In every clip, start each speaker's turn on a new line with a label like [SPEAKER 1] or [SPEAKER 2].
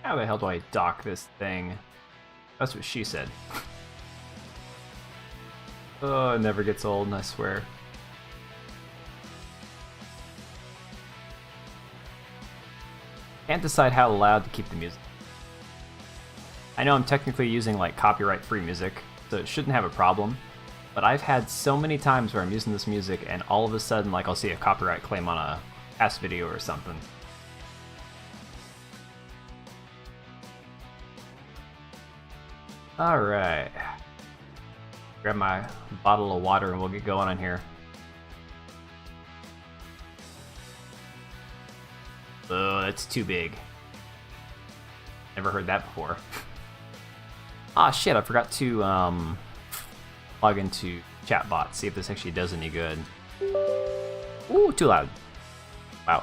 [SPEAKER 1] How the hell do I dock this thing? That's what she said. Oh, it never gets old, I swear. Can't decide how loud to keep the music. I know I'm technically using like copyright-free music, so it shouldn't have a problem. But I've had so many times where I'm using this music and all of a sudden like I'll see a copyright claim on a past video or something. Alright. Grab my bottle of water and we'll get going on here. Oh, that's too big. Never heard that before. Ah, shit, I forgot to log into chatbot, see if this actually does any good. Ooh, too loud. Wow.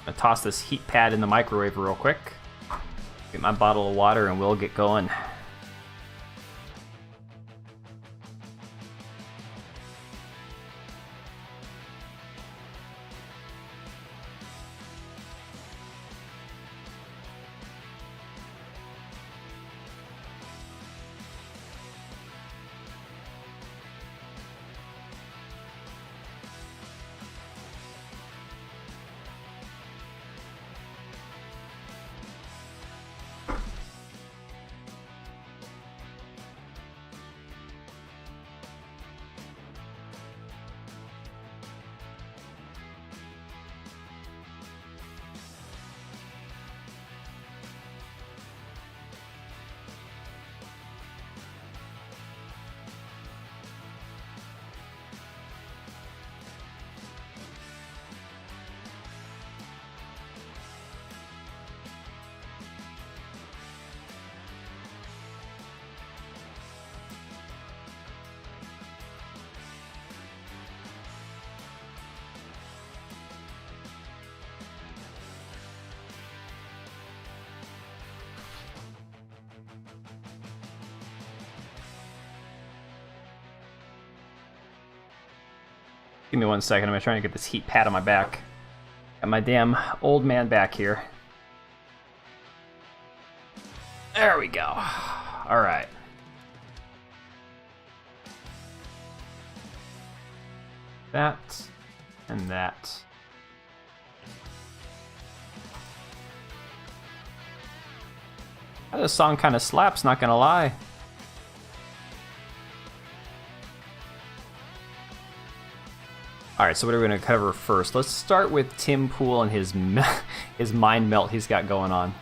[SPEAKER 1] I'm gonna toss this heat pad in the microwave real quick. Get my bottle of water and we'll get going. Give me 1 second, I'm trying to get this heat pad on my back. Got my damn old man back here. There we go. Alright. That and that. This song kind of slaps, not gonna lie. Alright, so what are we going to cover first? Let's start with Tim Pool and his mind melt he's got going on.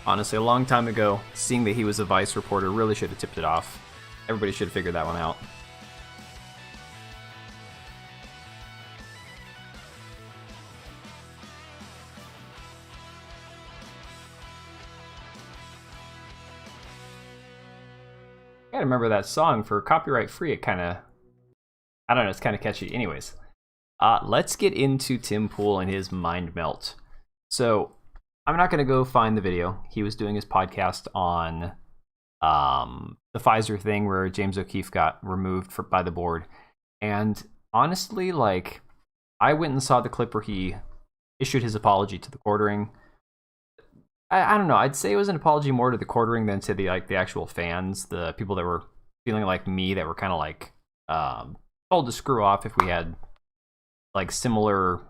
[SPEAKER 1] Honestly, a long time ago, seeing that he was a Vice reporter really should have tipped it off. Everybody should have figured that one out. I gotta remember that song for copyright free. It kind of, I don't know, it's kind of catchy. Anyways, let's get into Tim Pool and his mind melt. So I'm not gonna go find the video. He was doing his podcast on the Pfizer thing where James O'Keefe got removed by the board. And honestly, like, I went and saw the clip where he issued his apology to the quartering. I don't know. I'd say it was an apology more to the quartering than to the actual fans, the people that were feeling like me, that were kind of like told to screw off if we had like similar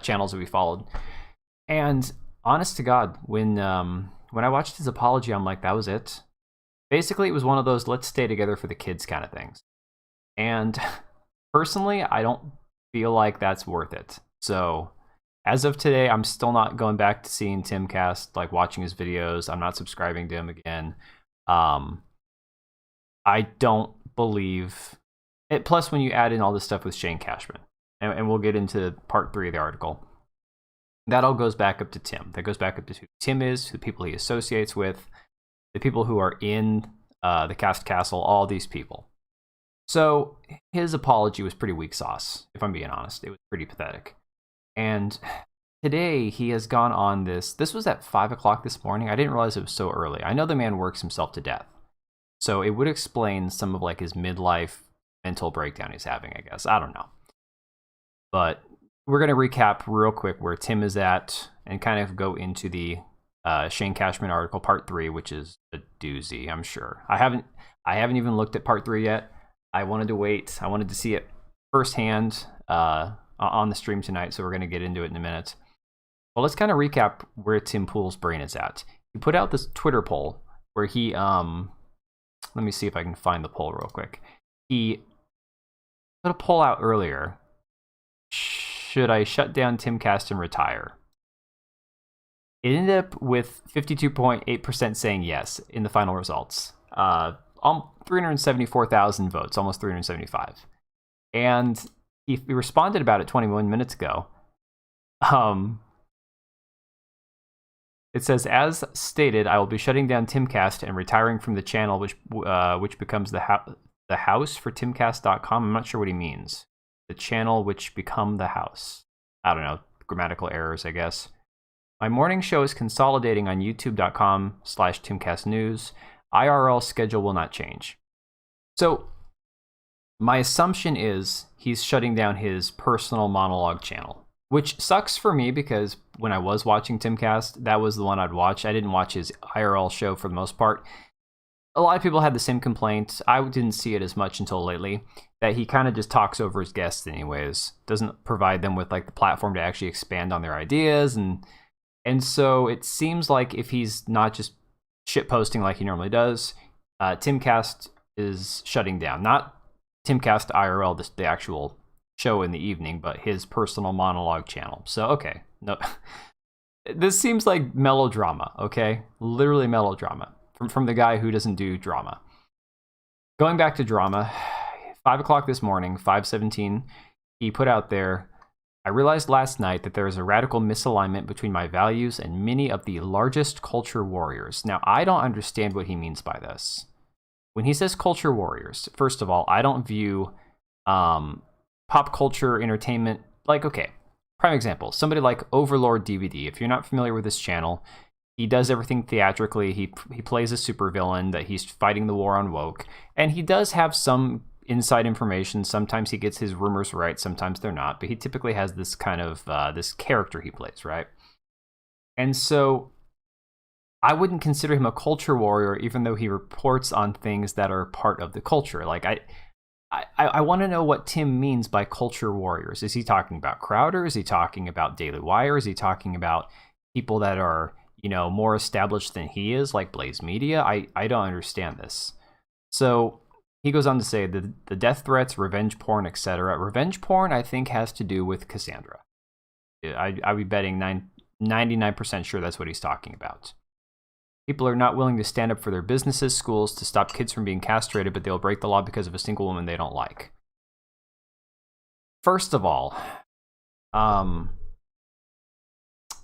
[SPEAKER 1] channels that we followed. And honest to God, when I watched his apology, I'm like, that was it. Basically, it was one of those let's stay together for the kids kind of things. And personally, I don't feel like that's worth it. So as of today, I'm still not going back to seeing Timcast, like watching his videos. I'm not subscribing to him again. I don't believe it. Plus, when you add in all this stuff with Shane Cashman, and we'll get into part 3 of the article, that all goes back up to Tim. That goes back up to who Tim is, who the people he associates with, the people who are in the Cast Castle, all these people. So his apology was pretty weak sauce, if I'm being honest. It was pretty pathetic. And today he has gone on this was at 5 o'clock this morning. I didn't realize it was so early. I know the man works himself to death, so it would explain some of like his midlife mental breakdown he's having, I guess. I don't know, but we're going to recap real quick where Tim is at and kind of go into the Shane Cashman article part 3, which is a doozy, I'm sure. I haven't even looked at part 3 yet. I wanted to wait. I wanted to see it firsthand on the stream tonight, so we're going to get into it in a minute. Well, let's kind of recap where Tim Pool's brain is at. He put out this Twitter poll where he let me see if I can find the poll real quick. He put a poll out earlier. Should I shut down Timcast and retire? It ended up with 52.8% saying yes in the final results. 374,000 votes, almost 375. And he responded about it 21 minutes ago. It says, as stated, I will be shutting down Timcast and retiring from the channel, which becomes the house for Timcast.com. I'm not sure what he means. The channel which become the house. I don't know. Grammatical errors, I guess. My morning show is consolidating on youtube.com/TimcastNews. IRL schedule will not change. So my assumption is he's shutting down his personal monologue channel, which sucks for me because when I was watching Timcast, that was the one I'd watch. I didn't watch his IRL show for the most part. A lot of people had the same complaint. I didn't see it as much until lately, that he kind of just talks over his guests anyways. Doesn't provide them with like the platform to actually expand on their ideas. And so it seems like if he's not just shit posting like he normally does, Timcast is shutting down. Not Timcast IRL, the actual show in the evening, but his personal monologue channel. So, okay. No, this seems like melodrama, okay? Literally melodrama from the guy who doesn't do drama. Going back to drama, 5 o'clock this morning, 5:17, he put out there, I realized last night that there is a radical misalignment between my values and many of the largest culture warriors. Now, I don't understand what he means by this. When he says culture warriors, first of all, I don't view pop culture entertainment like, okay, prime example, somebody like Overlord DVD. If you're not familiar with this channel, he does everything theatrically. He plays a supervillain that he's fighting the war on woke, and he does have some inside information. Sometimes he gets his rumors right, sometimes they're not, but he typically has this kind of this character he plays, right? And so I wouldn't consider him a culture warrior, even though he reports on things that are part of the culture. Like I want to know what Tim means by culture warriors. Is he talking about Crowder? Is he talking about Daily Wire? Is he talking about people that are, you know, more established than he is, like Blaze Media? I don't understand this. So he goes on to say the death threats, revenge porn, etc. Revenge porn, I think, has to do with Cassandra. I'd be betting 99% sure that's what he's talking about. People are not willing to stand up for their businesses, schools, to stop kids from being castrated, but they'll break the law because of a single woman they don't like. First of all,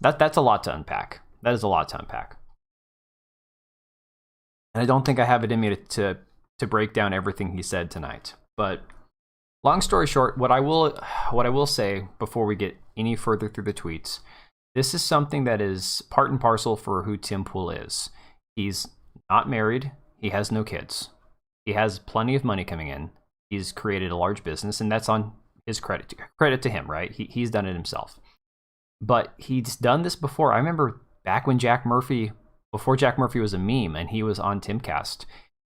[SPEAKER 1] that's a lot to unpack. That is a lot to unpack. And I don't think I have it in me to break down everything he said tonight. But long story short, what I will say before we get any further through the tweets, this is something that is part and parcel for who Tim Pool is. He's not married. He has no kids. He has plenty of money coming in. He's created a large business, and that's on his credit. Credit to him, right? He's done it himself. But he's done this before. I remember back when before Jack Murphy was a meme and he was on Timcast,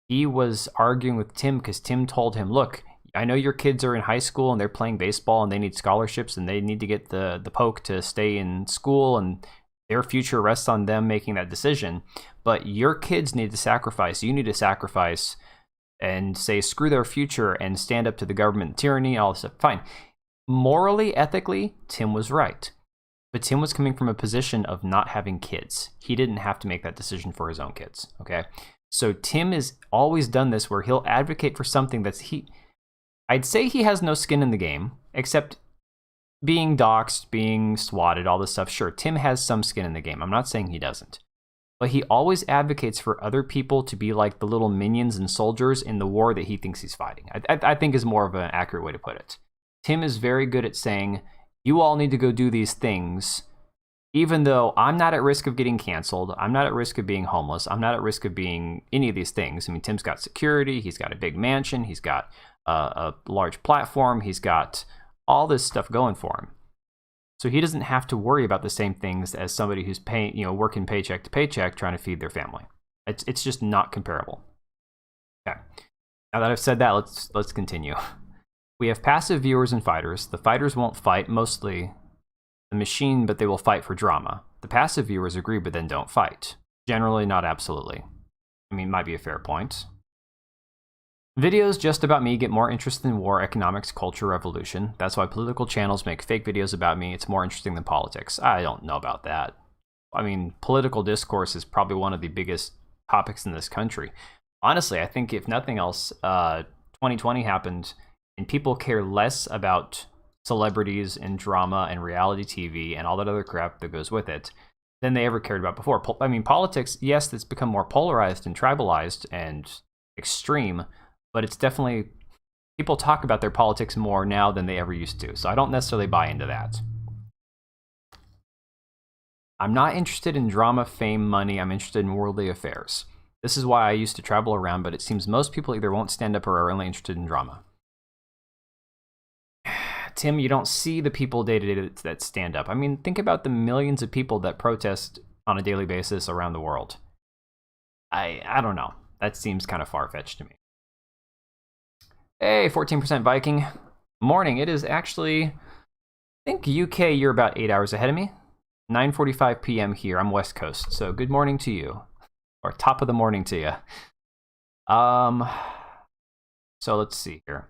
[SPEAKER 1] he was arguing with Tim because Tim told him, look, I know your kids are in high school and they're playing baseball and they need scholarships and they need to get the poke to stay in school and their future rests on them making that decision. But your kids need to sacrifice. You need to sacrifice and say screw their future and stand up to the government tyranny, all this stuff. Fine. Morally, ethically, Tim was right. But Tim was coming from a position of not having kids. He didn't have to make that decision for his own kids. Okay. So Tim has always done this where he'll advocate for something I'd say he has no skin in the game, except being doxxed, being swatted, all this stuff. Sure, Tim has some skin in the game. I'm not saying he doesn't. But he always advocates for other people to be like the little minions and soldiers in the war that he thinks he's fighting. I think is more of an accurate way to put it. Tim is very good at saying, you all need to go do these things even though I'm not at risk of getting canceled, I'm not at risk of being homeless, I'm not at risk of being any of these things. I mean, Tim's got security, he's got a big mansion, he's got a large platform, he's got all this stuff going for him. So he doesn't have to worry about the same things as somebody who's paying, working paycheck to paycheck trying to feed their family. It's just not comparable. Okay. Now that I've said that, let's continue. We have passive viewers and fighters. The fighters won't fight, mostly the machine, but they will fight for drama. The passive viewers agree, but then don't fight. Generally, not absolutely. I mean, might be a fair point. Videos just about me get more interest in war, economics, culture, revolution. That's why political channels make fake videos about me. It's more interesting than politics. I don't know about that. I mean, political discourse is probably one of the biggest topics in this country. Honestly, I think if nothing else, 2020 happened and people care less about celebrities and drama and reality TV and all that other crap that goes with it than they ever cared about before. I mean, politics, yes, it's become more polarized and tribalized and extreme, but it's definitely, people talk about their politics more now than they ever used to. So I don't necessarily buy into that. I'm not interested in drama, fame, money. I'm interested in worldly affairs. This is why I used to travel around, but it seems most people either won't stand up or are only interested in drama. Tim, you don't see the people day to day that stand up. I mean, think about the millions of people that protest on a daily basis around the world. I don't know. That seems kind of far-fetched to me. Hey, 14% Viking. Morning. It is actually, I think UK, you're about 8 hours ahead of me. 9:45 p.m. here. I'm West Coast, so good morning to you. Or top of the morning to you. So let's see here.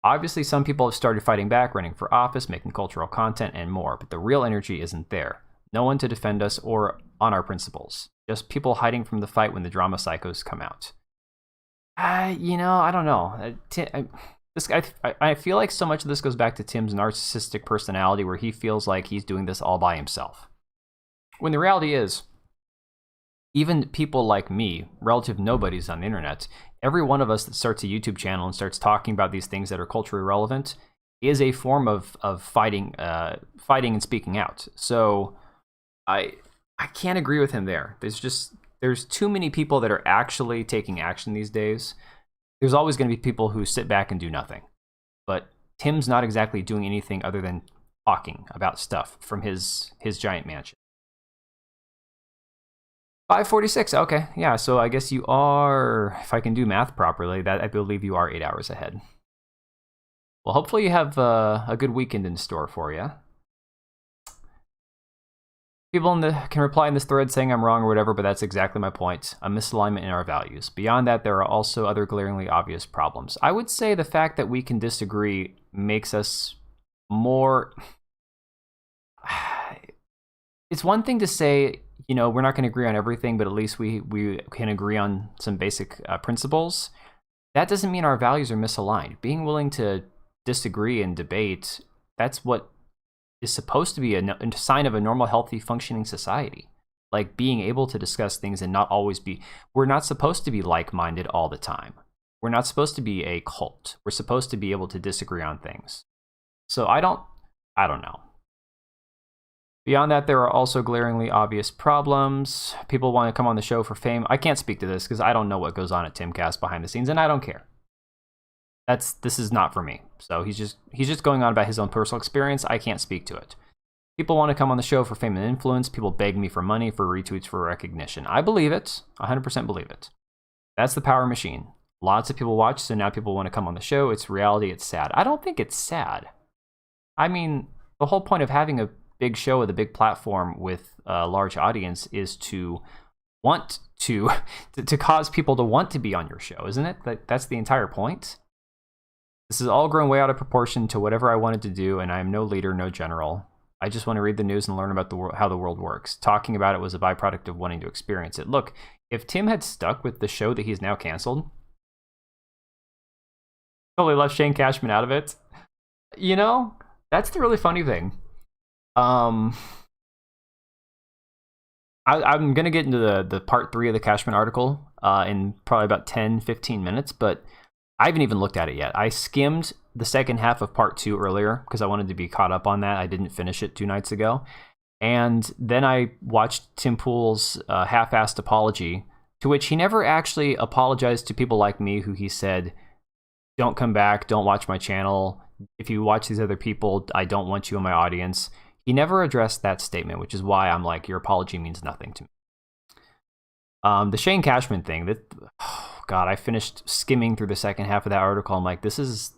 [SPEAKER 1] Obviously, some people have started fighting back, running for office, making cultural content, and more, but the real energy isn't there. No one to defend us or on our principles. Just people hiding from the fight when the drama psychos come out. I don't know. I feel like so much of this goes back to Tim's narcissistic personality where he feels like he's doing this all by himself. When the reality is, even people like me, relative nobodies on the internet, every one of us that starts a YouTube channel and starts talking about these things that are culturally relevant is a form of fighting and speaking out. So I can't agree with him there. There's too many people that are actually taking action these days. There's always going to be people who sit back and do nothing. But Tim's not exactly doing anything other than talking about stuff from his giant mansion. 5:46, okay, yeah, so I guess you are, if I can do math properly, that I believe you are 8 hours ahead. Well, hopefully you have a good weekend in store for you. People can reply in this thread saying I'm wrong or whatever, but that's exactly my point. A misalignment in our values. Beyond that, there are also other glaringly obvious problems. I would say the fact that we can disagree makes us more... It's one thing to say, we're not going to agree on everything, but at least we can agree on some basic principles. That doesn't mean our values are misaligned. Being willing to disagree and debate, that's what is supposed to be a sign of a normal, healthy, functioning society. Like being able to discuss things and not always be... We're not supposed to be like-minded all the time. We're not supposed to be a cult. We're supposed to be able to disagree on things. So I don't know. Beyond that, there are also glaringly obvious problems. People want to come on the show for fame. I can't speak to this because I don't know what goes on at Timcast behind the scenes, and I don't care. This is not for me. So he's just going on about his own personal experience. I can't speak to it. People want to come on the show for fame and influence. People beg me for money, for retweets, for recognition. I believe it. 100% believe it. That's the power machine. Lots of people watch, so now people want to come on the show. It's reality. It's sad. I don't think it's sad. I mean, the whole point of having a big show with a big platform with a large audience is to want to cause people to want to be on your show, isn't it? That's the entire point. This has all grown way out of proportion to whatever I wanted to do, and I am no leader, no general. I just want to read the news and learn about how the world works. Talking about it was a byproduct of wanting to experience it. Look, if Tim had stuck with the show that he's now canceled, totally left Shane Cashman out of it, that's the really funny thing. I'm going to get into the part 3 of the Cashman article in probably about 10-15 minutes, but I haven't even looked at it yet. I skimmed the second half of part 2 earlier because I wanted to be caught up on that. I didn't finish it 2 nights ago. And then I watched Tim Pool's half-assed apology, to which he never actually apologized to people like me who he said, don't come back, don't watch my channel. If you watch these other people, I don't want you in my audience. He never addressed that statement, which is why I'm like, your apology means nothing to me. The Shane Cashman thing, oh God, I finished skimming through the second half of that article. I'm like, this is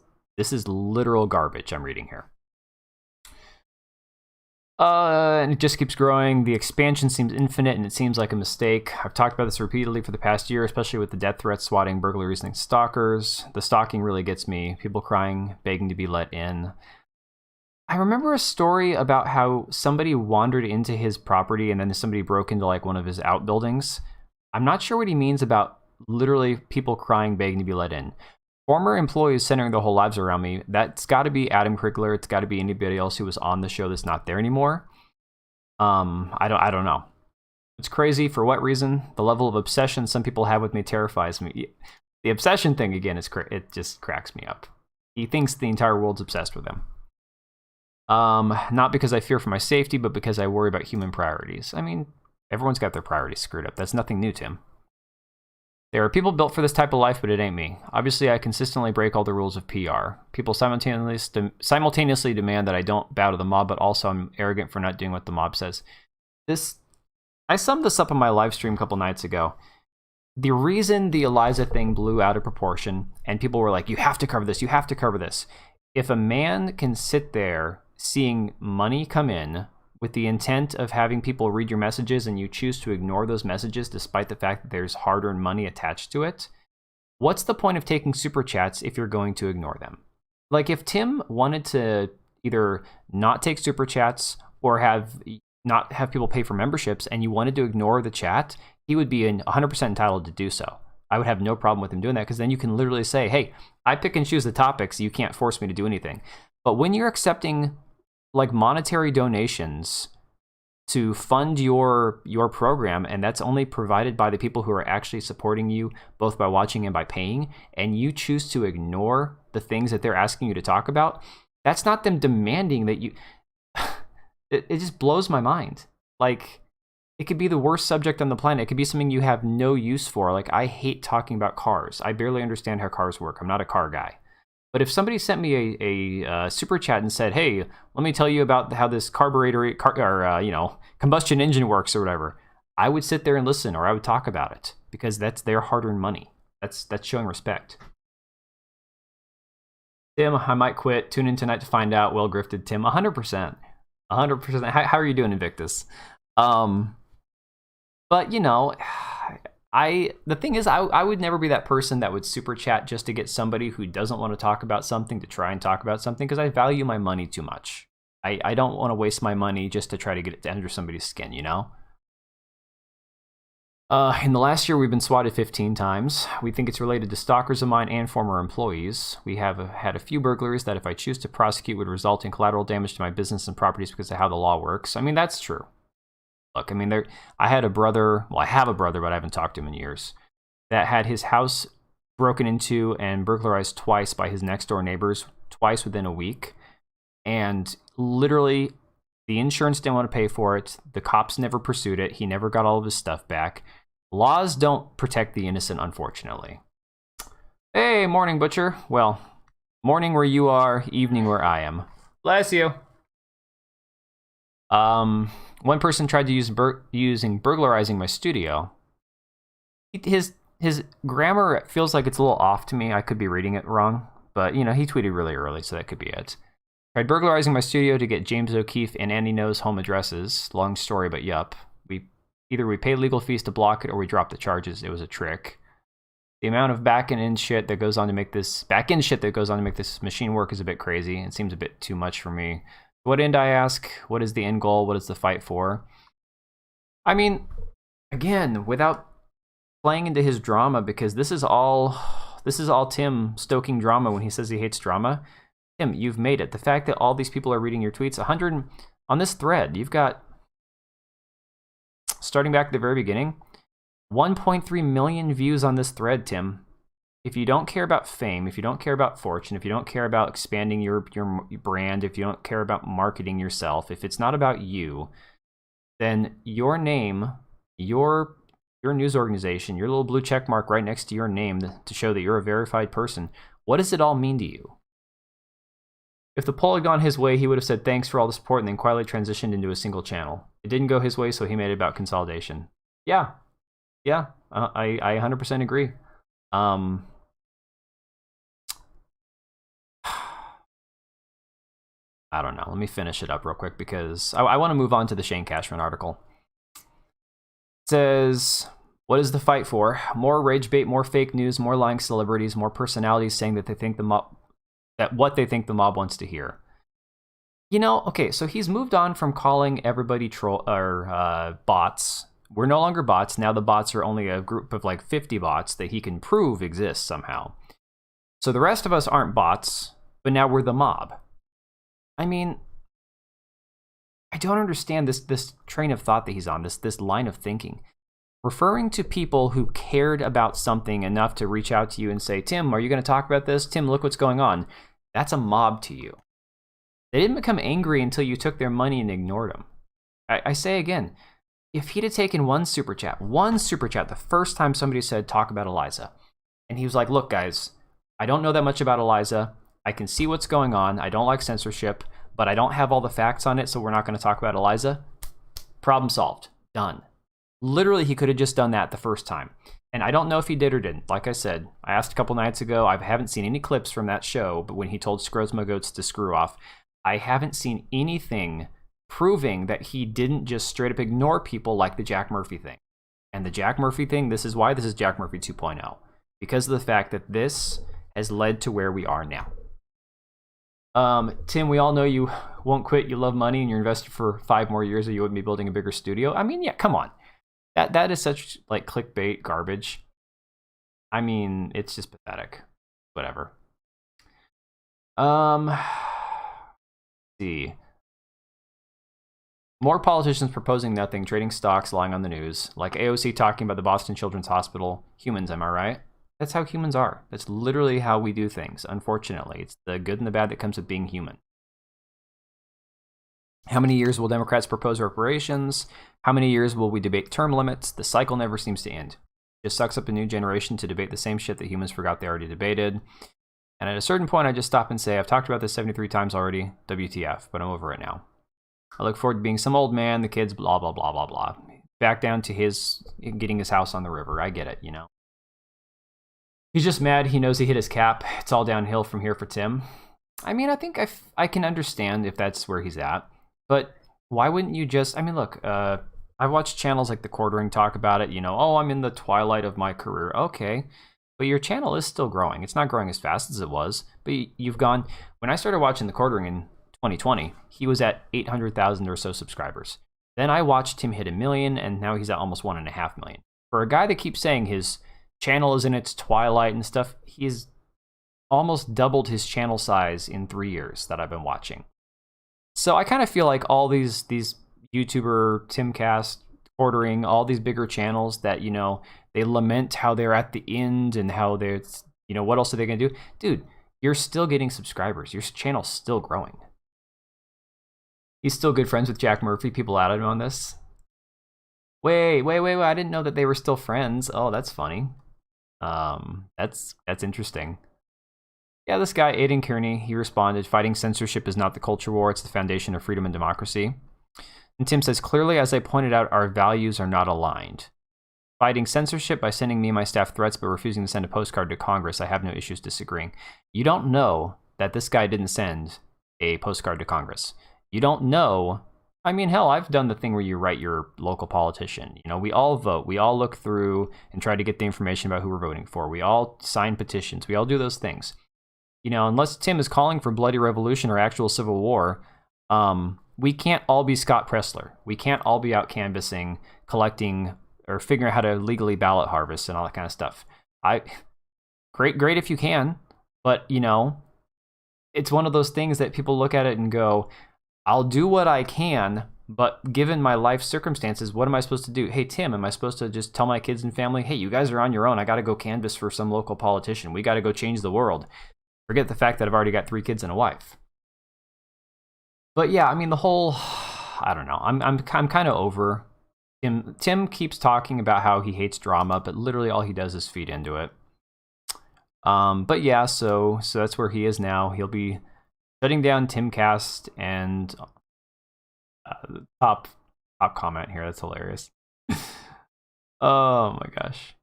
[SPEAKER 1] literal garbage I'm reading here. And it just keeps growing. The expansion seems infinite, and it seems like a mistake. I've talked about this repeatedly for the past year, especially with the death threats, swatting, burglaries, and stalkers. The stalking really gets me. People crying, begging to be let in. I remember a story about how somebody wandered into his property, and then somebody broke into like one of his outbuildings. I'm not sure what he means about literally people crying, begging to be let in. Former employees centering their whole lives around me, that's got to be Adam Krigler. It's got to be anybody else who was on the show that's not there anymore. I don't know. It's crazy. For what reason? The level of obsession some people have with me terrifies me. The obsession thing, again, it just cracks me up. He thinks the entire world's obsessed with him. Not because I fear for my safety, but because I worry about human priorities. I mean, everyone's got their priorities screwed up. That's nothing new, Tim. There are people built for this type of life, but it ain't me. Obviously, I consistently break all the rules of PR. People simultaneously demand that I don't bow to the mob, but also I'm arrogant for not doing what the mob says. I summed this up on my live stream a couple nights ago. The reason the Eliza thing blew out of proportion, and people were like, you have to cover this, you have to cover this. If a man can sit there seeing money come in with the intent of having people read your messages and you choose to ignore those messages despite the fact that there's hard-earned money attached to it, what's the point of taking super chats if you're going to ignore them? Like, if Tim wanted to either not take super chats or not have people pay for memberships and you wanted to ignore the chat, he would be 100% entitled to do so. I would have no problem with him doing that, because then you can literally say, hey, I pick and choose the topics, you can't force me to do anything. But when you're accepting like monetary donations to fund your program, and that's only provided by the people who are actually supporting you, both by watching and by paying, and you choose to ignore the things that they're asking you to talk about, that's not them demanding that you... it just blows my mind. Like, it could be the worst subject on the planet. It could be something you have no use for. Like, I hate talking about cars. I barely understand how cars work. I'm not a car guy. But if somebody sent me a super chat and said, hey, let me tell you about how this combustion engine works or whatever, I would sit there and listen, or I would talk about it, because that's their hard-earned money. That's showing respect. Tim, I might quit. Tune in tonight to find out. Well grifted, Tim. 100%. 100%. How are you doing, Invictus? But, you know... the thing is, I would never be that person that would super chat just to get somebody who doesn't want to talk about something to try and talk about something, because I value my money too much. I don't want to waste my money just to try to get it under somebody's skin, you know? In the last year, we've been swatted 15 times. We think it's related to stalkers of mine and former employees. We have had a few burglaries that if I choose to prosecute would result in collateral damage to my business and properties because of how the law works. I mean, that's true. Look, I mean, I have a brother, but I haven't talked to him in years, that had his house broken into and burglarized twice by his next door neighbors, twice within a week. And literally, the insurance didn't want to pay for it. The cops never pursued it. He never got all of his stuff back. Laws don't protect the innocent, unfortunately. Hey, morning, Butcher. Well, morning where you are, evening where I am. Bless you. One person tried to use using burglarizing my studio. His grammar feels like it's a little off to me. I could be reading it wrong, but you know, he tweeted really early, so that could be it. Tried burglarizing my studio to get James O'Keefe and Andy No's home addresses. Long story, but yup. Either we paid legal fees to block it or we dropped the charges. It was a trick. The amount of back-end shit that goes on to make this machine work is a bit crazy. It seems a bit too much for me. What end, I ask? What is the end goal? What is the fight for? I mean, again, without playing into his drama, because this is all Tim stoking drama when he says he hates drama. Tim, you've made it. The fact that all these people are reading your tweets, 100 on this thread, you've got, starting back at the very beginning, 1.3 million views on this thread, Tim. If you don't care about fame, if you don't care about fortune, if you don't care about expanding your brand, if you don't care about marketing yourself, if it's not about you, then your name, your news organization, your little blue check mark right next to your name to show that you're a verified person, what does it all mean to you? If the poll had gone his way, he would have said thanks for all the support and then quietly transitioned into a single channel. It didn't go his way, so he made it about consolidation. Yeah, I 100% agree. I don't know. Let me finish it up real quick because I want to move on to the Shane Cashman article. It says, what is the fight for? More rage bait, more fake news, more lying celebrities, more personalities saying that they think the mob, that what they think the mob wants to hear. You know, okay, so he's moved on from calling everybody troll or bots. We're no longer bots. Now the bots are only a group of like 50 bots that he can prove exist somehow. So the rest of us aren't bots, but now we're the mob. I mean, I don't understand this train of thought that he's on, this line of thinking. Referring to people who cared about something enough to reach out to you and say, Tim, are you going to talk about this? Tim, look what's going on. That's a mob to you. They didn't become angry until you took their money and ignored them. I say again, if he'd have taken one super chat, the first time somebody said, talk about Eliza, and he was like, look, guys, I don't know that much about Eliza. I can see what's going on. I don't like censorship, but I don't have all the facts on it, so we're not going to talk about Eliza. Problem solved. Done. Literally, he could have just done that the first time. And I don't know if he did or didn't. Like I said, I asked a couple nights ago. I haven't seen any clips from that show, but when he told Scrozma Goats to screw off, I haven't seen anything proving that he didn't just straight up ignore people like the Jack Murphy thing. And the Jack Murphy thing, this is why this is Jack Murphy 2.0. Because of the fact that this has led to where we are now. Tim, we all know you won't quit. You love money and you're invested for 5 more years or you wouldn't be building a bigger studio. I mean, yeah, come on. That is such like clickbait garbage. I mean, it's just pathetic. Whatever. See. More politicians proposing nothing, trading stocks, lying on the news. Like AOC talking about the Boston Children's Hospital. Humans, am I right? That's how humans are. That's literally how we do things, unfortunately. It's the good and the bad that comes with being human. How many years will Democrats propose reparations? How many years will we debate term limits? The cycle never seems to end. It just sucks up a new generation to debate the same shit that humans forgot they already debated. And at a certain point, I just stop and say, I've talked about this 73 times already, WTF, but I'm over it now. I look forward to being some old man, the kids, blah, blah, blah, blah, blah. Back down to his getting his house on the river. I get it, you know. He's just mad. He knows he hit his cap. It's all downhill from here for Tim. I mean, I think I can understand if that's where he's at. But why wouldn't you just... I mean, look, I've watched channels like The Quartering talk about it. You know, oh, I'm in the twilight of my career. Okay. But your channel is still growing. It's not growing as fast as it was. But you've gone... When I started watching The Quartering in 2020, he was at 800,000 or so subscribers. Then I watched him hit 1 million, and now he's at almost 1.5 million. For a guy that keeps saying his channel is in its twilight and stuff, he's almost doubled his channel size in 3 years that I've been watching. So I kind of feel like all these YouTuber, Timcast, Quartering, all these bigger channels that, you know, they lament how they're at the end and how they're, you know, what else are they going to do? Dude, you're still getting subscribers. Your channel's still growing. He's still good friends with Jack Murphy. People added him on this. Wait. I didn't know that they were still friends. Oh, that's funny. That's interesting. Yeah, this guy, Aidan Kearney, he responded, fighting censorship is not the culture war, it's the foundation of freedom and democracy. And Tim says, clearly, as I pointed out, our values are not aligned. Fighting censorship by sending me and my staff threats but refusing to send a postcard to Congress, I have no issues disagreeing. You don't know that this guy didn't send a postcard to Congress. You don't know... I mean, hell, I've done the thing where you write your local politician. You know, we all vote. We all look through and try to get the information about who we're voting for. We all sign petitions. We all do those things. You know, unless Tim is calling for bloody revolution or actual civil war, we can't all be Scott Pressler. We can't all be out canvassing, collecting, or figuring out how to legally ballot harvest and all that kind of stuff. Great if you can, but, you know, it's one of those things that people look at it and go, I'll do what I can, but given my life circumstances, what am I supposed to do? Hey, Tim, am I supposed to just tell my kids and family, hey, you guys are on your own. I got to go canvass for some local politician. We got to go change the world. Forget the fact that I've already got 3 kids and a wife. But yeah, I mean, the whole I don't know. I'm kind of over Tim. Tim keeps talking about how he hates drama, but literally all he does is feed into it. But yeah, so that's where he is now. He'll be shutting down Timcast and top comment here. That's hilarious. Oh my gosh.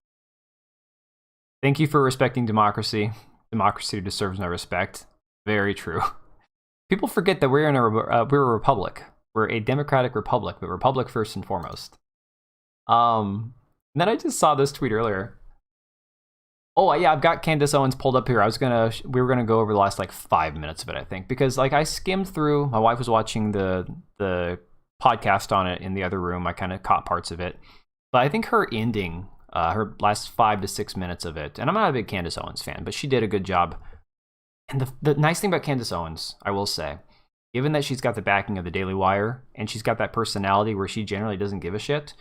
[SPEAKER 1] Thank you for respecting democracy. Democracy deserves no respect. Very true. People forget that we're a republic. We're a democratic republic, but republic first and foremost. And then I just saw this tweet earlier. Oh yeah, I've got Candace Owens pulled up here. We were gonna go over the last like 5 minutes of it, I think, because like I skimmed through. My wife was watching the podcast on it in the other room. I kind of caught parts of it, but I think her ending, her last 5 to 6 minutes of it, and I'm not a big Candace Owens fan, but she did a good job. And the nice thing about Candace Owens, I will say, given that she's got the backing of the Daily Wire and she's got that personality where she generally doesn't give a shit,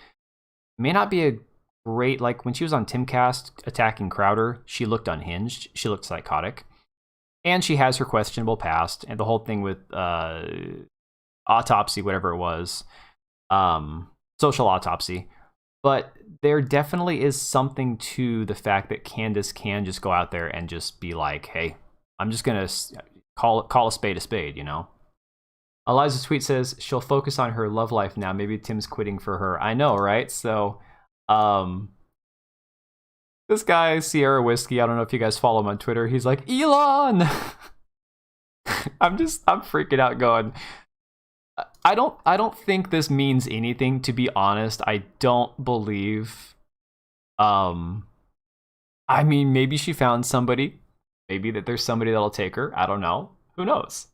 [SPEAKER 1] may not be a great, like when she was on Timcast attacking Crowder, she looked unhinged, she looked psychotic, and she has her questionable past and the whole thing with autopsy, whatever it was, social autopsy. But there definitely is something to the fact that Candace can just go out there and just be like, hey, I'm just gonna call a spade, you know? Eliza's tweet says she'll focus on her love life now. Maybe Tim's quitting for her. I know, right? So, this guy, Sierra Whiskey, I don't know if you guys follow him on Twitter. He's like, Elon! I'm freaking out going, I don't think this means anything, to be honest. I don't believe, I mean, maybe she found somebody. Maybe that there's somebody that'll take her. I don't know. Who knows?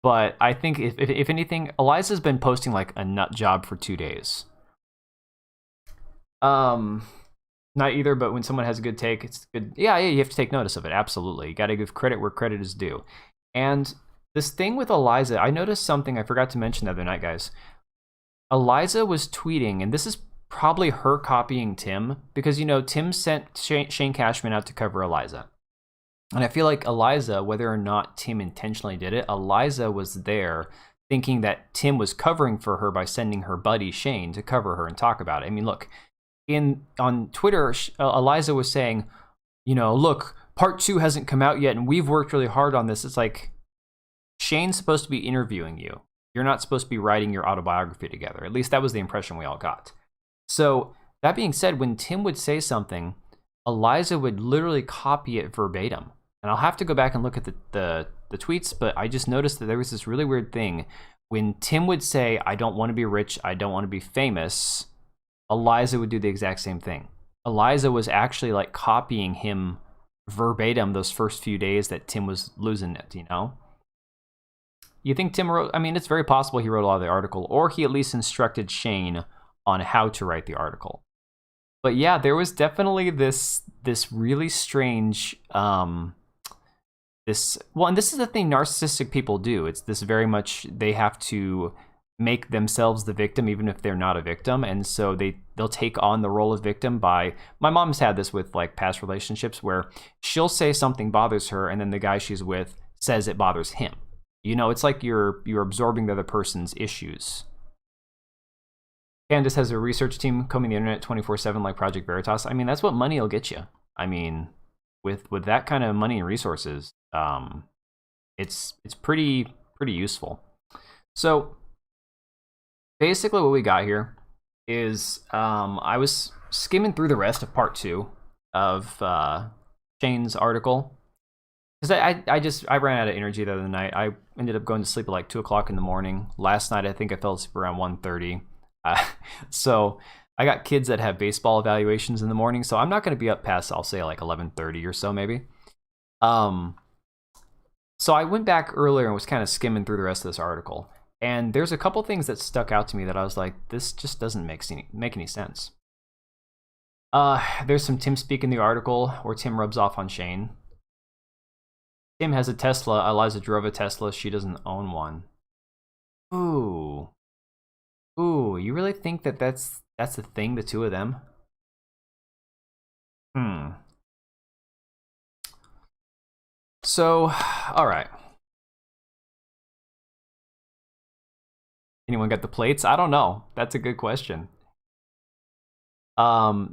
[SPEAKER 1] But I think if anything, Eliza's been posting like a nut job for 2 days. Not either, but when someone has a good take, it's good. Yeah, you have to take notice of it. Absolutely. You got to give credit where credit is due. And this thing with Eliza, I noticed something I forgot to mention the other night, guys. Eliza was tweeting, and this is probably her copying Tim, because, you know, Tim sent Shane Cashman out to cover Eliza. And I feel like Eliza, whether or not Tim intentionally did it, Eliza was there thinking that Tim was covering for her by sending her buddy Shane to cover her and talk about it. I mean, look, on Twitter, Eliza was saying, you know, look, part 2 hasn't come out yet, and we've worked really hard on this. It's like, Shane's supposed to be interviewing you. You're not supposed to be writing your autobiography together. At least that was the impression we all got. So, that being said, when Tim would say something, Eliza would literally copy it verbatim. And I'll have to go back and look at the tweets, but I just noticed that there was this really weird thing. When Tim would say, I don't want to be rich, I don't want to be famous, Eliza would do the exact same thing. Eliza was actually like copying him verbatim those first few days that Tim was losing it, you know? You think Tim wrote, I mean, it's very possible he wrote a lot of the article, or he at least instructed Shane on how to write the article. But yeah, there was definitely this really strange, and this is the thing narcissistic people do. It's this very much, they have to make themselves the victim even if they're not a victim, and so they'll take on the role of victim by, my mom's had this with like past relationships where she'll say something bothers her and then the guy she's with says it bothers him. You know, it's like you're absorbing the other person's issues. Candace has a research team combing the internet 24/7 like Project Veritas. I mean, that's what money will get you. I mean, with that kind of money and resources, it's pretty useful. So basically what we got here is I was skimming through the rest of part 2 of Shane's article, because I ran out of energy the other night. I ended up going to sleep at like 2 o'clock in the morning. Last night I think I fell asleep around 1:30. So I got kids that have baseball evaluations in the morning, so I'm not going to be up past, I'll say, like 11:30 or so maybe. So I went back earlier and was kind of skimming through the rest of this article, and there's a couple things that stuck out to me that I was like, this just doesn't make any sense. There's some Tim speak in the article where Tim rubs off on Shane. Tim has a Tesla. Eliza drove a Tesla. She doesn't own one. Ooh, you really think that that's the thing, the two of them? So, all right. Anyone got the plates? I don't know. That's a good question.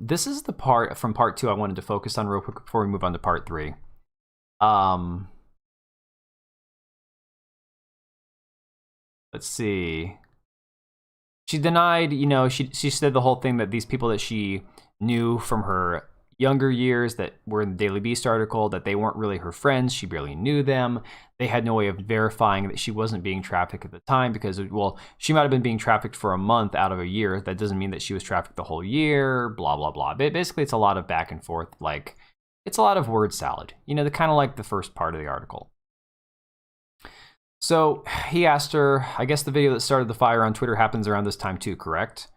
[SPEAKER 1] This is the part from part 2 I wanted to focus on real quick before we move on to part 3. Let's see. She denied, you know, she said the whole thing that these people that she knew from her younger years that were in the Daily Beast article, that they weren't really her friends. She barely knew them. They had no way of verifying that she wasn't being trafficked at the time because, well, she might have been being trafficked for a month out of a year. That doesn't mean that she was trafficked the whole year, blah, blah, blah. Basically, it's a lot of back and forth. Like, it's a lot of word salad, you know, the kind of like the first part of the article. So he asked her, I guess the video that started the fire on Twitter happens around this time too, correct?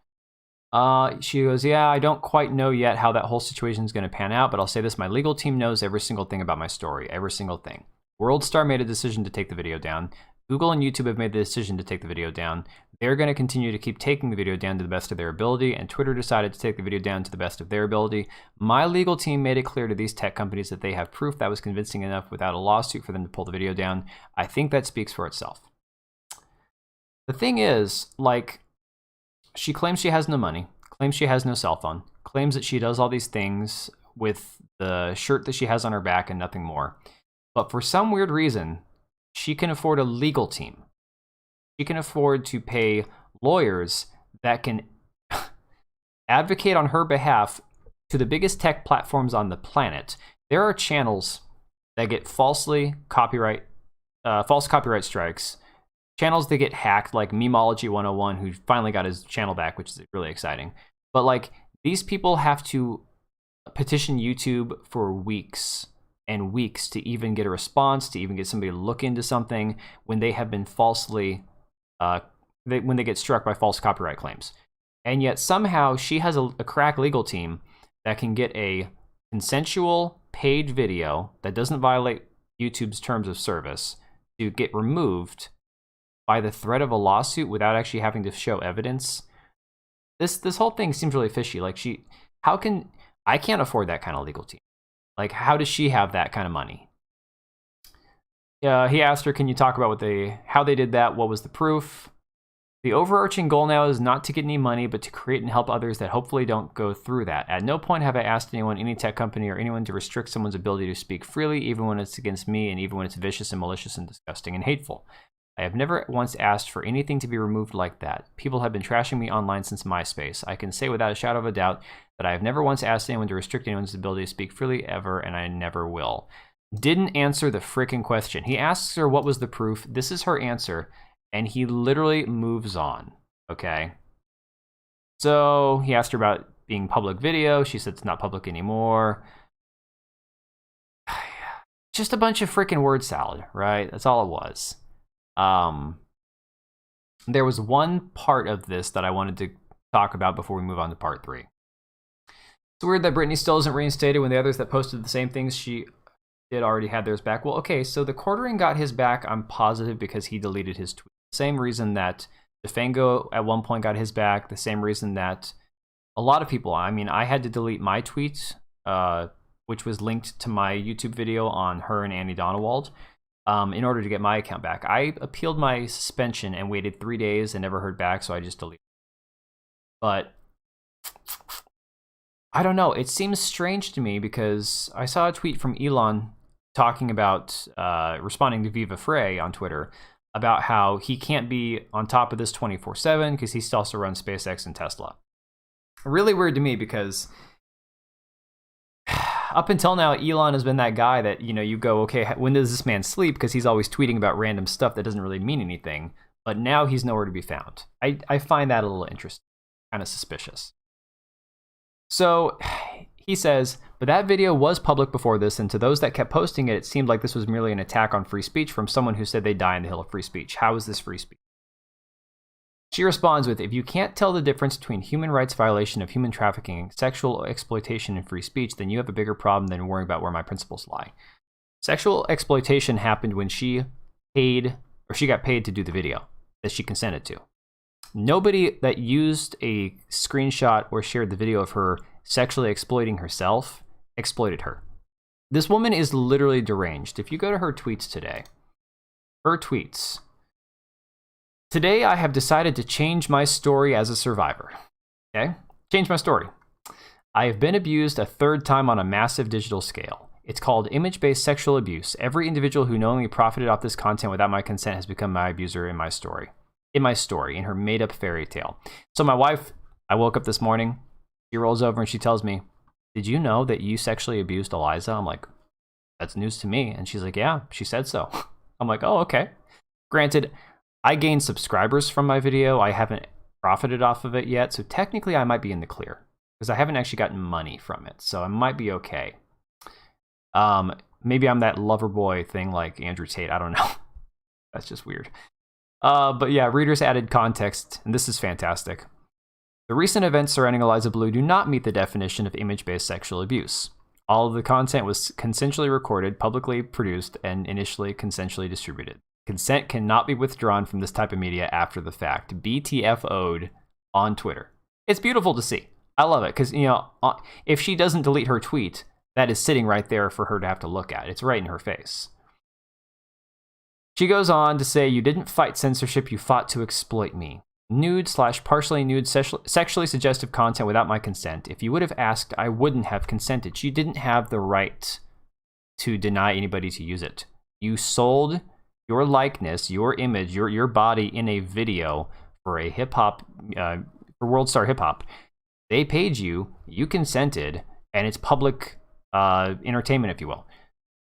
[SPEAKER 1] She goes, yeah, I don't quite know yet how that whole situation is going to pan out, but I'll say this, my legal team knows every single thing about my story, every single thing. WorldStar made a decision to take the video down. Google and YouTube have made the decision to take the video down. They're going to continue to keep taking the video down to the best of their ability, and Twitter decided to take the video down to the best of their ability. My legal team made it clear to these tech companies that they have proof that was convincing enough without a lawsuit for them to pull the video down. I think that speaks for itself. The thing is, like, she claims she has no money, claims she has no cell phone, claims that she does all these things with the shirt that she has on her back and nothing more. But for some weird reason, she can afford a legal team. She can afford to pay lawyers that can advocate on her behalf to the biggest tech platforms on the planet. There are channels that get false copyright strikes, channels that get hacked, like Memology 101, who finally got his channel back, which is really exciting. But like, these people have to petition YouTube for weeks and weeks to even get a response, to even get somebody to look into something when they have been falsely, when they get struck by false copyright claims. And yet somehow she has a crack legal team that can get a consensual paid video that doesn't violate YouTube's terms of service to get removed by the threat of a lawsuit without actually having to show evidence. This whole thing seems really fishy. Like, I can't afford that kind of legal team. Like, how does she have that kind of money? He asked her, can you talk about how they did that? What was the proof? The overarching goal now is not to get any money, but to create and help others that hopefully don't go through that. At no point have I asked anyone, any tech company or anyone, to restrict someone's ability to speak freely, even when it's against me and even when it's vicious and malicious and disgusting and hateful. I have never once asked for anything to be removed like that. People have been trashing me online since MySpace. I can say without a shadow of a doubt that I have never once asked anyone to restrict anyone's ability to speak freely ever, and I never will. Didn't answer the frickin' question. He asks her what was the proof. This is her answer, and he literally moves on, okay? So he asked her about being public video. She said it's not public anymore. Just a bunch of frickin' word salad, right? That's all it was. There was one part of this that I wanted to talk about before we move on to part 3. It's weird that Britney still isn't reinstated when the others that posted the same things she did already had theirs back. Well, okay, so the quartering got his back, I'm positive, because he deleted his tweet. Same reason that Defango at one point got his back, the same reason that a lot of people, I mean, I had to delete my tweet, which was linked to my YouTube video on her and Annie Donowald, in order to get my account back. I appealed my suspension and waited 3 days and never heard back, so I just deleted it. But I don't know. It seems strange to me because I saw a tweet from Elon talking about, responding to Viva Frey on Twitter, about how he can't be on top of this 24/7 because he still also runs SpaceX and Tesla. Really weird to me because up until now, Elon has been that guy that, you know, you go, okay, when does this man sleep? Because he's always tweeting about random stuff that doesn't really mean anything. But now he's nowhere to be found. I find that a little interesting, kind of suspicious. So he says, but that video was public before this, and to those that kept posting it, it seemed like this was merely an attack on free speech from someone who said they die on the hill of free speech. How is this free speech? She responds with, if you can't tell the difference between human rights violation of human trafficking, sexual exploitation, and free speech, then you have a bigger problem than worrying about where my principles lie. Sexual exploitation happened when she got paid to do the video that she consented to. Nobody that used a screenshot or shared the video of her sexually exploiting herself exploited her. This woman is literally deranged. If you go to her tweets today, her tweets Today, I have decided to change my story as a survivor. Okay? Change my story. I have been abused a third time on a massive digital scale. It's called image-based sexual abuse. Every individual who knowingly profited off this content without my consent has become my abuser in my story. In her made-up fairy tale. So my wife, I woke up this morning, she rolls over and she tells me, did you know that you sexually abused Eliza? I'm like, that's news to me. And she's like, yeah, she said so. I'm like, oh, okay. Granted, I gained subscribers from my video. I haven't profited off of it yet. So technically I might be in the clear because I haven't actually gotten money from it. So I might be okay. Maybe I'm that lover boy thing like Andrew Tate. I don't know. That's just weird. But yeah, readers added context, and this is fantastic. The recent events surrounding Eliza Bleu do not meet the definition of image-based sexual abuse. All of the content was consensually recorded, publicly produced, and initially consensually distributed. Consent cannot be withdrawn from this type of media after the fact. BTFO'd on Twitter. It's beautiful to see. I love it, because, you know, if she doesn't delete her tweet, that is sitting right there for her to have to look at. It's right in her face. She goes on to say, you didn't fight censorship, you fought to exploit me. Nude/partially nude sexually suggestive content without my consent. If you would have asked, I wouldn't have consented. She didn't have the right to deny anybody to use it. You sold your likeness, your image, your body in a video for a hip-hop, for World Star Hip Hop. They paid you, you consented, and it's public entertainment, if you will.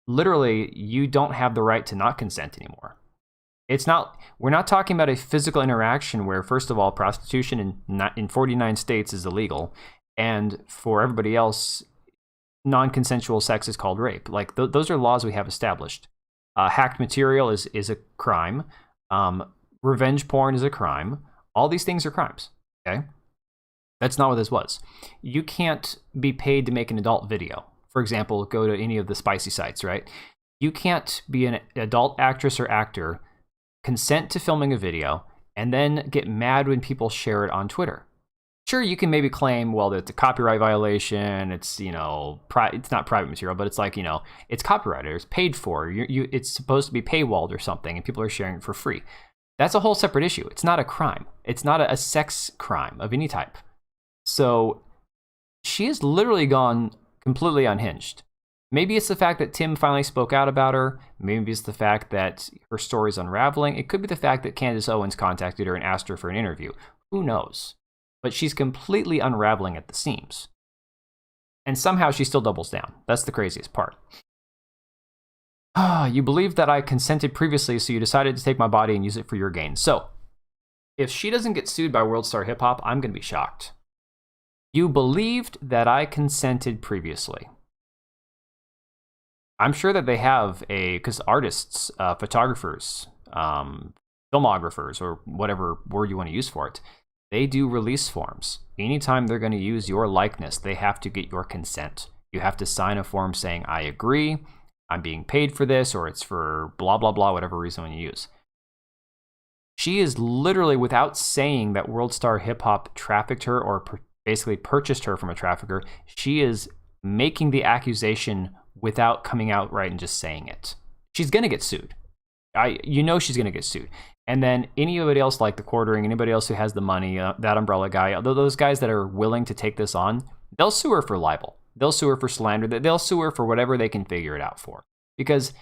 [SPEAKER 1] Literally, you don't have the right to not consent anymore. We're not talking about a physical interaction where, first of all, prostitution in 49 states is illegal, and for everybody else, non-consensual sex is called rape. Like, those are laws we have established. Hacked material is a crime. Revenge porn is a crime. All these things are crimes, okay? That's not what this was. You can't be paid to make an adult video. For example, go to any of the spicy sites, right? You can't be an adult actress or actor, consent to filming a video, and then get mad when people share it on Twitter. Sure, you can maybe claim, well, that it's a copyright violation. It's, you know, it's not private material, but it's like, you know, it's copyrighted. It's paid for. It's supposed to be paywalled or something, and people are sharing it for free. That's a whole separate issue. It's not a crime. It's not a sex crime of any type. So she has literally gone completely unhinged. Maybe it's the fact that Tim finally spoke out about her. Maybe it's the fact that her story's unraveling. It could be the fact that Candace Owens contacted her and asked her for an interview. Who knows? But she's completely unraveling at the seams. And somehow she still doubles down. That's the craziest part. You believed that I consented previously, so you decided to take my body and use it for your gain. So, if she doesn't get sued by World Star Hip Hop, I'm going to be shocked. You believed that I consented previously. I'm sure that they have because artists, photographers, filmographers, or whatever word you want to use for it, they do release forms. Anytime they're going to use your likeness, they have to get your consent. You have to sign a form saying, I agree, I'm being paid for this, or it's for blah, blah, blah, whatever reason you use. She is literally, without saying that World Star Hip Hop trafficked her or basically purchased her from a trafficker, she is making the accusation without coming out right and just saying it. She's going to get sued. You know she's going to get sued. And then anybody else like the Quartering, anybody else who has the money, that umbrella guy, those guys that are willing to take this on, they'll sue her for libel. They'll sue her for slander. They'll sue her for whatever they can figure it out for. Because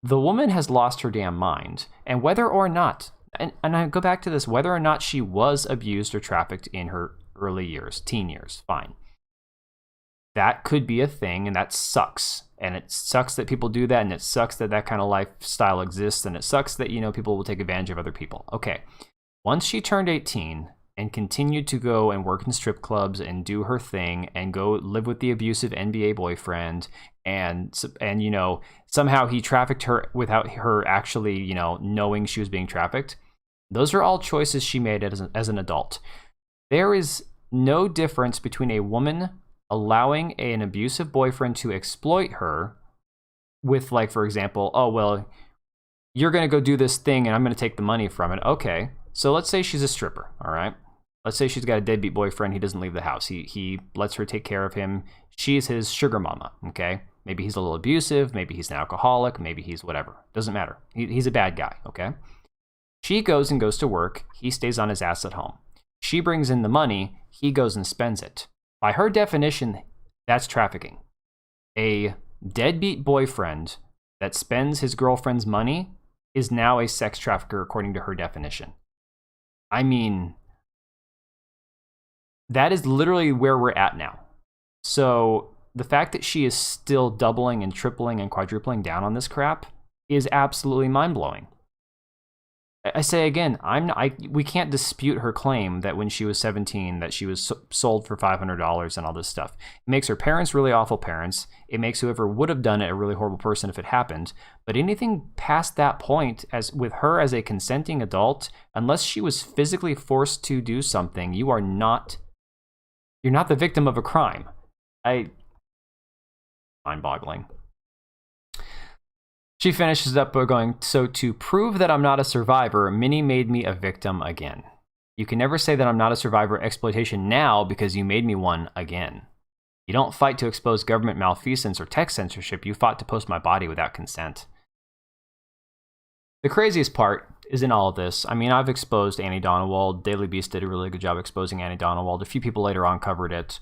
[SPEAKER 1] the woman has lost her damn mind. And whether or not, and I go back to this, whether or not she was abused or trafficked in her early years, teen years, fine. That could be a thing, and that sucks. And it sucks that people do that, and it sucks that that kind of lifestyle exists, and it sucks that, you know, people will take advantage of other people. Okay. Once she turned 18 and continued to go and work in strip clubs and do her thing and go live with the abusive NBA boyfriend, and you know, somehow he trafficked her without her actually, you know, knowing she was being trafficked. Those are all choices she made as an adult. There is no difference between a woman allowing an abusive boyfriend to exploit her with, like, for example, oh, well, you're going to go do this thing and I'm going to take the money from it. Okay, so let's say she's a stripper, all right? Let's say she's got a deadbeat boyfriend. He doesn't leave the house. He lets her take care of him. She's his sugar mama, okay? Maybe he's a little abusive. Maybe he's an alcoholic. Maybe he's whatever. Doesn't matter. He's a bad guy, okay? She goes to work. He stays on his ass at home. She brings in the money. He goes and spends it. By her definition, that's trafficking. A deadbeat boyfriend that spends his girlfriend's money is now a sex trafficker according to her definition. I mean, that is literally where we're at now. So the fact that she is still doubling and tripling and quadrupling down on this crap is absolutely mind-blowing. I say again, we can't dispute her claim that when she was 17 that she was sold for $500 and all this stuff. It makes her parents really awful parents. It makes whoever would have done it a really horrible person if it happened. But anything past that point, as with her as a consenting adult, unless she was physically forced to do something, you're not the victim of a crime. Mind-boggling. She finishes up by going, so to prove that I'm not a survivor, Minnie made me a victim again. You can never say that I'm not a survivor of exploitation now because you made me one again. You don't fight to expose government malfeasance or tech censorship, you fought to post my body without consent. The craziest part is in all of this. I mean, I've exposed Annie Donowald. Daily Beast did a really good job exposing Annie Donowald. A few people later on covered it.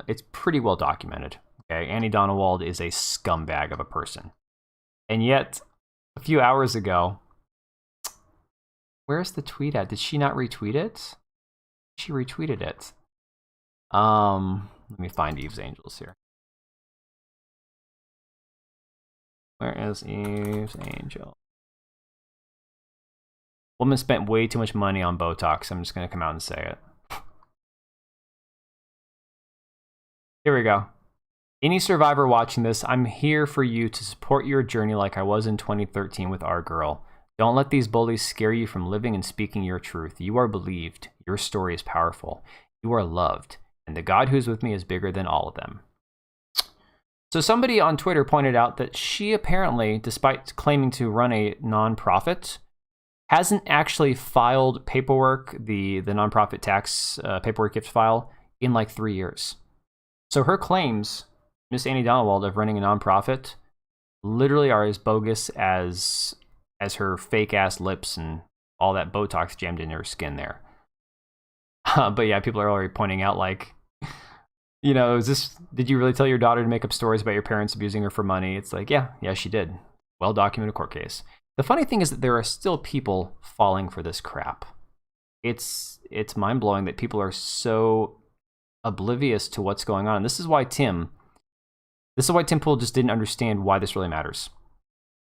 [SPEAKER 1] It's pretty well documented. Okay, Annie Donowald is a scumbag of a person. And yet, a few hours ago, where's the tweet at? Did she not retweet it? She retweeted it. Let me find Eve's Angels here. Where is Eve's Angel? Woman spent way too much money on Botox. I'm just going to come out and say it. Here we go. Any survivor watching this, I'm here for you to support your journey like I was in 2013 with our girl. Don't let these bullies scare you from living and speaking your truth. You are believed. Your story is powerful. You are loved. And the God who's with me is bigger than all of them. So somebody on Twitter pointed out that she apparently, despite claiming to run a nonprofit, hasn't actually filed paperwork, the nonprofit tax paperwork gift file, in like 3 years. So her claims, Miss Annie Donowald, of running a nonprofit literally are as bogus as her fake ass lips and all that Botox jammed in her skin there. But yeah, people are already pointing out like, you know, did you really tell your daughter to make up stories about your parents abusing her for money? It's like, yeah, she did. Well documented court case. The funny thing is that there are still people falling for this crap. It's mind blowing that people are so oblivious to what's going on. And this is why Tim Pool just didn't understand why this really matters.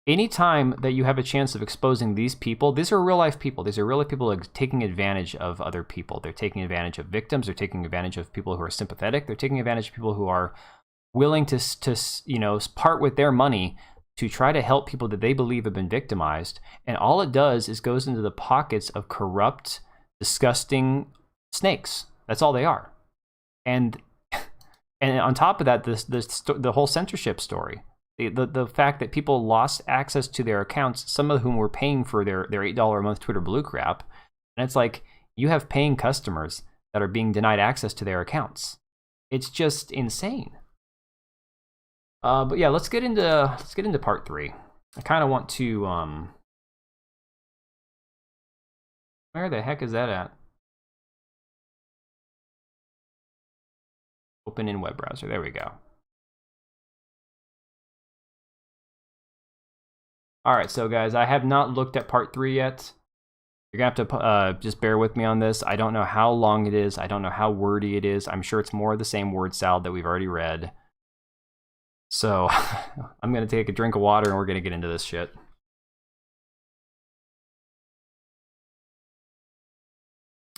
[SPEAKER 1] Anytime that you have a chance of exposing these people, these are real life people. These are real life people taking advantage of other people. They're taking advantage of victims. They're taking advantage of people who are sympathetic. They're taking advantage of people who are willing to part with their money to try to help people that they believe have been victimized. And all it does is goes into the pockets of corrupt, disgusting snakes. That's all they are. And on top of that, the whole censorship story. The fact that people lost access to their accounts, some of whom were paying for their $8 a month Twitter Blue crap. And it's like, you have paying customers that are being denied access to their accounts. It's just insane. But yeah, let's get into part 3. I kind of want to where the heck is that at? Open in web browser. There we go. All right, so guys, I have not looked at part 3 yet. You're gonna have to just bear with me on this. I don't know how long it is. I don't know how wordy it is. I'm sure it's more of the same word salad that we've already read. So I'm gonna take a drink of water and we're gonna get into this shit.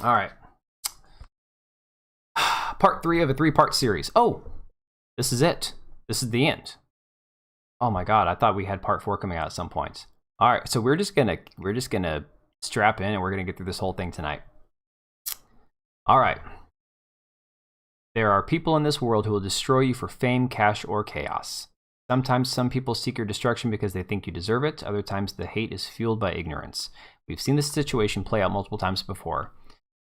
[SPEAKER 1] All right. Part 3 of a 3-part series. Oh, this is it. This is the end. Oh my God, I thought we had part 4 coming out at some point. All right, so we're just gonna strap in and we're gonna get through this whole thing tonight. All right. There are people in this world who will destroy you for fame, cash, or chaos. Sometimes some people seek your destruction because they think you deserve it. Other times the hate is fueled by ignorance. We've seen this situation play out multiple times before.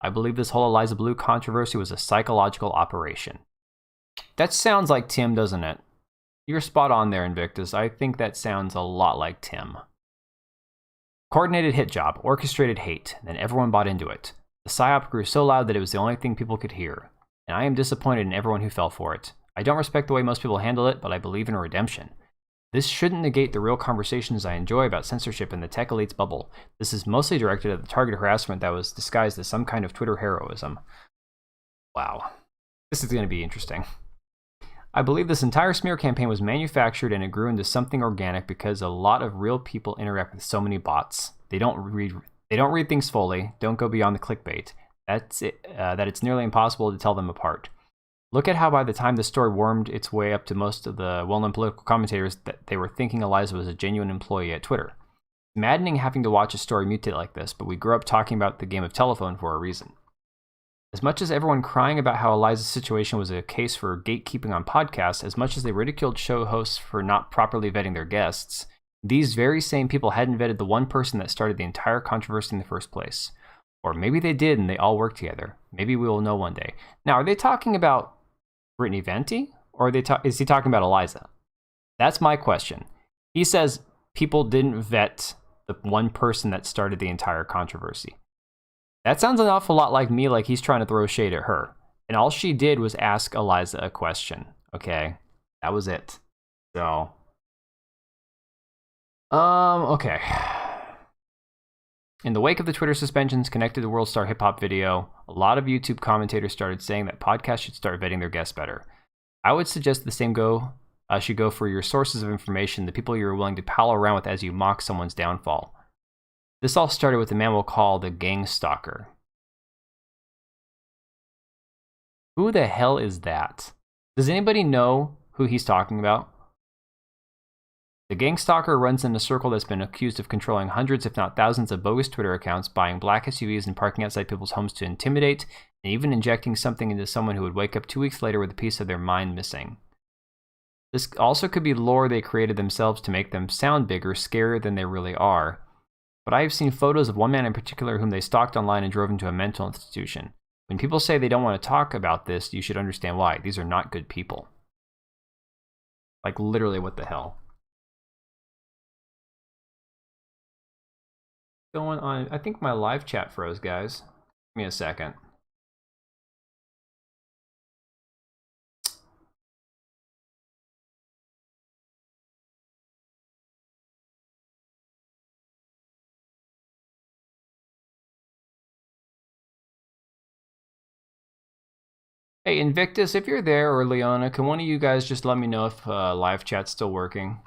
[SPEAKER 1] I believe this whole Eliza Bleu controversy was a psychological operation. That sounds like Tim, doesn't it? You're spot on there, Invictus. I think that sounds a lot like Tim. Coordinated hit job, orchestrated hate, then everyone bought into it. The Psyop grew so loud that it was the only thing people could hear, and I am disappointed in everyone who fell for it. I don't respect the way most people handle it, but I believe in a redemption. This shouldn't negate the real conversations I enjoy about censorship in the tech elite's bubble. This is mostly directed at the targeted harassment that was disguised as some kind of Twitter heroism. Wow. This is going to be interesting. I believe this entire smear campaign was manufactured and it grew into something organic because a lot of real people interact with so many bots. They don't read things fully, don't go beyond the clickbait. That's it, that it's nearly impossible to tell them apart. Look at how by the time the story wormed its way up to most of the well-known political commentators that they were thinking Eliza was a genuine employee at Twitter. It's maddening having to watch a story mutate like this, but we grew up talking about the game of telephone for a reason. As much as everyone crying about how Eliza's situation was a case for gatekeeping on podcasts, as much as they ridiculed show hosts for not properly vetting their guests, these very same people hadn't vetted the one person that started the entire controversy in the first place. Or maybe they did and they all worked together. Maybe we will know one day. Now, are they talking about Brittany Venti, or is he talking about Eliza? That's my question. He says people didn't vet the one person that started the entire controversy. That sounds an awful lot like me, like he's trying to throw shade at her. And all she did was ask Eliza a question. Okay, that was it. So, okay. In the wake of the Twitter suspensions connected to World Star Hip Hop video, a lot of YouTube commentators started saying that podcasts should start vetting their guests better. I would suggest the same should go for your sources of information, the people you're willing to pal around with as you mock someone's downfall. This all started with a man we'll call the Gangstalker. Who the hell is that? Does anybody know who he's talking about? The Gangstalker runs in a circle that's been accused of controlling hundreds, if not thousands, of bogus Twitter accounts, buying black SUVs and parking outside people's homes to intimidate, and even injecting something into someone who would wake up 2 weeks later with a piece of their mind missing. This also could be lore they created themselves to make them sound bigger, scarier than they really are. But I have seen photos of one man in particular whom they stalked online and drove into a mental institution. When people say they don't want to talk about this, you should understand why. These are not good people. Like, literally, what the hell? Going on? I think my live chat froze, guys. Give me a second. Hey, Invictus, if you're there, or Leona, can one of you guys just let me know if live chat's still working?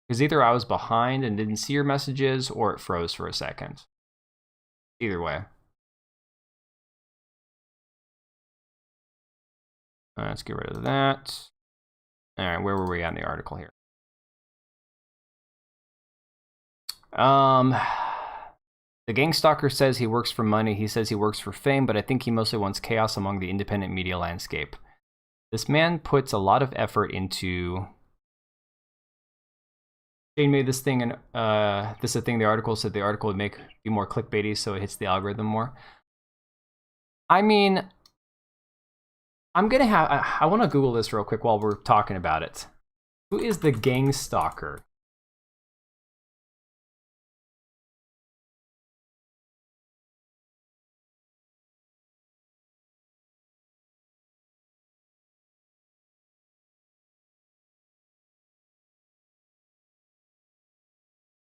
[SPEAKER 1] Because either I was behind and didn't see your messages, or it froze for a second. Either way. Let's get rid of that. All right, where were we on the article here? The Gangstalker says he works for money. He says he works for fame, but I think he mostly wants chaos among the independent media landscape. This man puts a lot of effort into... Shane made this thing, and this is a thing the article said the article would be more clickbaity, so it hits the algorithm more. I mean, I want to Google this real quick while we're talking about it. Who is the Gangstalker?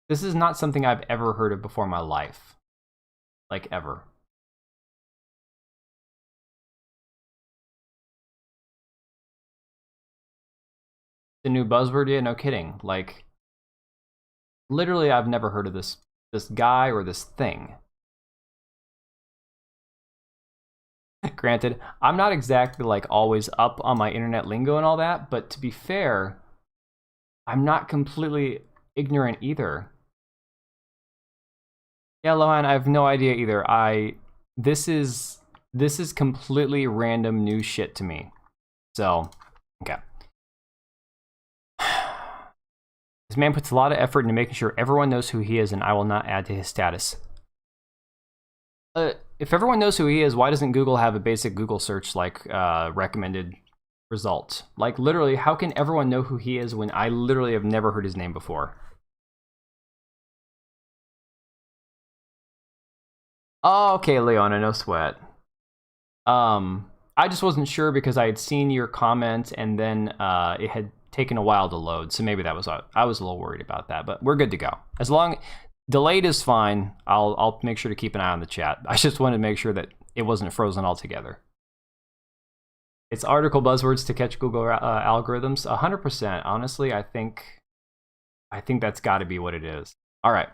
[SPEAKER 1] This is not something I've ever heard of before in my life. Like, ever. The new buzzword? Yeah, no kidding. Like, literally, I've never heard of this guy or this thing. Granted, I'm not exactly, like, always up on my internet lingo and all that, but to be fair, I'm not completely ignorant either. Yeah, Lohan, I have no idea either. This is completely random new shit to me. So, okay. This man puts a lot of effort into making sure everyone knows who he is, and I will not add to his status. If everyone knows who he is, why doesn't Google have a basic Google search like recommended results? Like, literally, how can everyone know who he is when I literally have never heard his name before? Oh, okay, Leona, no sweat. I just wasn't sure because I had seen your comment and then it had taken a while to load, so maybe that was I was a little worried about that, but we're good to go. As long delayed is fine. I'll make sure to keep an eye on the chat. I just wanted to make sure that it wasn't frozen altogether. It's article buzzwords to catch Google algorithms. 100%. Honestly, I think that's got to be what it is. All right.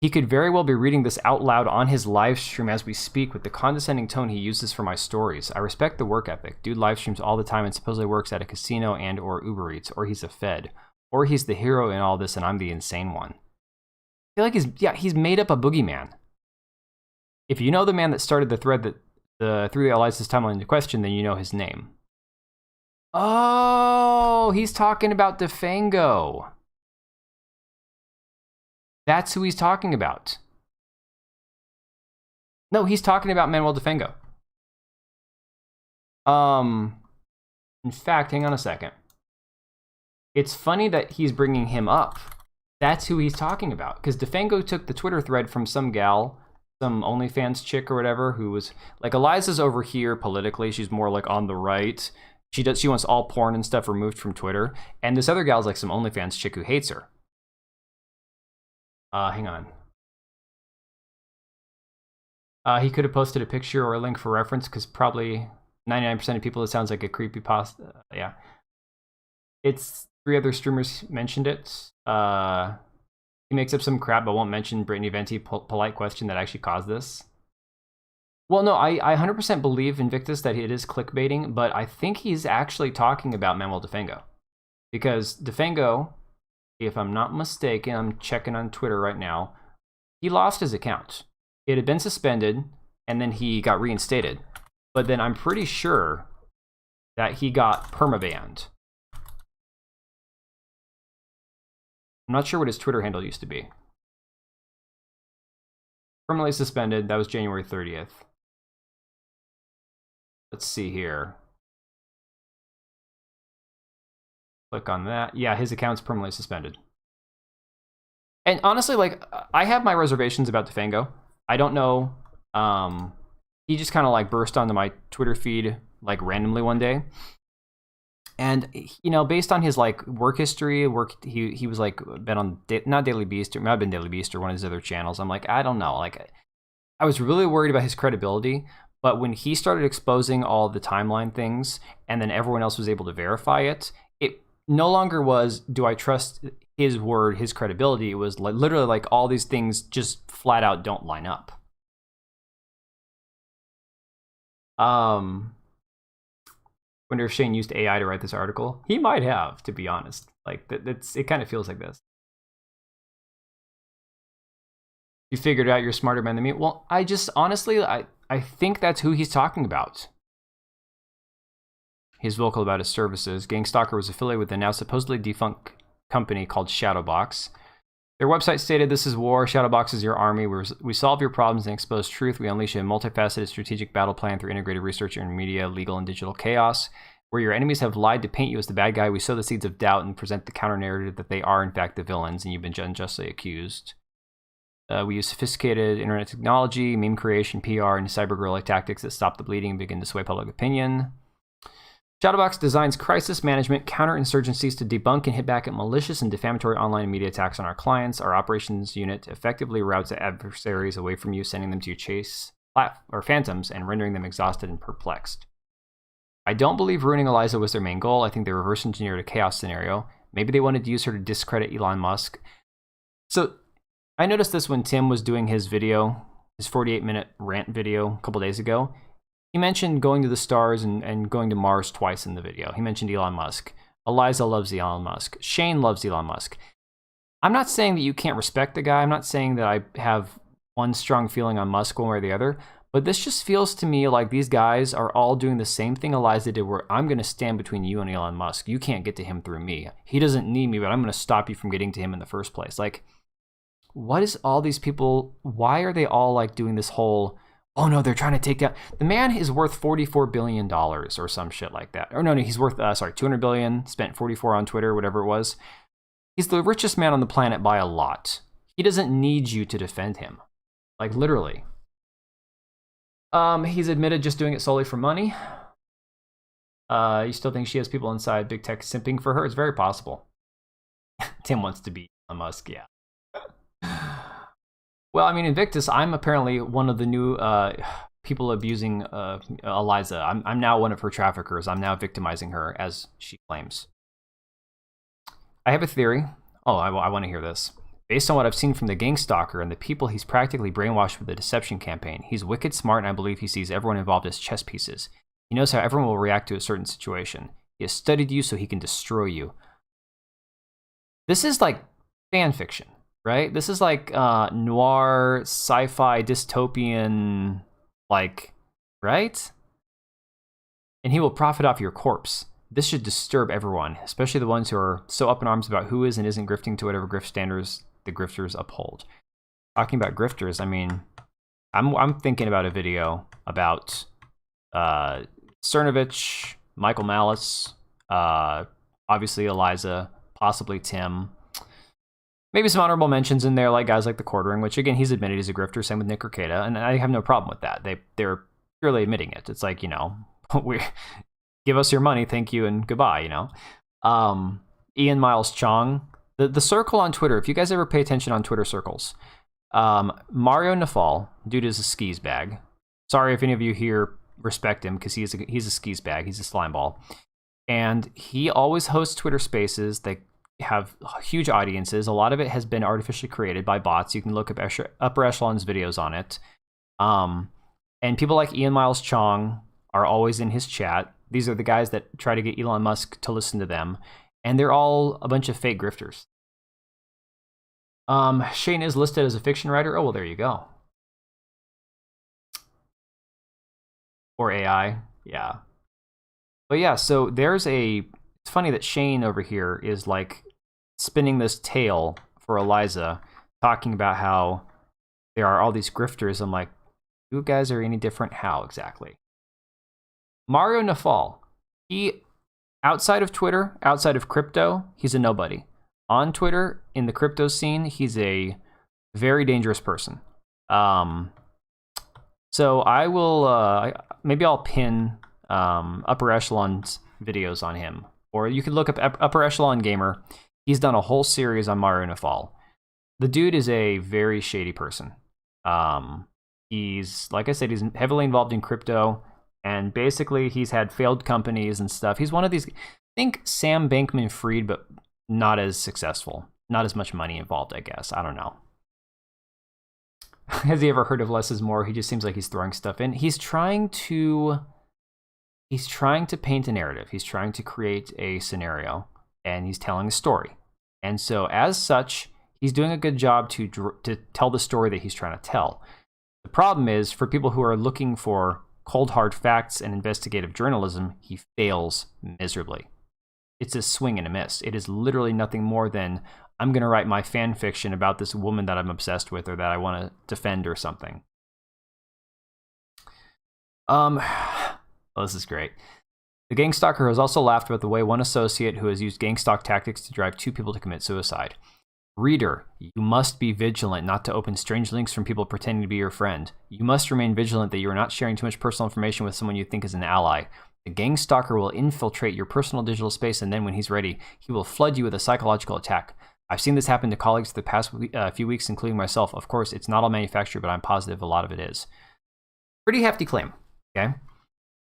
[SPEAKER 1] He could very well be reading this out loud on his live stream as we speak with the condescending tone he uses for my stories. I respect the work ethic. Dude live streams all the time and supposedly works at a casino and or Uber Eats, or he's a Fed, or he's the hero in all this and I'm the insane one. I feel like he's made up a boogeyman. If you know the man that started the thread that threw Eliza's timeline into question, then you know his name. Oh, he's talking about Defango. That's who he's talking about. No, he's talking about Manuel Defango. In fact, hang on a second. It's funny that he's bringing him up. That's who he's talking about. Because Defango took the Twitter thread from some gal, some OnlyFans chick or whatever, who was like, Eliza's over here politically. She's more like on the right. She wants all porn and stuff removed from Twitter. And this other gal's like some OnlyFans chick who hates her. Hang on. He could have posted a picture or a link for reference because probably 99% of people, it sounds like a creepypasta. Yeah. It's 3 other streamers mentioned it. He makes up some crap but won't mention Brittany Venti polite question that actually caused this. Well, no, I 100% believe Invictus that it is clickbaiting, but I think he's actually talking about Manuel Defango. Because Defango, if I'm not mistaken, I'm checking on Twitter right now, he lost his account. It had been suspended, and then he got reinstated. But then I'm pretty sure that he got permabanned. I'm not sure what his Twitter handle used to be. Permanently suspended, that was January 30th. Let's see here. Click on that. Yeah, his account's permanently suspended. And honestly, like, I have my reservations about Defango. I don't know. He just kind of like burst onto my Twitter feed like randomly one day. And, you know, based on his like work history, he was like been on not Daily Beast, or might have been Daily Beast or one of his other channels. I'm like, I don't know. Like, I was really worried about his credibility. But when he started exposing all the timeline things, and then everyone else was able to verify it, it no longer was, do I trust his word, his credibility? It was like literally like all these things just flat out don't line up. Wonder if Shane used AI to write this article. He might have, to be honest. Like it kind of feels like this. You figured out you're a smarter man than me. Well, I just honestly, I think that's who he's talking about. He's vocal about his services. Gangstalker was affiliated with the now supposedly defunct company called Shadowbox. Their website stated, "This is war. Shadowbox is your army. We solve your problems and expose truth. We unleash a multifaceted strategic battle plan through integrated research and media, legal, and digital chaos. Where your enemies have lied to paint you as the bad guy, we sow the seeds of doubt and present the counter-narrative that they are, in fact, the villains, and you've been unjustly accused. We use sophisticated internet technology, meme creation, PR, and cyber guerrilla tactics that stop the bleeding and begin to sway public opinion. Shadowbox designs crisis management counterinsurgencies to debunk and hit back at malicious and defamatory online media attacks on our clients. Our operations unit effectively routes adversaries away from you, sending them to your chase or phantoms and rendering them exhausted and perplexed. I don't believe ruining Eliza was their main goal. I think they reverse engineered a chaos scenario. Maybe they wanted to use her to discredit Elon Musk." So I noticed this when Tim was doing his video, his 48-minute rant video a couple days ago. He mentioned going to the stars and going to Mars twice in the video. He mentioned Elon Musk. Eliza loves Elon Musk. Shane loves Elon Musk. I'm not saying that you can't respect the guy. I'm not saying that I have one strong feeling on Musk one way or the other. But this just feels to me like these guys are all doing the same thing Eliza did, where I'm going to stand between you and Elon Musk. You can't get to him through me. He doesn't need me, but I'm going to stop you from getting to him in the first place. Like, what is all these people? Why are they all like doing this whole, oh no, they're trying to take down. The man is worth $44 billion or some shit like that. Or no, he's worth, $200 billion, spent 44 on Twitter, whatever it was. He's the richest man on the planet by a lot. He doesn't need you to defend him. Like, literally. He's admitted just doing it solely for money. You still think she has people inside big tech simping for her? It's very possible. Tim wants to be Elon Musk, yeah. Well, I mean, Invictus, I'm apparently one of the new people abusing Eliza. I'm now one of her traffickers. I'm now victimizing her, as she claims. I have a theory. Oh, I want to hear this. Based on what I've seen from the Gangstalker and the people he's practically brainwashed with the deception campaign, he's wicked smart, and I believe he sees everyone involved as chess pieces. He knows how everyone will react to a certain situation. He has studied you so he can destroy you. This is like fan fiction, right? This is like noir, sci-fi, dystopian, like, right? And he will profit off your corpse. This should disturb everyone, especially the ones who are so up in arms about who is and isn't grifting to whatever grift standards the grifters uphold. Talking about grifters, I mean, I'm thinking about a video about Cernovich, Michael Malice, obviously Eliza, possibly Tim. Maybe some honorable mentions in there, like guys like the Quartering, which again, he's admitted he's a grifter, same with Nick Urqueta, and I have no problem with that. They're purely admitting it. It's like, you know, we give us your money, thank you, and goodbye, you know. Ian Miles Chong, the circle on Twitter, if you guys ever pay attention on Twitter circles, Mario Nafal, dude is a skis bag. Sorry if any of you here respect him, because he's a skis bag, he's a slime ball. And he always hosts Twitter spaces. They have huge audiences. A lot of it has been artificially created by bots. You can look up Upper Echelon's videos on it. And people like Ian Miles Chong are always in his chat. These are the guys that try to get Elon Musk to listen to them. And they're all a bunch of fake grifters. Shane is listed as a fiction writer. Oh, well, there you go. Or AI, yeah. But yeah, so there's it's funny that Shane over here is like spinning this tale for Eliza, talking about how there are all these grifters. I'm like, you guys are any different? How exactly? Mario Nafal, he, outside of Twitter, outside of crypto, he's a nobody. On Twitter, in the crypto scene, he's a very dangerous person. So I will, maybe I'll pin Upper Echelon's videos on him. Or you could look up Upper Echelon Gamer. He's done a whole series on Mario Nafal. The dude is a very shady person. He's, like I said, he's heavily involved in crypto. And basically, he's had failed companies and stuff. He's one of these, I think Sam Bankman-Fried, but not as successful. Not as much money involved, I guess. I don't know. Has he ever heard of Less is More? He just seems like he's throwing stuff in. He's trying to paint a narrative. He's trying to create a scenario, and he's telling a story. And so, as such, he's doing a good job to tell the story that he's trying to tell. The problem is, for people who are looking for cold hard facts and investigative journalism, he fails miserably. It's a swing and a miss. It is literally nothing more than, I'm going to write my fan fiction about this woman that I'm obsessed with or that I want to defend or something. Oh, this is great. The Gangstalker has also laughed about the way one associate who has used gangstalk tactics to drive two people to commit suicide. Reader, you must be vigilant not to open strange links from people pretending to be your friend. You must remain vigilant that you are not sharing too much personal information with someone you think is an ally. The Gangstalker will infiltrate your personal digital space, and then when he's ready, he will flood you with a psychological attack. I've seen this happen to colleagues for the past few weeks, including myself. Of course, it's not all manufactured, but I'm positive a lot of it is. Pretty hefty claim, okay?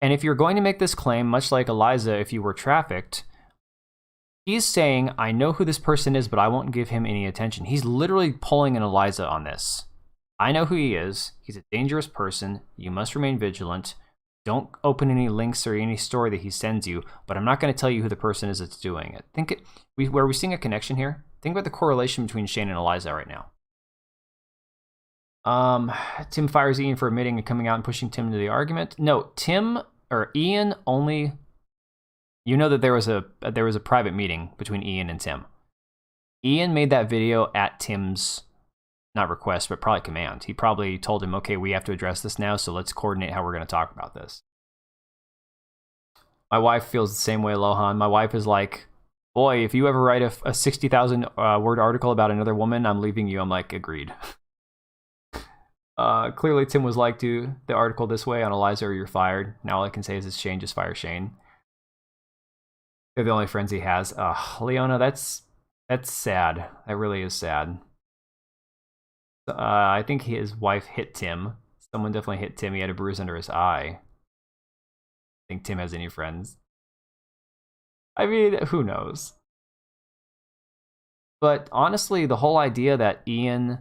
[SPEAKER 1] And if you're going to make this claim, much like Eliza, if you were trafficked, he's saying, I know who this person is, but I won't give him any attention. He's literally pulling an Eliza on this. I know who he is. He's a dangerous person. You must remain vigilant. Don't open any links or any story that he sends you, but I'm not going to tell you who the person is that's doing it. Were we seeing a connection here? Think about the correlation between Shane and Eliza right now. Tim fires Ian for admitting and coming out and pushing Tim into the argument. No, Ian only... You know that there was a private meeting between Ian and Tim. Ian made that video at Tim's, not request, but probably command. He probably told him, okay, we have to address this now, so let's coordinate how we're going to talk about this. My wife feels the same way, Lohan. My wife is like, boy, if you ever write a 60,000 word article about another woman, I'm leaving you. I'm like, agreed. Clearly, Tim was like to the article this way on Eliza or you're fired. Now all I can say is Shane, just fire Shane. They're the only friends he has. Leona, that's sad. That really is sad. I think his wife hit Tim. Someone definitely hit Tim. He had a bruise under his eye. I think Tim has any friends. I mean, who knows? But honestly, the whole idea that Ian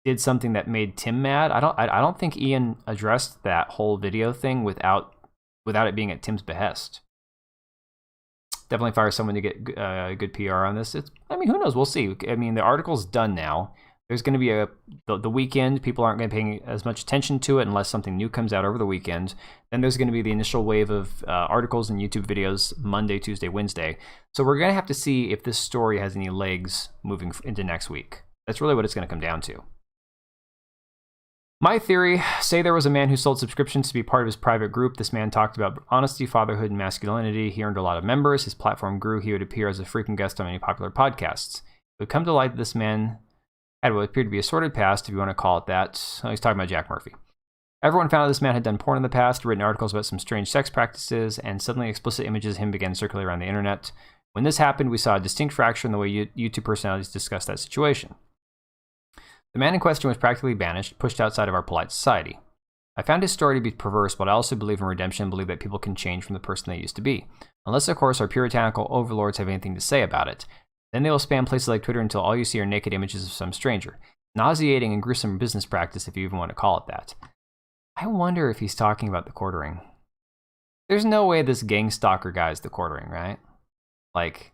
[SPEAKER 1] did something that made Tim mad, I don't think Ian addressed that whole video thing without it being at Tim's behest. Definitely fire someone to get good PR on this. I mean, who knows? We'll see. I mean, the article's done now. There's going to be the weekend. People aren't going to pay as much attention to it unless something new comes out over the weekend. Then there's going to be the initial wave of articles and YouTube videos Monday, Tuesday, Wednesday. So we're going to have to see if this story has any legs moving into next week. That's really what it's going to come down to. My theory, say there was a man who sold subscriptions to be part of his private group. This man talked about honesty, fatherhood, and masculinity. He earned a lot of members. His platform grew. He would appear as a frequent guest on many popular podcasts. It would come to light that this man had what appeared to be a sordid past, if you want to call it that. Oh, he's talking about Jack Murphy. Everyone found out this man had done porn in the past, written articles about some strange sex practices, and suddenly explicit images of him began to circulate around the internet. When this happened, we saw a distinct fracture in the way YouTube personalities discussed that situation. The man in question was practically banished, pushed outside of our polite society. I found his story to be perverse, but I also believe in redemption and believe that people can change from the person they used to be. Unless, of course, our puritanical overlords have anything to say about it. Then they will spam places like Twitter until all you see are naked images of some stranger. Nauseating and gruesome business practice, if you even want to call it that. I wonder if he's talking about the quartering. There's no way this Gangstalker guy is the quartering, right? Like,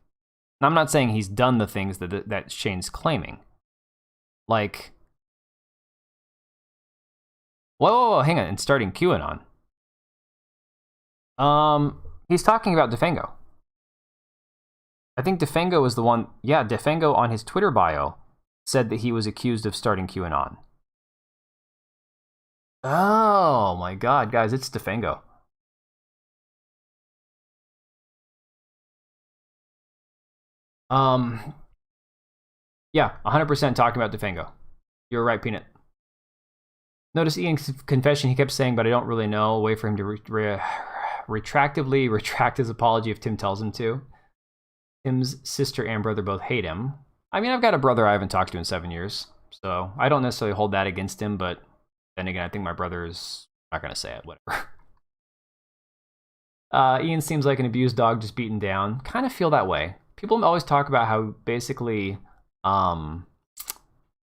[SPEAKER 1] I'm not saying he's done the things that Shane's claiming. Like, whoa, hang on, and starting QAnon. He's talking about Defengo. I think Defengo was the one, yeah, Defengo on his Twitter bio said that he was accused of starting QAnon. Oh my god, guys, it's Defengo. Yeah, 100% talking about Defengo. You're right, Peanut. Notice Ian's confession, he kept saying, but I don't really know. Wait for him to retractively retract his apology if Tim tells him to. Tim's sister and brother both hate him. I mean, I've got a brother I haven't talked to in 7 years, so I don't necessarily hold that against him, but then again, I think my brother is not going to say it, whatever. Ian seems like an abused dog just beaten down. Kind of feel that way. People always talk about how basically Ian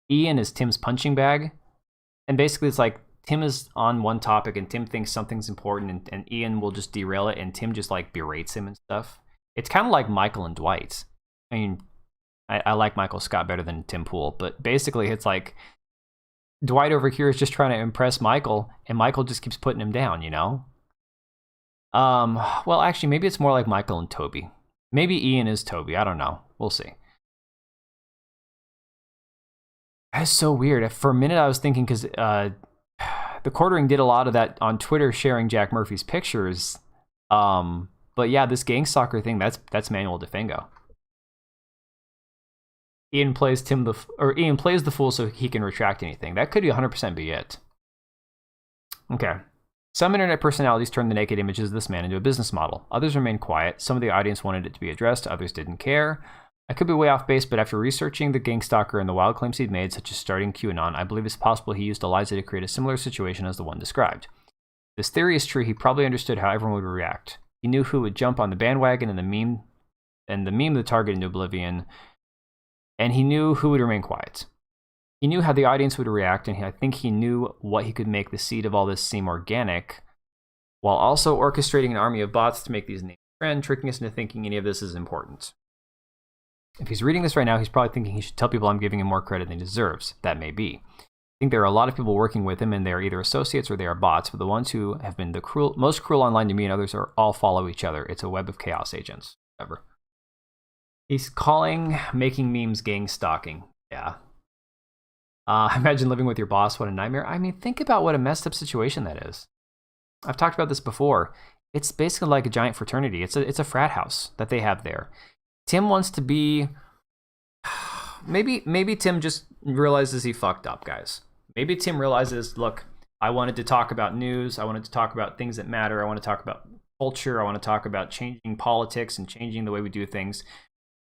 [SPEAKER 1] is Tim's punching bag. And basically it's like Tim is on one topic and Tim thinks something's important and Ian will just derail it and Tim just like berates him and stuff. It's kind of like Michael and Dwight. I mean, I like Michael Scott better than Tim Pool, but basically it's like Dwight over here is just trying to impress Michael and Michael just keeps putting him down, you know? Well, actually, maybe it's more like Michael and Toby. Maybe Ian is Toby. I don't know. We'll see. That's so weird. For a minute, I was thinking because the quartering did a lot of that on Twitter, sharing Jack Murphy's pictures. But yeah, this Gangstalker thing, that's Manuel Defengo. Ian plays Ian plays the fool so he can retract anything. That could 100% be it. Okay. Some internet personalities turned the naked images of this man into a business model. Others remained quiet. Some of the audience wanted it to be addressed. Others didn't care. I could be way off base, but after researching the Gangstalker and the wild claims he'd made, such as starting QAnon, I believe it's possible he used Eliza to create a similar situation as the one described. If this theory is true, he probably understood how everyone would react. He knew who would jump on the bandwagon and the meme the target into oblivion, and he knew who would remain quiet. He knew how the audience would react, and I think he knew what he could make the seed of all this seem organic, while also orchestrating an army of bots to make these names trend, tricking us into thinking any of this is important. If he's reading this right now, he's probably thinking he should tell people I'm giving him more credit than he deserves. That may be. I think there are a lot of people working with him, and they are either associates or they are bots, but the ones who have been the most cruel online to me and others are all follow each other. It's a web of chaos agents. Whatever. He's calling making memes gang stalking. Yeah. Imagine living with your boss. What a nightmare. I mean, think about what a messed up situation that is. I've talked about this before. It's basically like a giant fraternity. It's a frat house that they have there. Tim wants to be... Maybe Tim just realizes he fucked up, guys. Maybe Tim realizes, look, I wanted to talk about news. I wanted to talk about things that matter. I want to talk about culture. I want to talk about changing politics and changing the way we do things.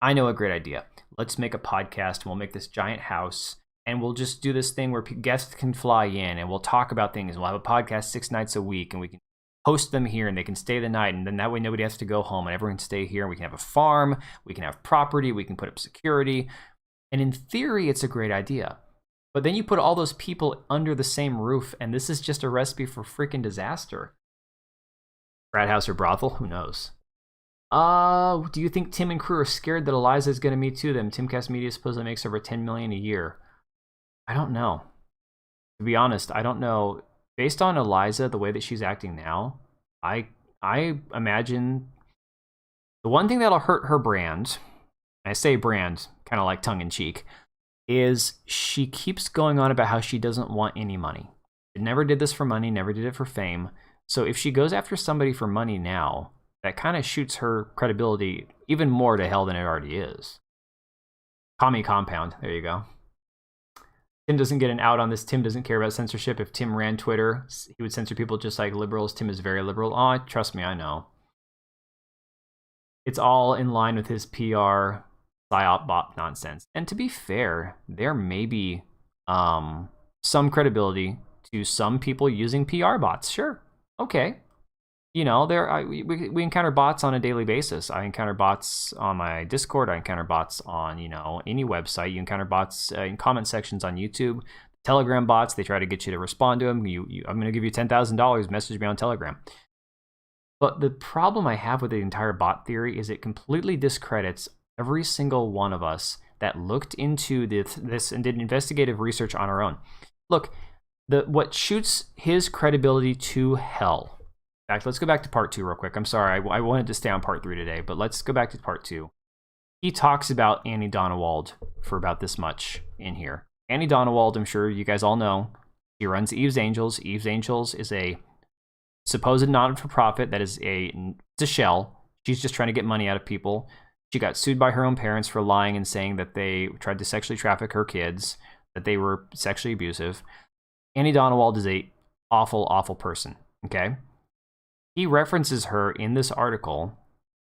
[SPEAKER 1] I know a great idea. Let's make a podcast and we'll make this giant house and we'll just do this thing where guests can fly in and we'll talk about things. We'll have a podcast 6 nights a week and we can host them here and they can stay the night. And then that way nobody has to go home and everyone can stay here. And we can have a farm. We can have property. We can put up security. And in theory, it's a great idea. But then you put all those people under the same roof and this is just a recipe for freaking disaster. Frat house or brothel? Who knows? Do you think Tim and crew are scared that Eliza is going to meet to them? Timcast Media supposedly makes over $10 million a year. I don't know. To be honest, I don't know. Based on Eliza, the way that she's acting now, I imagine the one thing that'll hurt her brand, and I say brand kind of like tongue-in-cheek, is she keeps going on about how she doesn't want any money. She never did this for money, never did it for fame. So if she goes after somebody for money now, that kind of shoots her credibility even more to hell than it already is. Commie compound. There you go. Tim doesn't get an out on this. Tim doesn't care about censorship. If Tim ran Twitter, he would censor people just like liberals. Tim is very liberal. Oh, trust me, I know. It's all in line with his PR Psyop bot nonsense. And to be fair, there may be some credibility to some people using PR bots. Sure. Okay. You know, we encounter bots on a daily basis. I encounter bots on my Discord. I encounter bots on, you know, any website. You encounter bots in comment sections on YouTube. Telegram bots, they try to get you to respond to them. I'm going to give you $10,000. Message me on Telegram. But the problem I have with the entire bot theory is it completely discredits every single one of us that looked into this and did investigative research on our own. Look, what shoots his credibility to hell. In fact, let's go back to part 2 real quick. I'm sorry, I wanted to stay on part 3 today, but let's go back to part 2. He talks about Annie Donewald for about this much in here. Annie Donewald, I'm sure you guys all know, she runs Eve's Angels. Eve's Angels is a supposed non-for-profit that is it's a shell. She's just trying to get money out of people. She got sued by her own parents for lying and saying that they tried to sexually traffic her kids, that they were sexually abusive. Annie Donewald is a awful, awful person, okay? He references her in this article.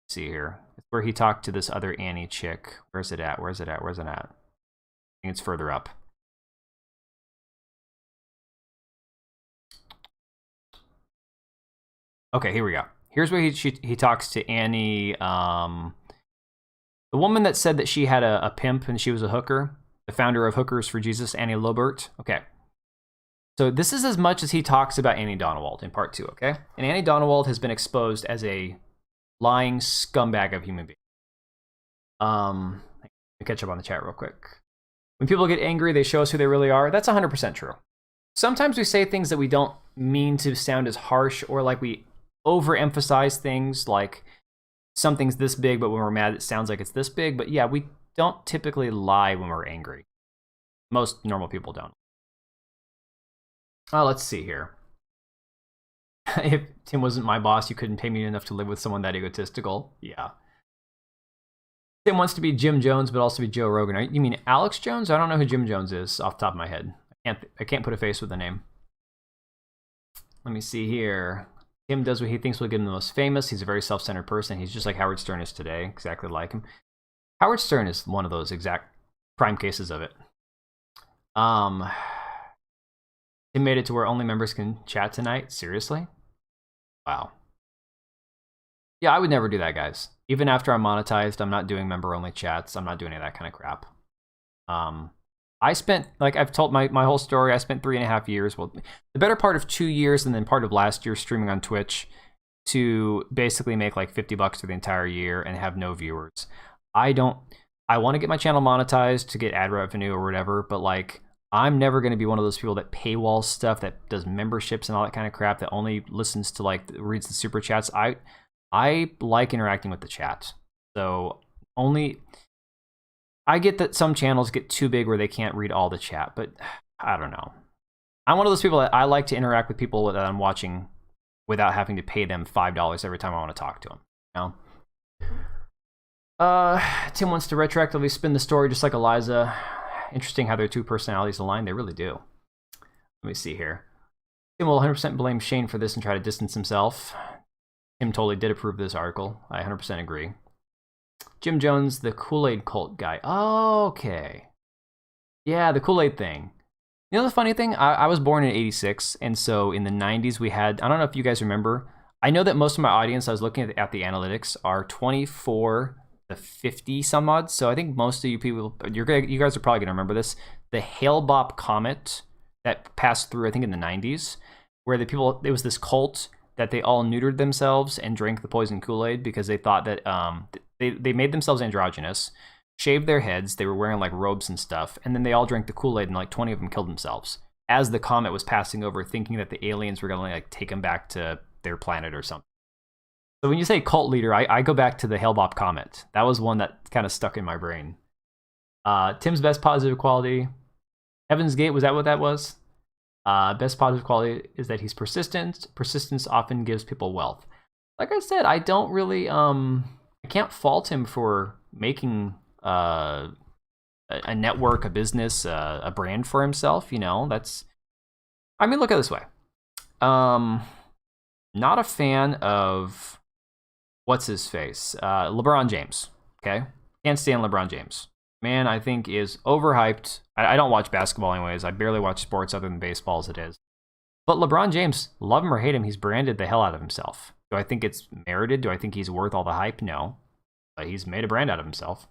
[SPEAKER 1] Let's see here. It's where he talked to this other Annie chick. Where's it at? Where's it at? Where's it at? I think it's further up. Okay, here we go. Here's where he talks to Annie, the woman that said that she had a pimp and she was a hooker, the founder of Hookers for Jesus, Annie Lobert. Okay. So this is as much as he talks about Annie Donewald in part 2, okay? And Annie Donewald has been exposed as a lying scumbag of human being. Let me catch up on the chat real quick. When people get angry, they show us who they really are. That's 100% true. Sometimes we say things that we don't mean to sound as harsh, or like we overemphasize things like something's this big, but when we're mad, it sounds like it's this big. But yeah, we don't typically lie when we're angry. Most normal people don't. Let's see here. If Tim wasn't my boss, you couldn't pay me enough to live with someone that egotistical. Yeah. Tim wants to be Jim Jones, but also be Joe Rogan. You mean Alex Jones? I don't know who Jim Jones is off the top of my head. I can't put a face with the name. Let me see here. Tim does what he thinks will get him the most famous. He's a very self-centered person. He's just like Howard Stern is today, exactly like him. Howard Stern is one of those exact prime cases of it. Tim made it to where only members can chat tonight. Seriously? Wow. Yeah, I would never do that, guys. Even after I'm monetized, I'm not doing member-only chats. I'm not doing any of that kind of crap. I spent, like I've told my whole story, I spent 3.5 years, well, the better part of 2 years and then part of last year streaming on Twitch to basically make like $50 for the entire year and have no viewers. I want to get my channel monetized to get ad revenue or whatever, but like, I'm never going to be one of those people that paywall stuff, that does memberships and all that kind of crap, that only listens to, like, reads the super chats. I like interacting with the chat. So I get that some channels get too big where they can't read all the chat, but I don't know. I'm one of those people that I like to interact with people that I'm watching without having to pay them $5 every time I want to talk to them. You know? Tim wants to retroactively spin the story just like Eliza. Interesting how their two personalities align. They really do. Let me see here. Tim will 100% blame Shane for this and try to distance himself. Tim totally did approve this article. I 100% agree. Jim Jones, the Kool-Aid cult guy. Okay. Yeah, the Kool-Aid thing. You know the funny thing? I was born in 86, and so in the 90s we had, I don't know if you guys remember, I know that most of my audience, I was looking at the analytics, are 24 to 50 some odd, so I think most of you people, you guys are probably going to remember this. The Hale-Bopp comet that passed through, I think in the 90s, where the people, it was this cult that they all neutered themselves and drank the poison Kool-Aid because they thought that they made themselves androgynous, shaved their heads, they were wearing like robes and stuff, and then they all drank the Kool-Aid and like 20 of them killed themselves as the comet was passing over, thinking that the aliens were going to like take them back to their planet or something. So when you say cult leader, I go back to the Hale-Bopp comet. That was one that kind of stuck in my brain. Tim's best positive quality. Heaven's Gate, was that what that was? Best positive quality is that he's persistent. Persistence often gives people wealth. Like I said, I don't really, I can't fault him for making a network, a business, a brand for himself. You know, that's, I mean, look at it this way. Not a fan of, what's his face? LeBron James, okay? Can't stand LeBron James. Man, I think is overhyped. I don't watch basketball anyways. I barely watch sports other than baseball as it is. But LeBron James, love him or hate him, he's branded the hell out of himself. Do I think it's merited? Do I think he's worth all the hype? No. But he's made a brand out of himself.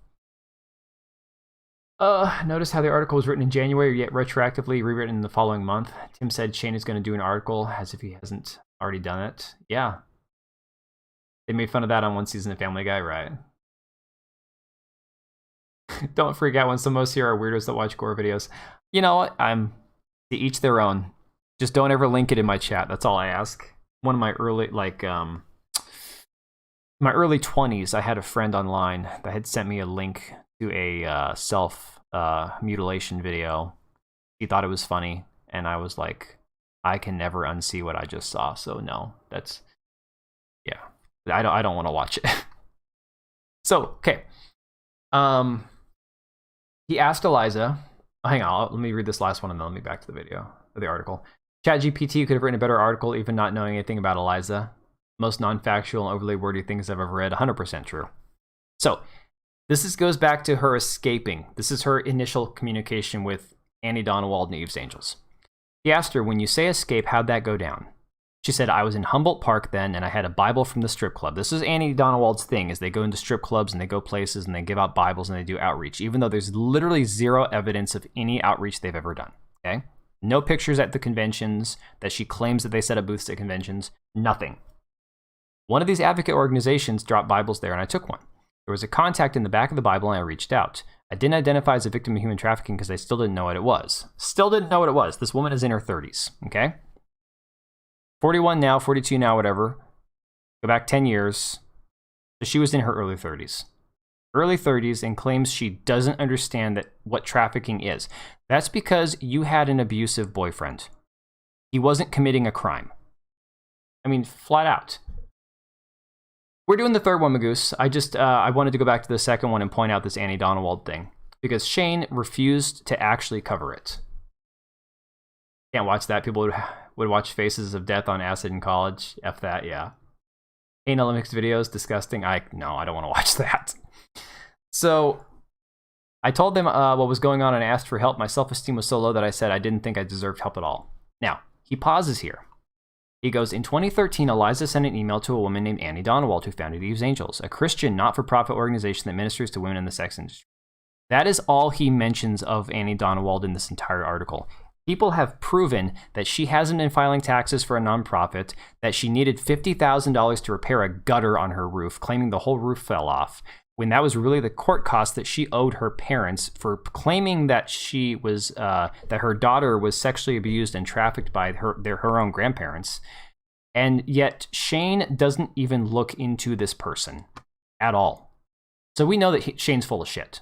[SPEAKER 1] Notice how the article was written in January, yet retroactively rewritten in the following month. Tim said Shane is going to do an article as if he hasn't already done it. Yeah. They made fun of that on one season of Family Guy, right? Don't freak out when some of us here are weirdos that watch gore videos. You know what? To each their own. Just don't ever link it in my chat. That's all I ask. One of my early, my early 20s, I had a friend online that had sent me a link to a self-mutilation video. He thought it was funny, and I was like, I can never unsee what I just saw, so no, that's, yeah. I don't want to watch it. So, okay. He asked Eliza, hang on, let me read this last one and then let me back to the video, or the article. ChatGPT could have written a better article even not knowing anything about Eliza. Most non-factual and overly wordy things I've ever read, 100% true. So, this goes back to her escaping. This is her initial communication with Annie Donowald and Eve's Angels. He asked her, when you say escape, how'd that go down? She said, I was in Humboldt Park then, and I had a Bible from the strip club. This is Annie Donowald's thing, is they go into strip clubs and they go places and they give out Bibles and they do outreach, even though there's literally zero evidence of any outreach they've ever done, okay? No pictures at the conventions that she claims that they set up booths at conventions, nothing. One of these advocate organizations dropped Bibles there, and I took one. There was a contact in the back of the Bible, and I reached out. I didn't identify as a victim of human trafficking because I still didn't know what it was. Still didn't know what it was. This woman is in her 30s, okay? 41 now, 42 now, whatever. Go back 10 years. So she was in her early 30s. Early 30s, and claims she doesn't understand what trafficking is. That's because you had an abusive boyfriend. He wasn't committing a crime. I mean, flat out. We're doing the third one, Magoose. I wanted to go back to the second one and point out this Annie Donowald thing. Because Shane refused to actually cover it. Can't watch that. People would watch Faces of Death on acid in college. F that, yeah. Anal Olympics videos, disgusting. No, I don't want to watch that. So, I told them what was going on and asked for help. My self-esteem was so low that I said I didn't think I deserved help at all. Now, he pauses here. He goes, in 2013, Eliza sent an email to a woman named Annie Donowald who founded Eve's Angels, a Christian not-for-profit organization that ministers to women in the sex industry. That is all he mentions of Annie Donowald in this entire article. People have proven that she hasn't been filing taxes for a nonprofit, that she needed $50,000 to repair a gutter on her roof, claiming the whole roof fell off, when that was really the court cost that she owed her parents for claiming that she was that her daughter was sexually abused and trafficked by her own grandparents. And yet Shane doesn't even look into this person at all. So we know that Shane's full of shit.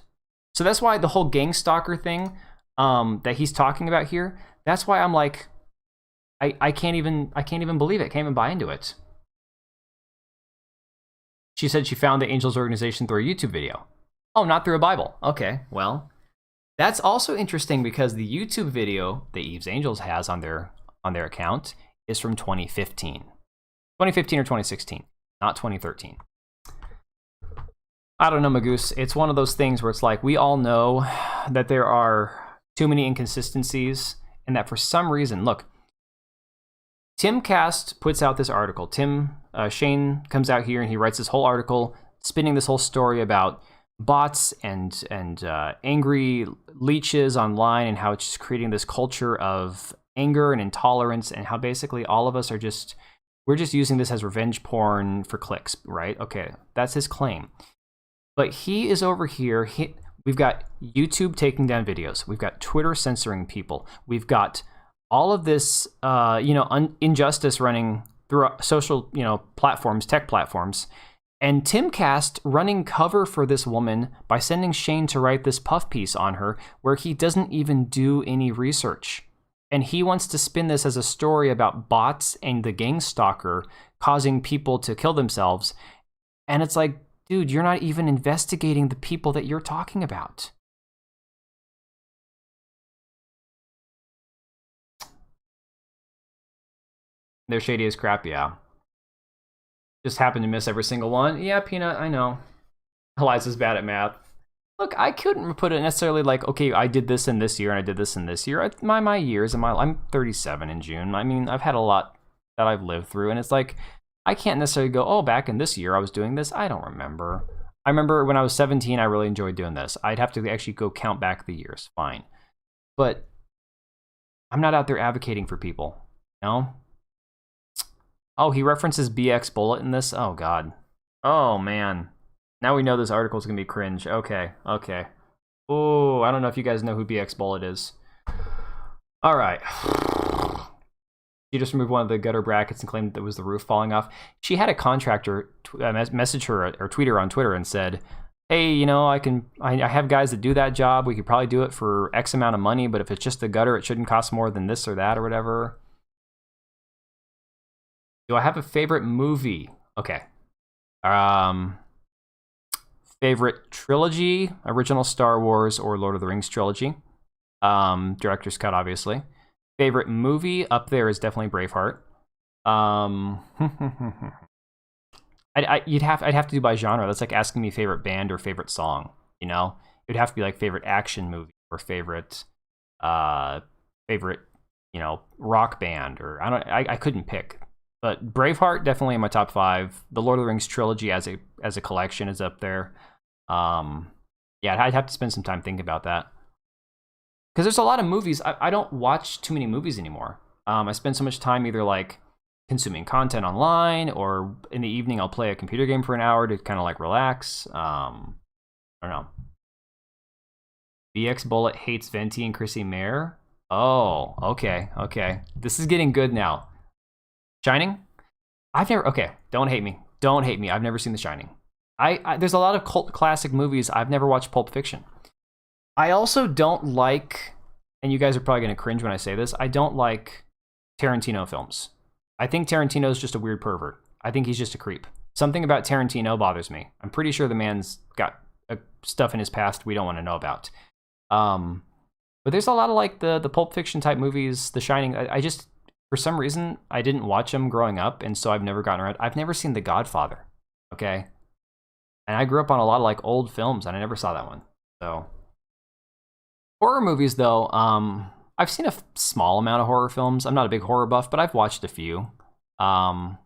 [SPEAKER 1] So that's why the whole Gangstalker thing that he's talking about here, that's why I'm like, I can't even believe it. I can't even buy into it. She said she found the Angels organization through a YouTube video. Oh, not through a Bible. Okay, well, That's also interesting because the YouTube video that Eve's Angels has on their account is from 2015. 2015 or 2016, not 2013. I don't know, Magoose. It's one of those things where it's like, we all know that there are too many inconsistencies, and that for some reason, look, Timcast puts out this article. Shane comes out here and he writes this whole article, spinning this whole story about bots and angry leeches online, and how it's just creating this culture of anger and intolerance, and how basically all of us are we're just using this as revenge porn for clicks, right? Okay, that's his claim. But he is over here. We've got YouTube taking down videos. We've got Twitter censoring people. We've got all of this, injustice running through social, platforms, tech platforms. And Timcast running cover for this woman by sending Shane to write this puff piece on her, where he doesn't even do any research. And he wants to spin this as a story about bots and the Gangstalker causing people to kill themselves. And it's like, dude, you're not even investigating the people that you're talking about. They're shady as crap, yeah. Just happened to miss every single one. Yeah, Peanut, I know. Eliza's bad at math. Look, I couldn't put it necessarily like, okay, I did this in this year and I did this in this year. My years, I'm 37 in June. I mean, I've had a lot that I've lived through, and it's like, I can't necessarily go, oh, back in this year I was doing this. I don't remember. I remember when I was 17, I really enjoyed doing this. I'd have to actually go count back the years. Fine. But I'm not out there advocating for people, Oh, he references BX Bullet in this? Oh, God. Oh, man. Now we know this article is going to be cringe. Okay. Oh, I don't know if you guys know who BX Bullet is. All right. She just removed one of the gutter brackets and claimed that it was the roof falling off. She had a contractor message her or tweet her on Twitter and said, hey, I have guys that do that job. We could probably do it for X amount of money, but if it's just the gutter, it shouldn't cost more than this or that or whatever. Do I have a favorite movie? Okay. Favorite trilogy, original Star Wars or Lord of the Rings trilogy. Director's cut, obviously. Favorite movie up there is definitely Braveheart. I'd have to do by genre. That's like asking me favorite band or favorite song. It'd have to be like favorite action movie or favorite rock band, or I couldn't pick. But Braveheart definitely in my top 5. The Lord of the Rings trilogy as a collection is up there. Yeah, I'd have to spend some time thinking about that. Because there's a lot of movies. I don't watch too many movies anymore. I spend so much time either like consuming content online, or in the evening I'll play a computer game for an hour to kind of like relax. I don't know. BX Bullet hates Venti and Chrissy Mayer. Oh, okay. This is getting good now. Shining? Okay, don't hate me. I've never seen The Shining. There's a lot of cult classic movies. I've never watched Pulp Fiction. I also don't like, and you guys are probably going to cringe when I say this, I don't like Tarantino films. I think Tarantino's just a weird pervert. I think he's just a creep. Something about Tarantino bothers me. I'm pretty sure the man's got stuff in his past we don't want to know about. But there's a lot of like the Pulp Fiction type movies, The Shining. I just, for some reason, I didn't watch them growing up, and so I've never gotten around. I've never seen The Godfather, okay? And I grew up on a lot of like old films, and I never saw that one. So horror movies, though, I've seen a small amount of horror films. I'm not a big horror buff, but I've watched a few. Not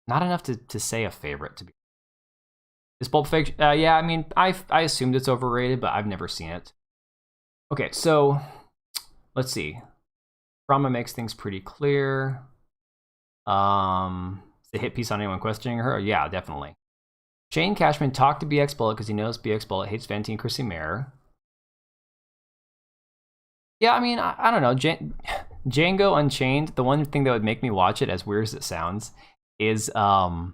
[SPEAKER 1] enough to say a favorite. To be, is Pulp Fiction? Yeah, I mean, I assumed it's overrated, but I've never seen it. Okay, so let's see. Trauma makes things pretty clear. The hit piece on anyone questioning her? Yeah, definitely. Shane Cashman talked to BX Bullet because he knows BX Bullet hates Venti and Chrissy Mayer. Yeah, I mean, I don't know. Django Unchained, the one thing that would make me watch it, as weird as it sounds, is Leo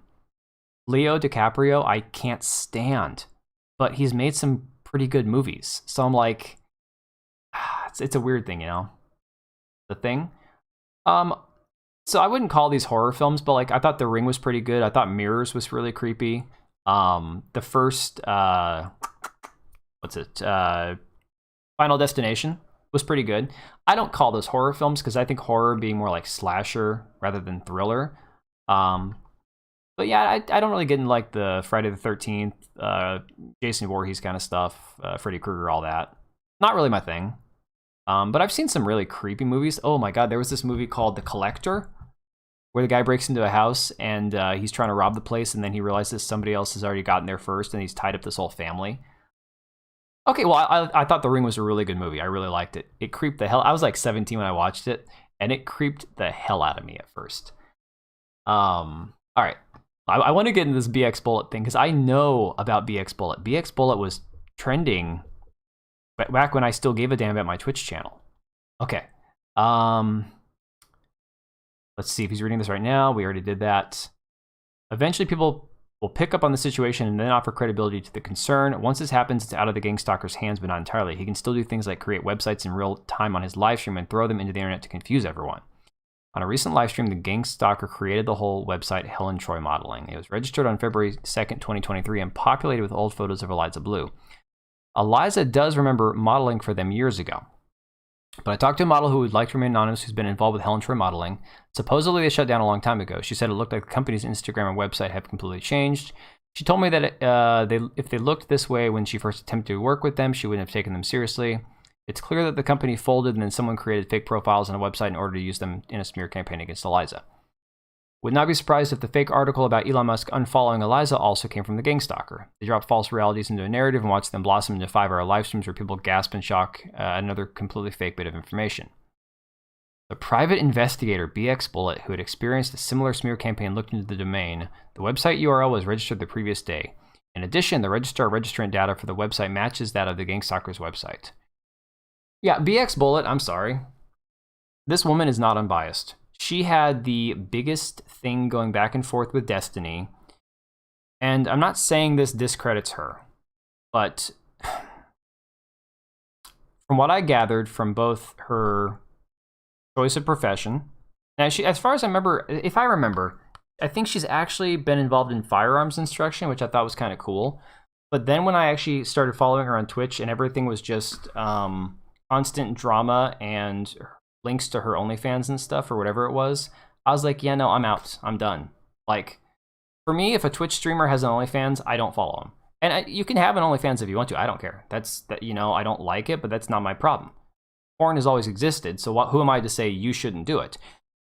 [SPEAKER 1] DiCaprio. I can't stand, but he's made some pretty good movies. So I'm like, it's a weird thing, The Thing. So I wouldn't call these horror films, but like I thought The Ring was pretty good. I thought Mirrors was really creepy. The first what's it? Final Destination was pretty good. I don't call those horror films because I think horror being more like slasher rather than thriller. But yeah, I don't really get into like the Friday the 13th, Jason Voorhees kind of stuff, Freddy Krueger, all that. Not really my thing. But I've seen some really creepy movies. Oh my god, there was this movie called The Collector, where the guy breaks into a house and he's trying to rob the place, and then he realizes somebody else has already gotten there first, and he's tied up this whole family. Okay, well, I thought The Ring was a really good movie. I really liked it. It creeped the hell. I was like 17 when I watched it, and it creeped the hell out of me at first. All right, I want to get into this BX Bullet thing because I know about BX Bullet. BX Bullet was trending back when I still gave a damn about my Twitch channel. Okay. Let's see if he's reading this right now. We already did that. Eventually, people will pick up on the situation and then offer credibility to the concern. Once this happens, it's out of the Gangstalker's hands, but not entirely. He can still do things like create websites in real time on his live stream and throw them into the internet to confuse everyone. On a recent live stream, the Gangstalker created the whole website Helen Troy Modeling. It was registered on February 2nd, 2023, and populated with old photos of Eliza Bleu. Eliza does remember modeling for them years ago. But I talked to a model who would like to remain anonymous who's been involved with Helen Troy Modeling. Supposedly they shut down a long time ago. She said it looked like the company's Instagram and website have completely changed. She told me that if they looked this way when she first attempted to work with them, she wouldn't have taken them seriously. It's clear that the company folded and then someone created fake profiles on a website in order to use them in a smear campaign against Eliza. Would not be surprised if the fake article about Elon Musk unfollowing Eliza also came from the Gangstalker. They drop false realities into a narrative and watch them blossom into 5-hour live streams where people gasp in shock at another completely fake bit of information. The private investigator, BX Bullet, who had experienced a similar smear campaign, looked into the domain. The website URL was registered the previous day. In addition, the registrar-registrant data for the website matches that of the Gangstalker's website. Yeah, BX Bullet, I'm sorry. This woman is not unbiased. She had the biggest thing going back and forth with Destiny, and I'm not saying this discredits her, but from what I gathered from both her choice of profession, now she, as far as I remember, if I remember, I think she's actually been involved in firearms instruction, which I thought was kind of cool. But then when I actually started following her on Twitch and everything was just constant drama and links to her OnlyFans and stuff or whatever it was, I was like, yeah, no, I'm out. I'm done. Like, for me, if a Twitch streamer has an OnlyFans, I don't follow him. And you can have an OnlyFans if you want to. I don't care. You know, I don't like it, but that's not my problem. Porn has always existed, so who am I to say you shouldn't do it?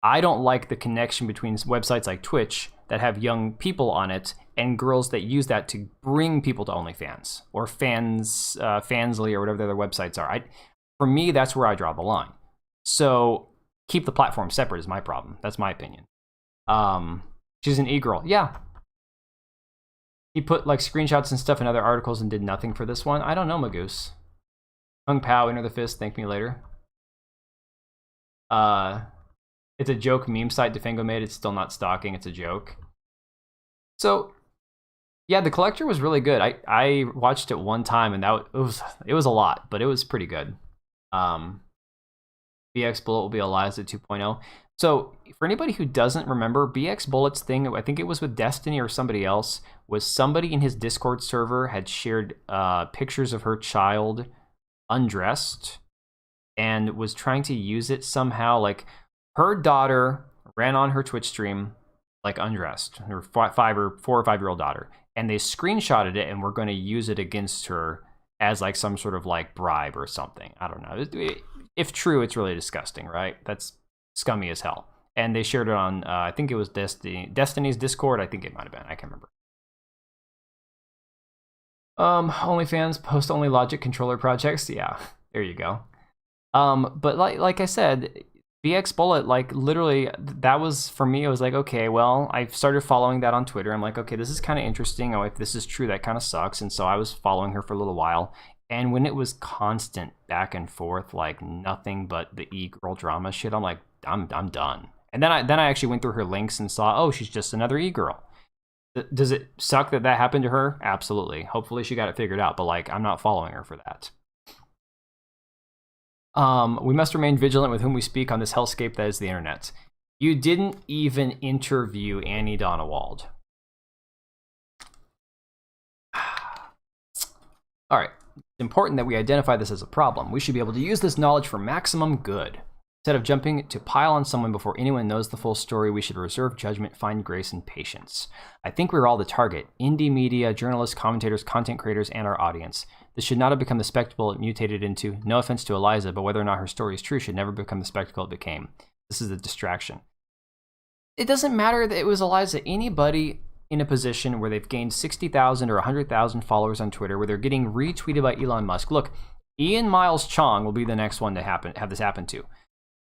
[SPEAKER 1] I don't like the connection between websites like Twitch that have young people on it and girls that use that to bring people to OnlyFans or Fansly or whatever the other websites are. For me, that's where I draw the line. So keep the platform separate is my problem. That's my opinion. She's an e-girl. Yeah. He put like screenshots and stuff in other articles and did nothing for this one. I don't know, Magoose. Hung Pao, enter the fist, thank me later. It's a joke meme site Defango made. It's still not stalking. It's a joke. So, yeah, The Collector was really good. I watched it one time and it was a lot, but it was pretty good. BX Bullet will be Eliza 2.0. So for anybody who doesn't remember, BX Bullet's thing, I think it was with Destiny or somebody else, was somebody in his Discord server had shared pictures of her child undressed and was trying to use it somehow. Like, her daughter ran on her Twitch stream like undressed, her 4 or 5 year old daughter, and they screenshotted it and were going to use it against her as like some sort of like bribe or something. I don't know. If true, it's really disgusting, right? That's scummy as hell. And they shared it on, I think it was Destiny's Discord. I think it might have been. I can't remember. OnlyFans, post-only logic controller projects. Yeah, there you go. But like I said, BX Bullet, like literally, that was, for me, it was like, okay, well, I started following that on Twitter. I'm like, okay, this is kind of interesting. Oh, if this is true, that kind of sucks. And so I was following her for a little while. And when it was constant back and forth, like nothing but the e-girl drama shit, I'm like, I'm done. And then I actually went through her links and saw, oh, she's just another e-girl. Does it suck that happened to her? Absolutely. Hopefully she got it figured out, but like, I'm not following her for that. We must remain vigilant with whom we speak on this hellscape that is the internet. You didn't even interview Annie Donowald. All right. It's important that we identify this as a problem. We should be able to use this knowledge for maximum good. Instead of jumping to pile on someone before anyone knows the full story, we should reserve judgment, find grace, and patience. I think we're all the target. Indie media, journalists, commentators, content creators, and our audience. This should not have become the spectacle it mutated into. No offense to Eliza, but whether or not her story is true should never become the spectacle it became. This is a distraction. It doesn't matter that it was Eliza. Anybody in a position where they've gained 60,000 or 100,000 followers on Twitter, where they're getting retweeted by Elon Musk. Look, Ian Miles Chong will be the next one to have this happen to.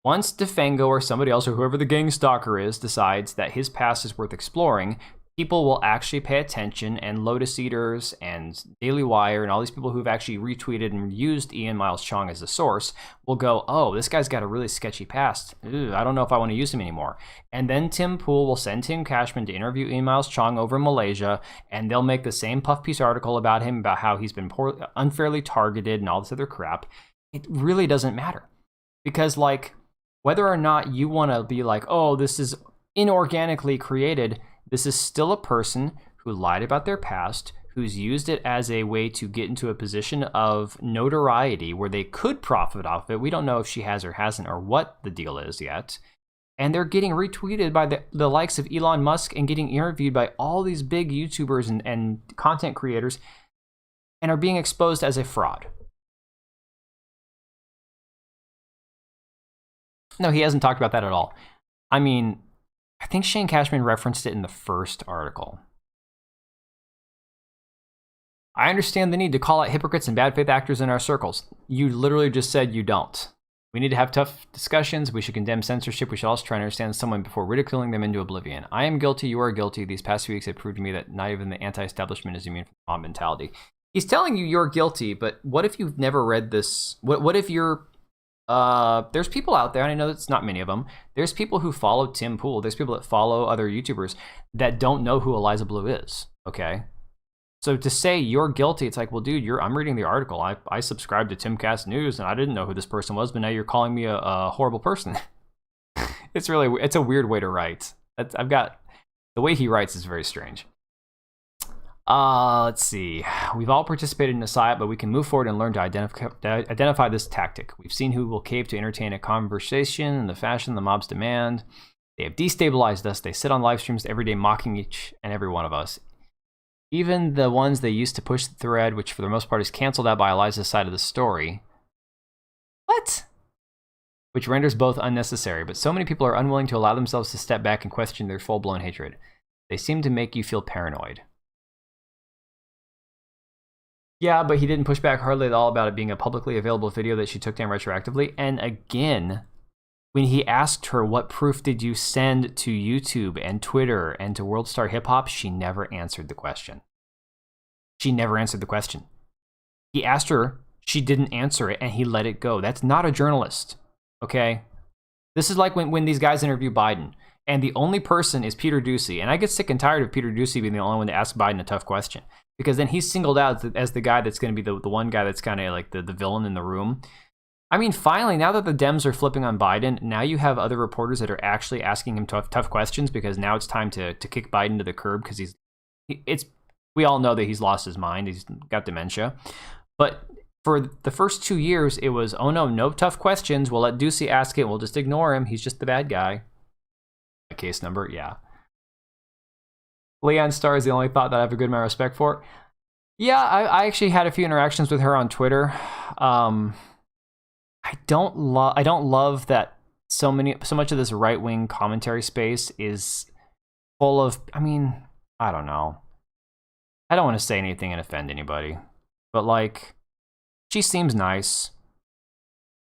[SPEAKER 1] Once Defengo or somebody else, or whoever the Gangstalker is, decides that his past is worth exploring, people will actually pay attention, and Lotus Eaters and Daily Wire and all these people who've actually retweeted and used Ian Miles Chong as a source will go, oh, this guy's got a really sketchy past. I don't know if I want to use him anymore. And then Tim Pool will send Tim Cashman to interview Ian Miles Chong over in Malaysia, and they'll make the same puff piece article about him, about how he's been unfairly targeted and all this other crap. It really doesn't matter. Because, like, whether or not you want to be like, oh, this is inorganically created, this is still a person who lied about their past, who's used it as a way to get into a position of notoriety where they could profit off it. We don't know if she has or hasn't, or what the deal is yet. And they're getting retweeted by the likes of Elon Musk and getting interviewed by all these big YouTubers and content creators, and are being exposed as a fraud. No, he hasn't talked about that at all. I mean, I think Shane Cashman referenced it in the first article. I understand the need to call out hypocrites and bad faith actors in our circles. You literally just said you don't. We need to have tough discussions. We should condemn censorship. We should also try to understand someone before ridiculing them into oblivion. I am guilty. You are guilty. These past few weeks have proved to me that not even the anti-establishment is immune from mob mentality. He's telling you you're guilty, but what if you've never read this? What if you're... there's people out there, and I know it's not many of them. There's people who follow Tim Pool. There's people that follow other YouTubers that don't know who Eliza Bleu is, okay? So to say you're guilty, it's like, well, dude, I'm reading the article. I subscribed to Timcast News, and I didn't know who this person was, but now you're calling me a horrible person. It's a weird way to write. The way he writes is very strange. Let's see. We've all participated in a Psyop, but we can move forward and learn to identify this tactic. We've seen who will cave to entertain a conversation in the fashion the mobs demand. They have destabilized us. They sit on live streams every day mocking each and every one of us. Even the ones they used to push the thread, which for the most part is canceled out by Eliza's side of the story. What? Which renders both unnecessary, but so many people are unwilling to allow themselves to step back and question their full-blown hatred. They seem to make you feel paranoid. Yeah, but he didn't push back hardly at all about it being a publicly available video that she took down retroactively. And again, when he asked her, what proof did you send to YouTube and Twitter and to World Star Hip Hop, she never answered the question. She never answered the question. He asked her, she didn't answer it, and he let it go. That's not a journalist, okay? This is like when these guys interview Biden, and the only person is Peter Doocy. And I get sick and tired of Peter Doocy being the only one to ask Biden a tough question, because then he's singled out as the guy that's going to be the one guy that's kind of like the villain in the room. I mean, finally, now that the Dems are flipping on Biden, now you have other reporters that are actually asking him tough questions, because now it's time to kick Biden to the curb, because we all know that he's lost his mind. He's got dementia. But for the first 2 years, it was, oh no tough questions. We'll let Doocy ask it. We'll just ignore him. He's just the bad guy. A case number, yeah. Leon Starr is the only thought that I have a good amount of respect for. Yeah, I actually had a few interactions with her on Twitter. I don't love that so much of this right-wing commentary space is full of, I mean, I don't know. I don't want to say anything and offend anybody, but like, she seems nice,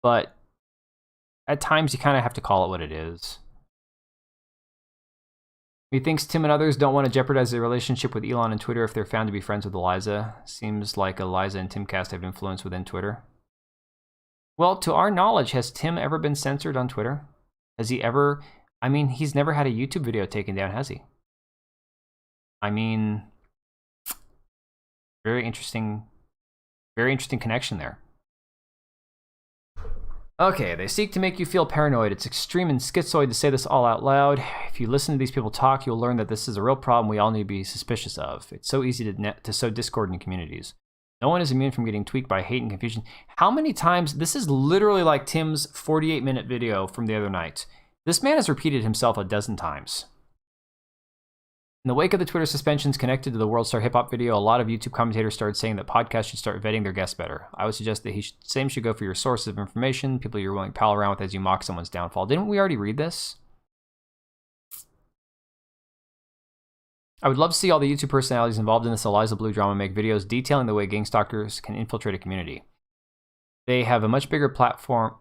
[SPEAKER 1] but at times you kind of have to call it what it is. He thinks Tim and others don't want to jeopardize their relationship with Elon and Twitter if they're found to be friends with Eliza. Seems like Eliza and Timcast have influence within Twitter. Well, to our knowledge, has Tim ever been censored on Twitter? Has he ever... I mean, he's never had a YouTube video taken down, has he? I mean... Very interesting connection there. Okay, they seek to make you feel paranoid. It's extreme and schizoid to say this all out loud. If you listen to these people talk, you'll learn that this is a real problem we all need to be suspicious of. It's so easy to sow discord in communities. No one is immune from getting tweaked by hate and confusion. How many times? This is literally like Tim's 48-minute video from the other night. This man has repeated himself a dozen times. In the wake of the Twitter suspensions connected to the World Star Hip Hop video, a lot of YouTube commentators started saying that podcasts should start vetting their guests better. I would suggest that same should go for your sources of information, people you're willing to pal around with as you mock someone's downfall. Didn't we already read this? I would love to see all the YouTube personalities involved in this Eliza Bleu drama make videos detailing the way gangstalkers can infiltrate a community. They have much bigger platforms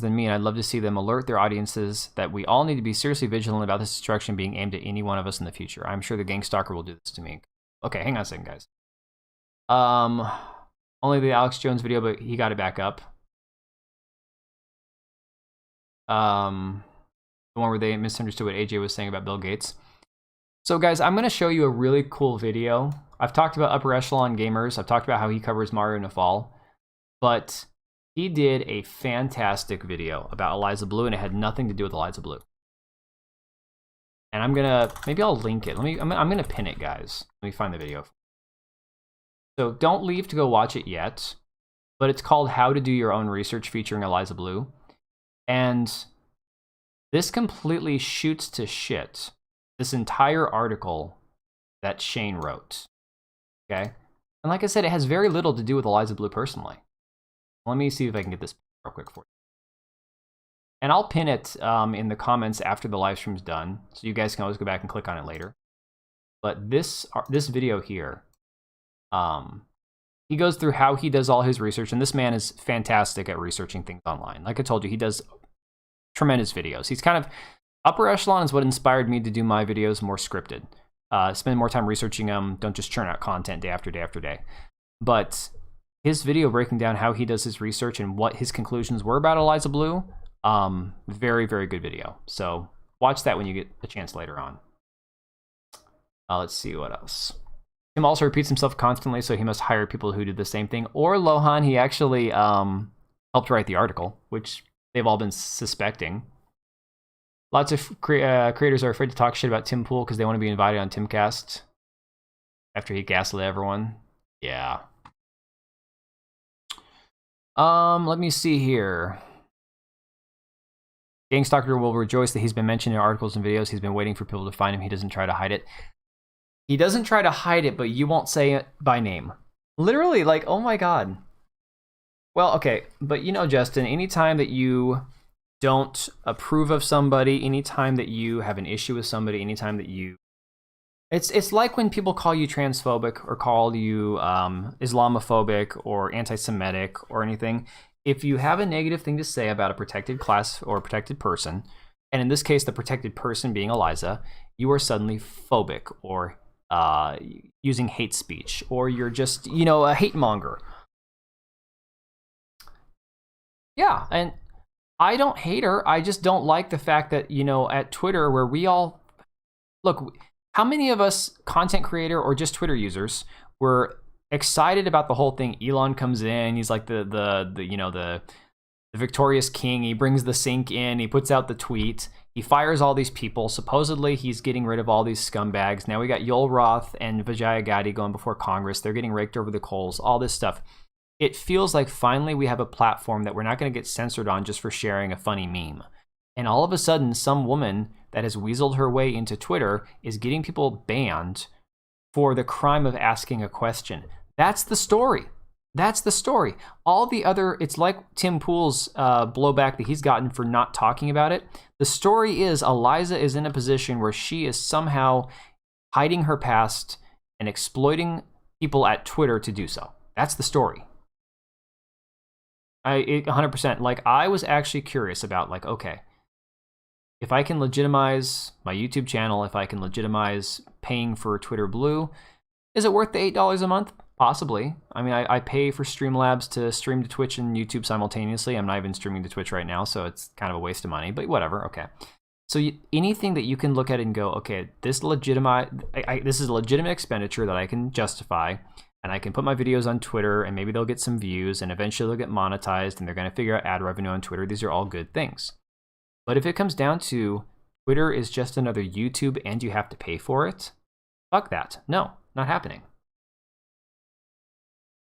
[SPEAKER 1] than me, and I'd love to see them alert their audiences that we all need to be seriously vigilant about this destruction being aimed at any one of us in the future. I'm sure the Gangstalker will do this to me. Okay, hang on a second, guys. Only the Alex Jones video, but he got it back up. The one where they misunderstood what AJ was saying about Bill Gates. So guys, I'm going to show you a really cool video. I've talked about Upper Echelon Gamers. I've talked about how he covers Mario Nafal. But he did a fantastic video about Eliza Bleu, and it had nothing to do with Eliza Bleu. And I'm going to, maybe I'll link it. I'm going to pin it, guys. Let me find the video. So don't leave to go watch it yet. But it's called How to Do Your Own Research featuring Eliza Bleu. And this completely shoots to shit this entire article that Shane wrote, okay? And like I said, it has very little to do with Eliza Bleu personally. Let me see if I can get this real quick for you. And I'll pin it in the comments after the live stream's done, so you guys can always go back and click on it later. But this video here, he goes through how he does all his research, and this man is fantastic at researching things online. Like I told you, he does tremendous videos. He's kind of Upper Echelon is what inspired me to do my videos more scripted. Spend more time researching them. Don't just churn out content day after day after day. But his video breaking down how he does his research and what his conclusions were about Eliza Bleu, very, very good video. So watch that when you get a chance later on. Let's see what else. Tim also repeats himself constantly, so he must hire people who do the same thing. Or Lohan, he actually helped write the article, which they've all been suspecting. Lots of creators are afraid to talk shit about Tim Pool because they want to be invited on Timcast after he gaslit everyone. Yeah. Let me see here. Gangstalker will rejoice that he's been mentioned in articles and videos. He's been waiting for people to find him. He doesn't try to hide it. He doesn't try to hide it, but you won't say it by name. Literally, like, oh my god. Well, okay, but you know, Justin, anytime that you don't approve of somebody, anytime that you have an issue with somebody, anytime that you... It's like when people call you transphobic or call you Islamophobic or anti-Semitic or anything. If you have a negative thing to say about a protected class or a protected person, and in this case, the protected person being Eliza, you are suddenly phobic or using hate speech, or you're just, you know, a hate monger. Yeah, and I don't hate her. I just don't like the fact that, you know, at Twitter, where we all... Look, how many of us content creator or just Twitter users were excited about the whole thing? Elon comes in, he's like the victorious king. He brings the sink in, he puts out the tweet, he fires all these people. Supposedly, he's getting rid of all these scumbags. Now we got Yoel Roth and Vijaya Gadde going before Congress. They're getting raked over the coals, all this stuff. It feels like finally we have a platform that we're not going to get censored on just for sharing a funny meme. And all of a sudden, some woman that has weaseled her way into Twitter is getting people banned for the crime of asking a question. That's the story. That's the story. All the other, it's like Tim Pool's blowback that he's gotten for not talking about it. The story is Eliza is in a position where she is somehow hiding her past and exploiting people at Twitter to do so. That's the story. 100%. Like, I was actually curious about, like, okay, if I can legitimize my YouTube channel, if I can legitimize paying for Twitter Blue, is it worth the $8 a month? Possibly. I mean, I pay for Streamlabs to stream to Twitch and YouTube simultaneously. I'm not even streaming to Twitch right now, so it's kind of a waste of money, but whatever, okay. So anything that you can look at and go, okay, this is a legitimate expenditure that I can justify, and I can put my videos on Twitter, and maybe they'll get some views, and eventually they'll get monetized, and they're going to figure out ad revenue on Twitter. These are all good things. But if it comes down to Twitter is just another YouTube and you have to pay for it, fuck that. No, not happening.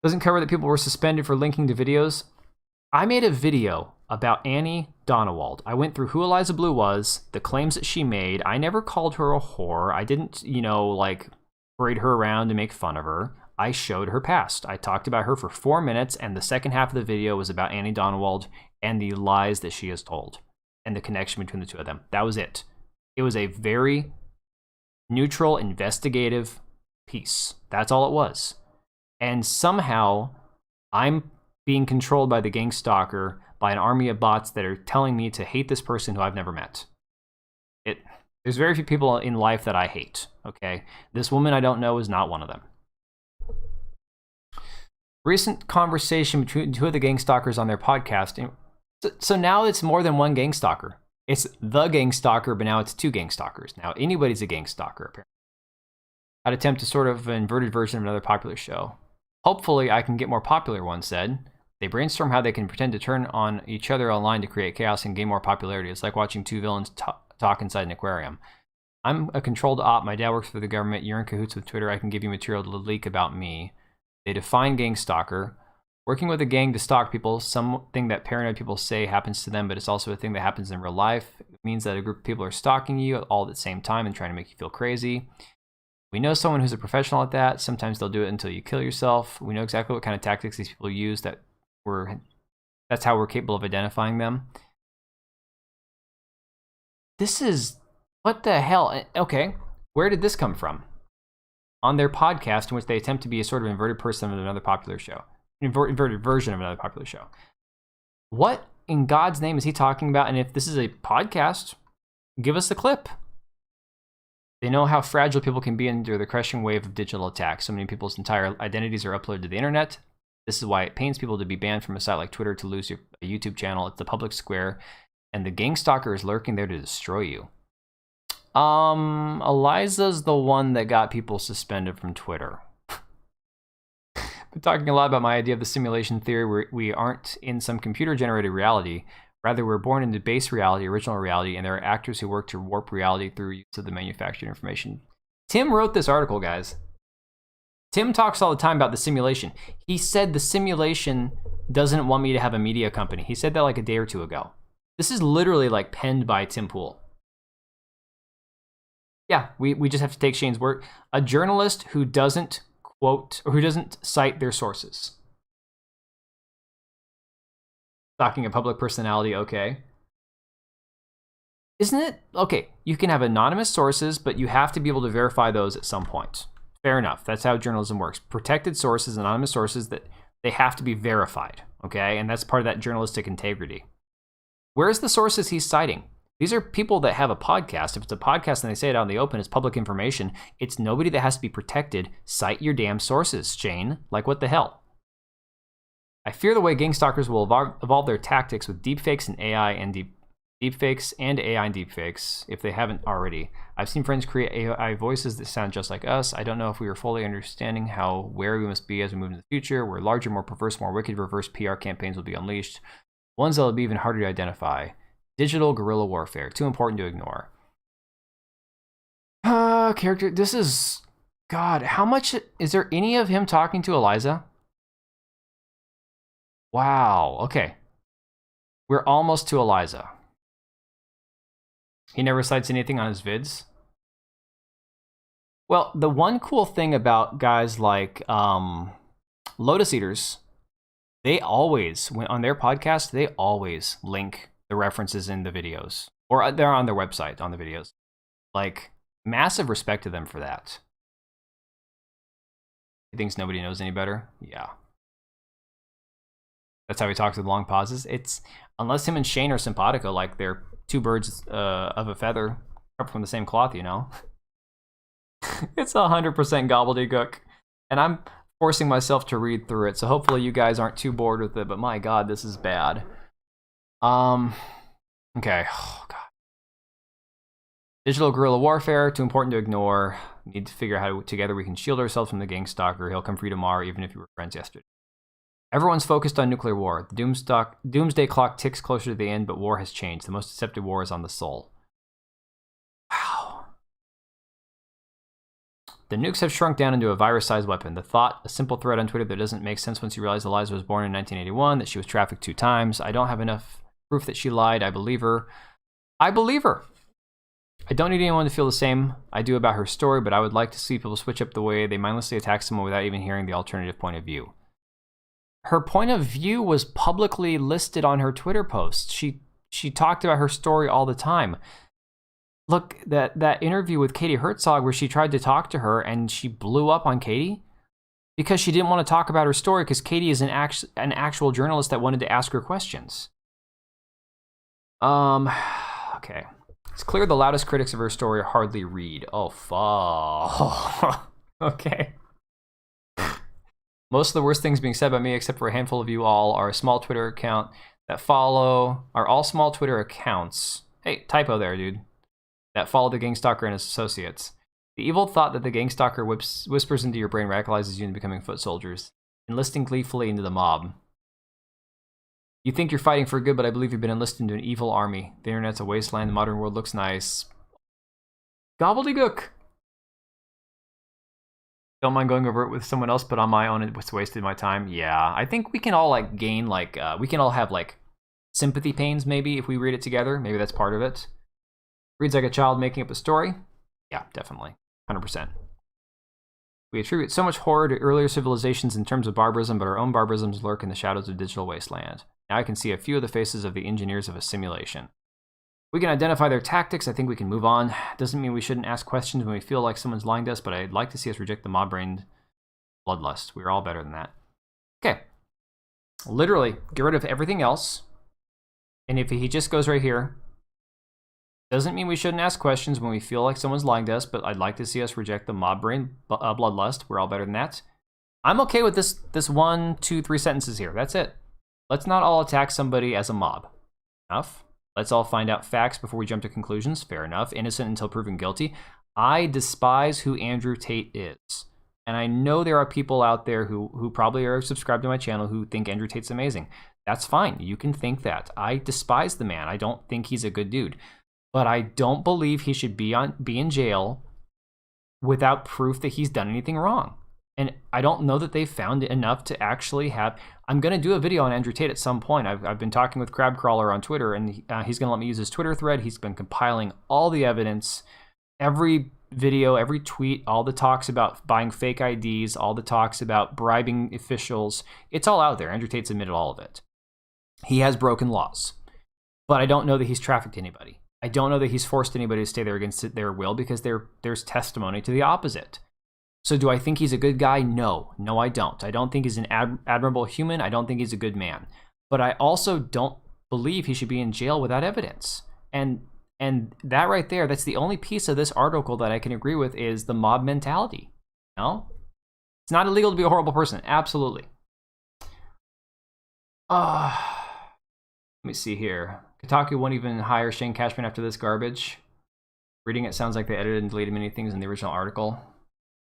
[SPEAKER 1] Doesn't cover that people were suspended for linking to videos. I made a video about Annie Donowald. I went through who Eliza Bleu was, the claims that she made. I never called her a whore. I didn't, like, parade her around and make fun of her. I showed her past. I talked about her for 4 minutes, and the second half of the video was about Annie Donowald and the lies that she has told and the connection between the two of them. That was it. It was a very neutral, investigative piece. That's all it was. And somehow, I'm being controlled by the Gangstalker, by an army of bots that are telling me to hate this person who I've never met. There's very few people in life that I hate, okay? This woman I don't know is not one of them. Recent conversation between two of the Gangstalkers on their podcast. So now it's more than one Gangstalker. It's the Gangstalker, but now it's two Gangstalkers. Now anybody's a Gangstalker, apparently. I'd attempt a sort of inverted version of another popular show. Hopefully I can get more popular, one said. They brainstorm how they can pretend to turn on each other online to create chaos and gain more popularity. It's like watching two villains talk inside an aquarium. I'm a controlled op. My dad works for the government. You're in cahoots with Twitter. I can give you material to leak about me. They define Gangstalker. Working with a gang to stalk people, something that paranoid people say happens to them, but it's also a thing that happens in real life. It means that a group of people are stalking you all at the same time and trying to make you feel crazy. We know someone who's a professional at that. Sometimes they'll do it until you kill yourself. We know exactly what kind of tactics these people use. That's how we're capable of identifying them. This is... what the hell? Okay, where did this come from? On their podcast, in which they attempt to be a sort of inverted person of another popular show. Inverted version of another popular show. What in God's name is he talking about? And if this is a podcast, give us the clip. They know how fragile people can be under the crushing wave of digital attacks. So many people's entire identities are uploaded to the internet. This is why it pains people to be banned from a site like Twitter, to lose your YouTube channel. It's the public square, and the Gangstalker is lurking there to destroy you. Eliza's the one that got people suspended from Twitter. Been talking a lot about my idea of the simulation theory, where we aren't in some computer-generated reality. Rather, we're born into base reality, original reality, and there are actors who work to warp reality through use of the manufactured information. Tim wrote this article, guys. Tim talks all the time about the simulation. He said the simulation doesn't want me to have a media company. He said that like a day or two ago. This is literally like penned by Tim Pool. Yeah, we just have to take Shane's word. A journalist who doesn't quote, or who doesn't cite their sources. Stalking a public personality, okay. Isn't it? Okay, you can have anonymous sources, but you have to be able to verify those at some point. Fair enough, that's how journalism works. Protected sources, anonymous sources, that they have to be verified, okay? And that's part of that journalistic integrity. Where's the sources he's citing? These are people that have a podcast. If it's a podcast and they say it out in the open, it's public information. It's nobody that has to be protected. Cite your damn sources, Shane. Like, what the hell? I fear the way Gangstalkers will evolve their tactics with deepfakes and AI and deepfakes and AI and deepfakes, if they haven't already. I've seen friends create AI voices that sound just like us. I don't know if we are fully understanding how wary we must be as we move into the future, where larger, more perverse, more wicked reverse PR campaigns will be unleashed. Ones that will be even harder to identify. Digital guerrilla warfare, too important to ignore. Character, this is... God, how much... Is there any of him talking to Eliza? Wow, okay. We're almost to Eliza. He never cites anything on his vids. Well, the one cool thing about guys like Lotus Eaters, they always, when on their podcast, they always link the references in the videos, or they're on their website on the videos. Like, massive respect to them for that. He thinks nobody knows any better. Yeah, that's how he talks with long pauses. It's unless him and Shane are simpatico, like they're two birds of a feather cut from the same cloth, you know. It's 100% gobbledygook, and I'm forcing myself to read through it. So hopefully you guys aren't too bored with it. But my God, this is bad. Okay. Oh, God. Digital guerrilla warfare, too important to ignore. We need to figure out how together we can shield ourselves from the Gangstalker. He'll come free tomorrow, even if you were friends yesterday. Everyone's focused on nuclear war. The doomsday clock ticks closer to the end, but war has changed. The most deceptive war is on the soul. Wow. The nukes have shrunk down into a virus-sized weapon. The thought, a simple thread on Twitter that doesn't make sense once you realize Eliza was born in 1981, that she was trafficked 2 times. I don't have enough proof that she lied. I believe her. I believe her. I don't need anyone to feel the same I do about her story, but I would like to see people switch up the way they mindlessly attack someone without even hearing the alternative point of view. Her point of view was publicly listed on her Twitter post. She talked about her story all the time. Look, that interview with Katie Herzog where she tried to talk to her and she blew up on Katie because she didn't want to talk about her story because Katie is an actual journalist that wanted to ask her questions. Okay. It's clear the loudest critics of her story hardly read. Oh, fuck. Okay. Most of the worst things being said by me, except for a handful of you all, are a small Twitter account that follow, are all small Twitter accounts. Hey, typo there, dude. That follow the Gangstalker and his associates. The evil thought that the Gangstalker whispers into your brain radicalizes you into becoming foot soldiers, enlisting gleefully into the mob. You think you're fighting for good, but I believe you've been enlisted into an evil army. The internet's a wasteland, the modern world looks nice. Gobbledygook! Don't mind going over it with someone else, but on my own, it's wasted my time. Yeah, I think we can all, like, gain, like, we can all have, like, sympathy pains, maybe, if we read it together. Maybe that's part of it. Reads like a child making up a story? Yeah, definitely. 100%. We attribute so much horror to earlier civilizations in terms of barbarism, but our own barbarisms lurk in the shadows of digital wasteland. Now I can see a few of the faces of the engineers of a simulation. We can identify their tactics. I think we can move on. Doesn't mean we shouldn't ask questions when we feel like someone's lying to us, but I'd like to see us reject the mob-brained bloodlust. We're all better than that. Okay. Literally, get rid of everything else. And if he just goes right here, doesn't mean we shouldn't ask questions when we feel like someone's lying to us, but I'd like to see us reject the mob-brained bloodlust. We're all better than that. I'm okay with this 1, 2, 3 sentences here. That's it. Let's not all attack somebody as a mob. Enough. Let's all find out facts before we jump to conclusions. Fair enough. Innocent until proven guilty. I despise who Andrew Tate is. And I know there are people out there who probably are subscribed to my channel who think Andrew Tate's amazing. That's fine. You can think that. I despise the man. I don't think he's a good dude. But I don't believe he should be in jail without proof that he's done anything wrong. And I don't know that they've found enough to actually have... I'm going to do a video on Andrew Tate at some point. I've been talking with Crabcrawler on Twitter, and he's going to let me use his Twitter thread. He's been compiling all the evidence, every video, every tweet, all the talks about buying fake IDs, all the talks about bribing officials. It's all out there. Andrew Tate's admitted all of it. He has broken laws. But I don't know that he's trafficked anybody. I don't know that he's forced anybody to stay there against their will because there's testimony to the opposite. So do I think he's a good guy? No. No, I don't. I don't think he's an admirable human. I don't think he's a good man. But I also don't believe he should be in jail without evidence. And that right there, that's the only piece of this article that I can agree with is the mob mentality. No? It's not illegal to be a horrible person. Absolutely. Let me see here. Kotaku won't even hire Shane Cashman after this garbage. Reading it sounds like they edited and deleted many things in the original article.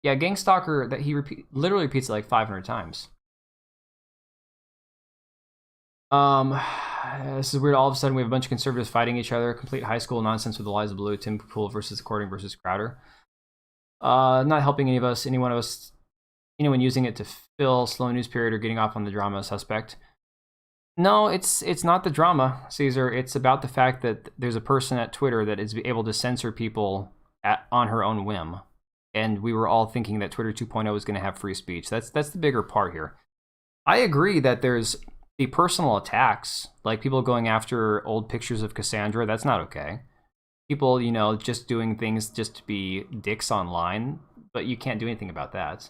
[SPEAKER 1] Yeah, Gangstalker, that he literally repeats it like 500 times. This is weird. All of a sudden, we have a bunch of conservatives fighting each other. Complete high school nonsense with Eliza Bleu, Tim Pool versus Cording versus Crowder. Not helping any of us, any one of us, anyone using it to fill slow news period or getting off on the drama suspect. No, it's not the drama, Caesar. It's about the fact that there's a person at Twitter that is able to censor people on her own whim. And we were all thinking that Twitter 2.0 was going to have free speech. That's the bigger part here. I agree that there's the personal attacks, like people going after old pictures of Cassandra. That's not okay. People, you know, just doing things just to be dicks online, but you can't do anything about that.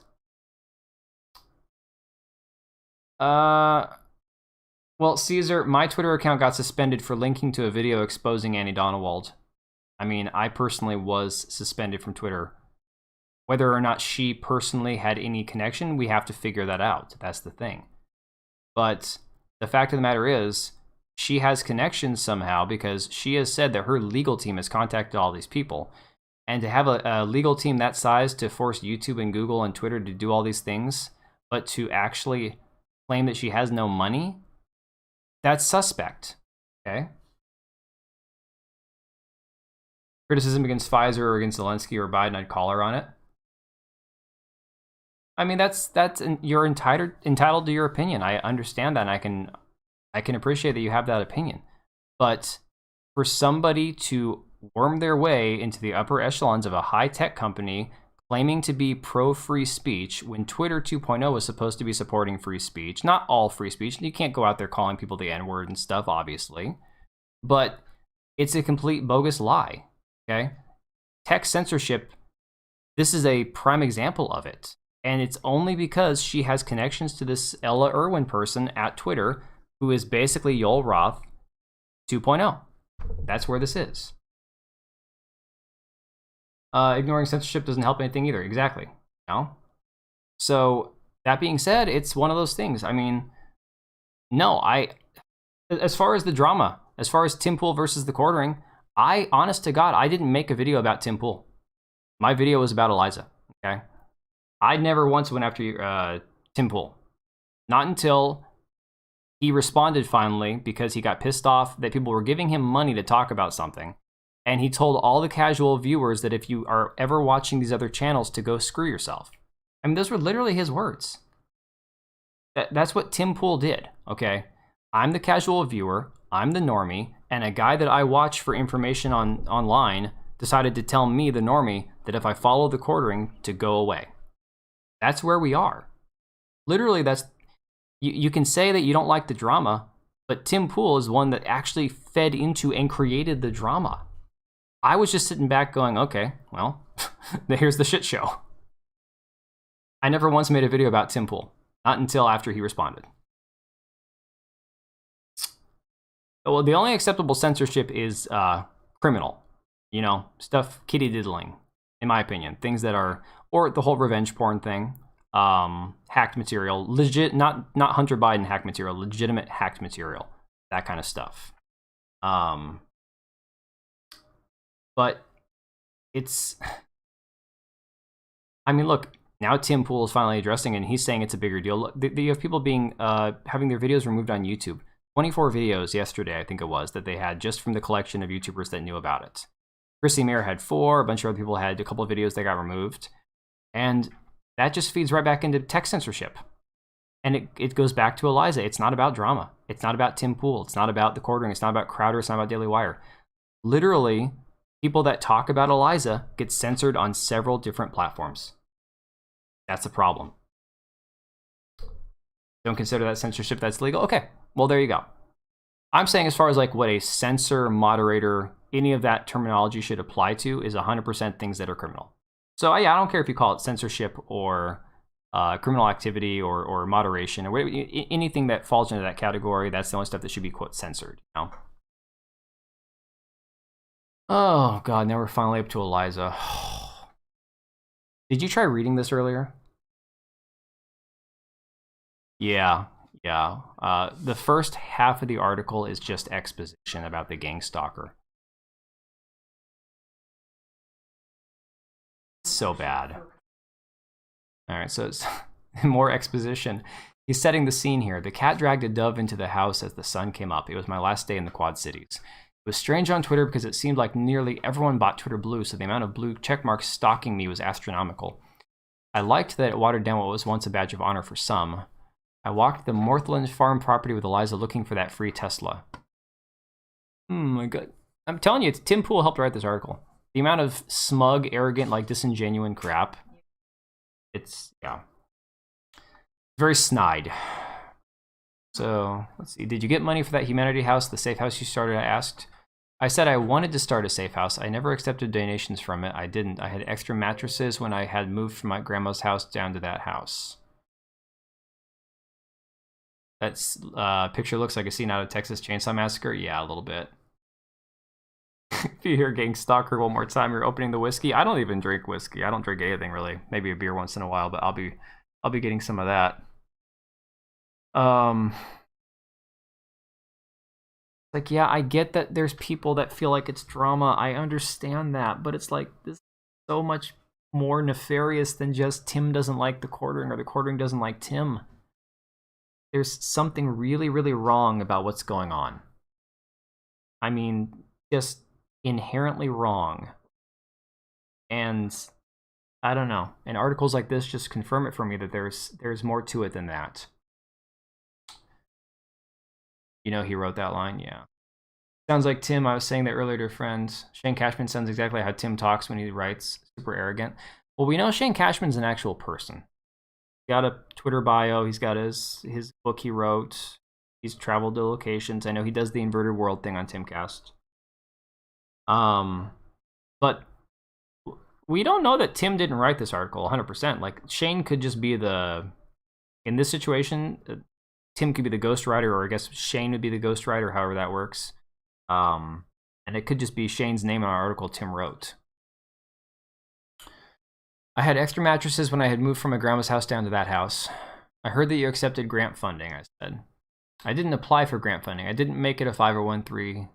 [SPEAKER 1] Well, Caesar, my Twitter account got suspended for linking to a video exposing Annie Donowald. I mean, I personally was suspended from Twitter. Whether or not she personally had any connection, we have to figure that out. That's the thing. But the fact of the matter is, she has connections somehow because she has said that her legal team has contacted all these people. And to have a legal team that size to force YouTube and Google and Twitter to do all these things, but to actually claim that she has no money, that's suspect. Okay? Criticism against Pfizer or against Zelensky or Biden, I'd call her on it. I mean, you're entitled to your opinion. I understand that, and I can appreciate that you have that opinion. But for somebody to worm their way into the upper echelons of a high-tech company claiming to be pro-free speech when Twitter 2.0 was supposed to be supporting free speech, not all free speech, you can't go out there calling people the N-word and stuff, obviously, but it's a complete bogus lie, okay? Tech censorship, this is a prime example of it. And it's only because she has connections to this Ella Irwin person at Twitter who is basically Yoel Roth 2.0. That's where this is. Ignoring censorship doesn't help anything either. Exactly. No. So that being said, it's one of those things. I mean, no, as far as the drama, as far as Tim Pool versus the quartering, honest to God, I didn't make a video about Tim Pool. My video was about Eliza. Okay. I never once went after Tim Pool. Not until he responded finally because he got pissed off that people were giving him money to talk about something. And he told all the casual viewers that if you are ever watching these other channels to go screw yourself. I mean, those were literally his words. That's what Tim Pool did, okay? I'm the casual viewer, I'm the normie, and a guy that I watch for information online decided to tell me, the normie, that if I follow the quartering, to go away. That's where we are. Literally, you can say that you don't like the drama, but Tim Pool is one that actually fed into and created the drama. I was just sitting back going, okay, well, here's the shit show. I never once made a video about Tim Pool, not until after he responded. Well, the only acceptable censorship is criminal, you know, stuff kitty diddling, in my opinion. Things that are, or the whole revenge porn thing, hacked material, legit, not Hunter Biden hacked material, legitimate hacked material, that kind of stuff. But it's, I mean, look, now Tim Pool is finally addressing it, and he's saying it's a bigger deal. You have people having their videos removed on YouTube. 24 videos yesterday, I think it was, that they had just from the collection of YouTubers that knew about it. Chrissy Mayer had 4, a bunch of other people had a couple of videos that got removed. And that just feeds right back into tech censorship. And it goes back to Eliza. It's not about drama. It's not about Tim Pool. It's not about the quartering. It's not about Crowder. It's not about Daily Wire. Literally, people that talk about Eliza get censored on several different platforms. That's a problem. Don't consider that censorship that's legal? Okay, well, there you go. I'm saying as far as like what a censor, moderator, any of that terminology should apply to is 100% things that are criminal. So yeah, I don't care if you call it censorship or criminal activity or moderation or whatever, anything that falls into that category, that's the only stuff that should be, quote, censored, you know? Oh, God, now we're finally up to Eliza. Did you try reading this earlier? Yeah. The first half of the article is just exposition about the Gangstalker. It's so bad. All right, so it's more exposition. He's setting the scene here. The cat dragged a dove into the house as the sun came up. It was my last day in the Quad Cities. It was strange on Twitter because it seemed like nearly everyone bought Twitter Blue, so the amount of blue checkmarks stalking me was astronomical. I liked that it watered down what was once a badge of honor for some. I walked the Morthland farm property with Eliza looking for that free Tesla. My God. I'm telling you, Tim Pool helped write this article. The amount of smug, arrogant, like disingenuine crap. It's, yeah. Very snide. So, let's see. Did you get money for that humanity house, the safe house you started, I asked. I said I wanted to start a safe house. I never accepted donations from it. I didn't. I had extra mattresses when I had moved from my grandma's house down to that house. That picture looks like a scene out of Texas Chainsaw Massacre. Yeah, a little bit. If you hear Gangstalker one more time, you're opening the whiskey. I don't even drink whiskey. I don't drink anything really. Maybe a beer once in a while, but I'll be getting some of that. Like, yeah, I get that there's people that feel like it's drama. I understand that, but it's like this is so much more nefarious than just Tim doesn't like the quartering or the quartering doesn't like Tim. There's something really, really wrong about what's going on. I mean, just inherently wrong. And I don't know. And articles like this just confirm it for me that there's more to it than that. You know, he wrote that line, yeah. Sounds like Tim. I was saying that earlier to a friend. Shane Cashman sounds exactly how Tim talks when he writes. Super arrogant. Well, we know Shane Cashman's an actual person. He's got a Twitter bio. He's got his book he wrote. He's traveled to locations. I know he does the inverted world thing on Timcast. But we don't know that Tim didn't write this article 100%. Like, Shane could just be in this situation, Tim could be the ghostwriter, or I guess Shane would be the ghostwriter, however that works. And it could just be Shane's name in our article Tim wrote. I had extra mattresses when I had moved from my grandma's house down to that house. I heard that you accepted grant funding, I said. I didn't apply for grant funding. I didn't make it a 501c3.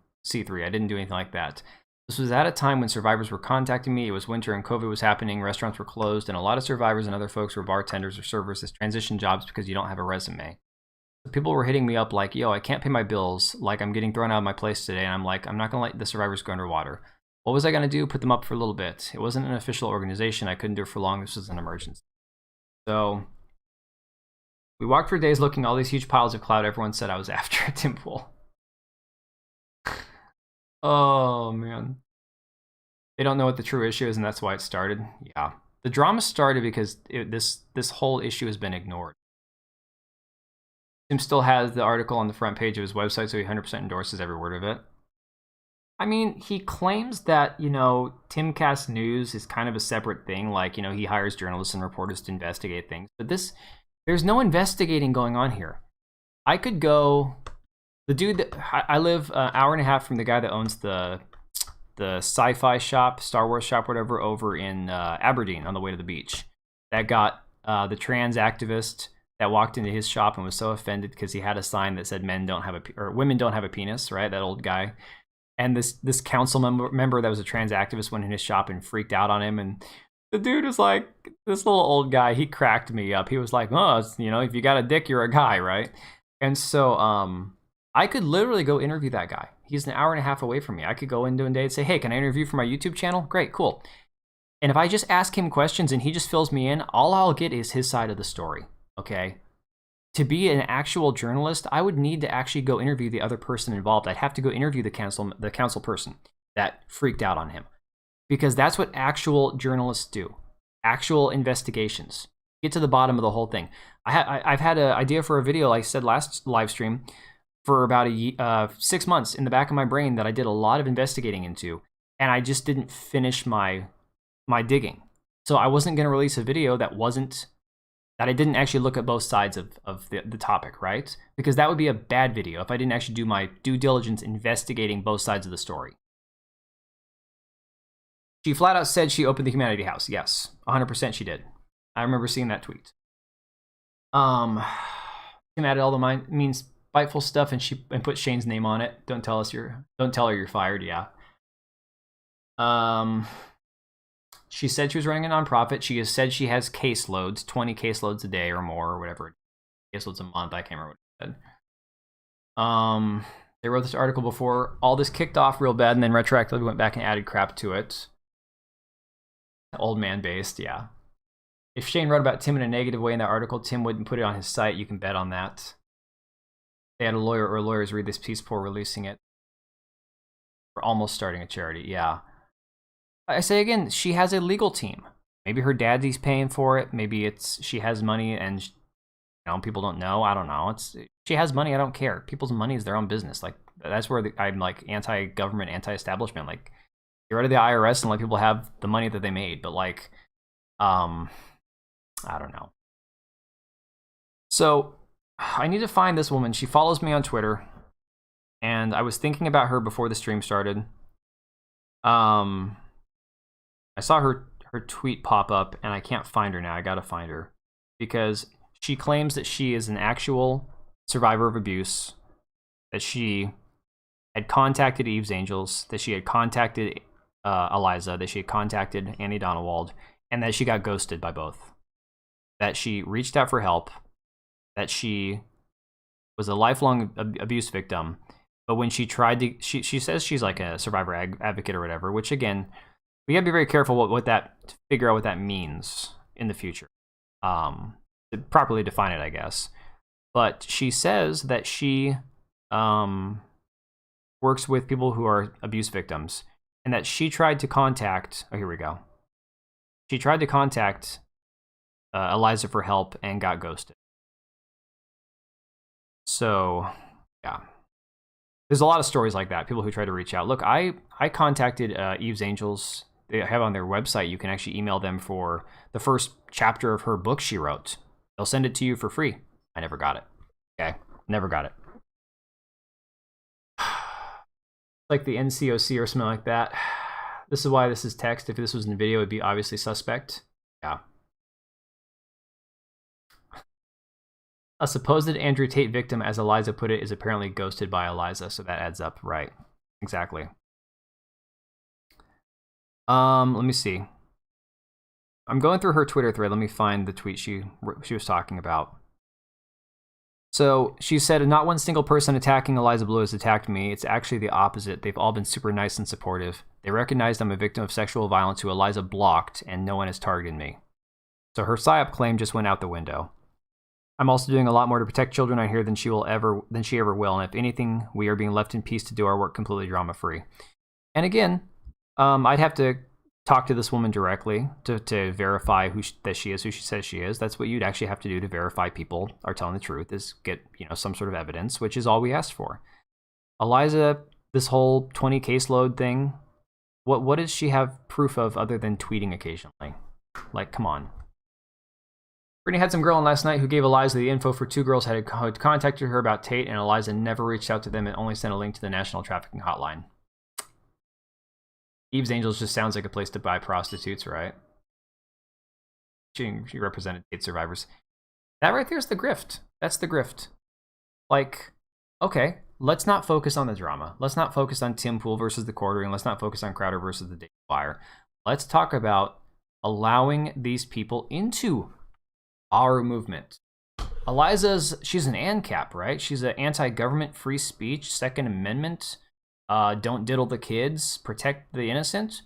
[SPEAKER 1] I didn't do anything like that. This was at a time when survivors were contacting me. It was winter and COVID was happening. Restaurants were closed, and a lot of survivors and other folks were bartenders or servers as transition jobs because you don't have a resume. People were hitting me up like, yo, I can't pay my bills. Like, I'm getting thrown out of my place today. And I'm like, I'm not going to let the survivors go underwater. What was I going to do? Put them up for a little bit. It wasn't an official organization. I couldn't do it for long. This was an emergency. So we walked for days looking at all these huge piles of cloud everyone said I was after at Tim Pool. Oh, man. They don't know what the true issue is, and that's why it started. Yeah. The drama started because this whole issue has been ignored. Tim still has the article on the front page of his website, so he 100% endorses every word of it. I mean, he claims that, you know, Timcast News is kind of a separate thing. Like, you know, he hires journalists and reporters to investigate things. But there's no investigating going on here. I could go... The dude that... I live an hour and a half from the guy that owns the sci-fi shop, Star Wars shop, whatever, over in Aberdeen on the way to the beach. That got the trans activist that walked into his shop and was so offended because he had a sign that said women don't have a penis, right? That old guy. And this council member that was a trans activist went in his shop and freaked out on him. And the dude was like, this little old guy, he cracked me up. He was like, oh, you know, if you got a dick, you're a guy, right? And so I could literally go interview that guy. He's an hour and a half away from me. I could go into a day and say, hey, can I interview for my YouTube channel? Great, cool. And if I just ask him questions and he just fills me in, all I'll get is his side of the story. Okay, to be an actual journalist, I would need to actually go interview the other person involved. I'd have to go interview the council person that freaked out on him, because that's what actual journalists do. Actual investigations. Get to the bottom of the whole thing. I've had an idea for a video, like I said last live stream, for about 6 months in the back of my brain that I did a lot of investigating into, and I just didn't finish my digging. So I wasn't going to release a video that I didn't actually look at both sides of the topic, right? Because that would be a bad video if I didn't actually do my due diligence investigating both sides of the story. She flat out said she opened the Humanity House. Yes, 100% she did. I remember seeing that tweet. Tim added all the mean spiteful stuff and put Shane's name on it. Don't tell her you're fired. Yeah. She said she was running a nonprofit. She has said she has caseloads, 20 caseloads a day or more, or whatever. Caseloads a month. I can't remember what it said. They wrote this article before all this kicked off real bad, and then retroactively went back and added crap to it. Old man based, yeah. If Shane wrote about Tim in a negative way in that article, Tim wouldn't put it on his site. You can bet on that. They had a lawyer or lawyers read this piece before releasing it. We're almost starting a charity, yeah. I say again, she has a legal team. Maybe her daddy's paying for it. Maybe she has money and people don't know. I don't know. She has money. I don't care. People's money is their own business. Like, that's where I'm like anti-government, anti-establishment. Like, get rid of the IRS and let people have the money that they made. But like, I don't know. So I need to find this woman. She follows me on Twitter, and I was thinking about her before the stream started. I saw her tweet pop up, and I can't find her now. I gotta find her, because she claims that she is an actual survivor of abuse, that she had contacted Eve's Angels, that she had contacted Eliza, that she had contacted Annie Donowald, and that she got ghosted by both. That she reached out for help, that she was a lifelong abuse victim, but when she tried to, she says she's like a survivor advocate or whatever, which again, we gotta be very careful to figure out what that means in the future. To properly define it, I guess. But she says that she works with people who are abuse victims, and that she tried to contact. Oh, here we go. She tried to contact Eliza for help and got ghosted. So, yeah. There's a lot of stories like that. People who try to reach out. Look, I contacted Eve's Angels. They have on their website. You can actually email them for the first chapter of her book she wrote. They'll send it to you for free. I never got it. Okay, never got it. Like the NCOC or something like that. This is why this is text. If this was in video, it'd be obviously suspect. Yeah. A supposed Andrew Tate victim, as Eliza put it, is apparently ghosted by Eliza, so that adds up. Right. Exactly. Let me see. I'm going through her Twitter thread. Let me find the tweet she was talking about. So she said, not one single person attacking Eliza Bleu has attacked me. It's actually the opposite. They've all been super nice and supportive. They recognized I'm a victim of sexual violence who Eliza blocked, and no one has targeted me. So her Psyop claim just went out the window. I'm also doing a lot more to protect children out here than she ever will. And if anything, we are being left in peace to do our work completely drama-free. And again, I'd have to talk to this woman directly to verify that she is who she says she is. That's what you'd actually have to do to verify people are telling the truth, is get, some sort of evidence, which is all we asked for. Eliza, this whole 20 caseload thing, what does she have proof of other than tweeting occasionally? Like, come on. Brittany had some girl on last night who gave Eliza the info for 2 girls had contacted her about Tate, and Eliza never reached out to them and only sent a link to the National Trafficking Hotline. Eve's Angels just sounds like a place to buy prostitutes, right? She represented Tate survivors. That right there is the grift. That's the grift. Like, okay, let's not focus on the drama. Let's not focus on Tim Pool versus the Quartering. Let's not focus on Crowder versus the Daily Wire. Let's talk about allowing these people into our movement. She's an ANCAP, right? She's an anti-government, free speech, Second Amendment, don't diddle the kids, protect the innocent.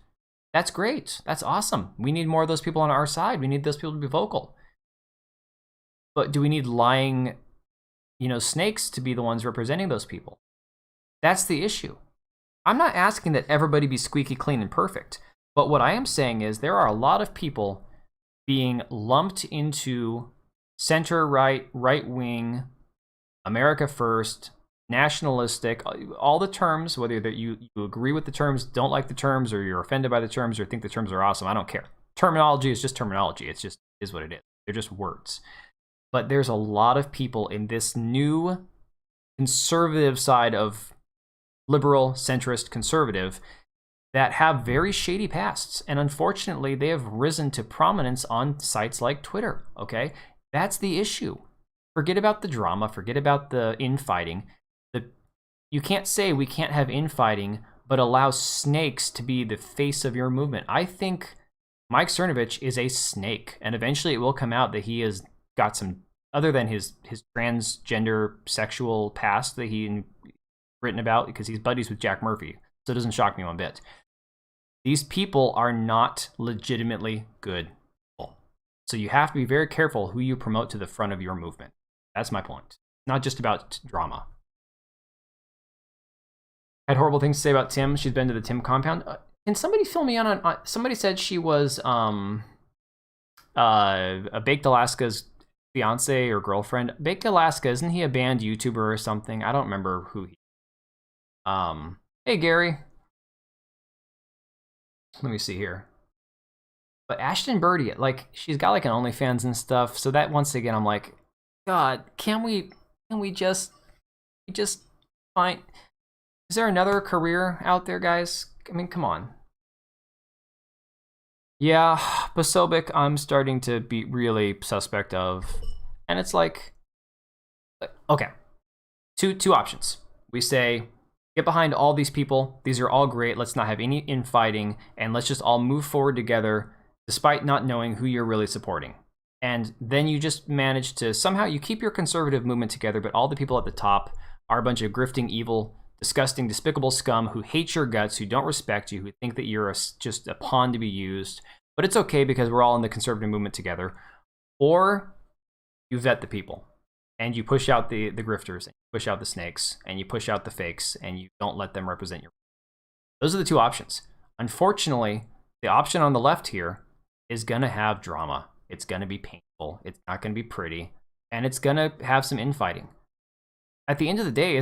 [SPEAKER 1] That's great. That's awesome. We need more of those people on our side. We need those people to be vocal. But do we need lying, snakes to be the ones representing those people? That's the issue. I'm not asking that everybody be squeaky clean and perfect. But what I am saying is there are a lot of people being lumped into center-right, right-wing, America first, nationalistic, all the terms, whether that you agree with the terms, don't like the terms, or you're offended by the terms, or think the terms are awesome, I don't care. Terminology is just terminology. It's just is what it is. They're just words. But there's a lot of people in this new conservative side of liberal, centrist, conservative that have very shady pasts. And unfortunately, they have risen to prominence on sites like Twitter, okay? That's the issue. Forget about the drama. Forget about the infighting. You can't say we can't have infighting, but allow snakes to be the face of your movement. I think Mike Cernovich is a snake, and eventually it will come out that he has got some, other than his transgender sexual past that he written about, because he's buddies with Jack Murphy, so it doesn't shock me one bit. These people are not legitimately good people. So you have to be very careful who you promote to the front of your movement. That's my point. Not just about drama. Had horrible things to say about Tim. She's been to the Tim compound. Can somebody fill me in on somebody said she was a Baked Alaska's fiance or girlfriend. Baked Alaska, isn't he a banned YouTuber or something? I don't remember who he. Hey Gary. Let me see here. But Ashton Birdie, she's got an OnlyFans and stuff. So that, once again, I'm like, God, can we just find? Is there another career out there, guys? I mean, come on. Yeah, Pasobik, I'm starting to be really suspect of, and it's like, okay, two options. We say, get behind all these people. These are all great. Let's not have any infighting, and let's just all move forward together, despite not knowing who you're really supporting. And then you just manage to somehow you keep your conservative movement together, but all the people at the top are a bunch of grifting, evil, disgusting, despicable scum who hate your guts, who don't respect you, who think that you're just a pawn to be used. But it's okay because we're all in the conservative movement together. Or you vet the people and you push out the grifters, and you push out the snakes, and you push out the fakes, and you don't let them represent your. Those are the two options. Unfortunately, the option on the left here is going to have drama. It's going to be painful. It's not going to be pretty. And it's going to have some infighting. At the end of the day,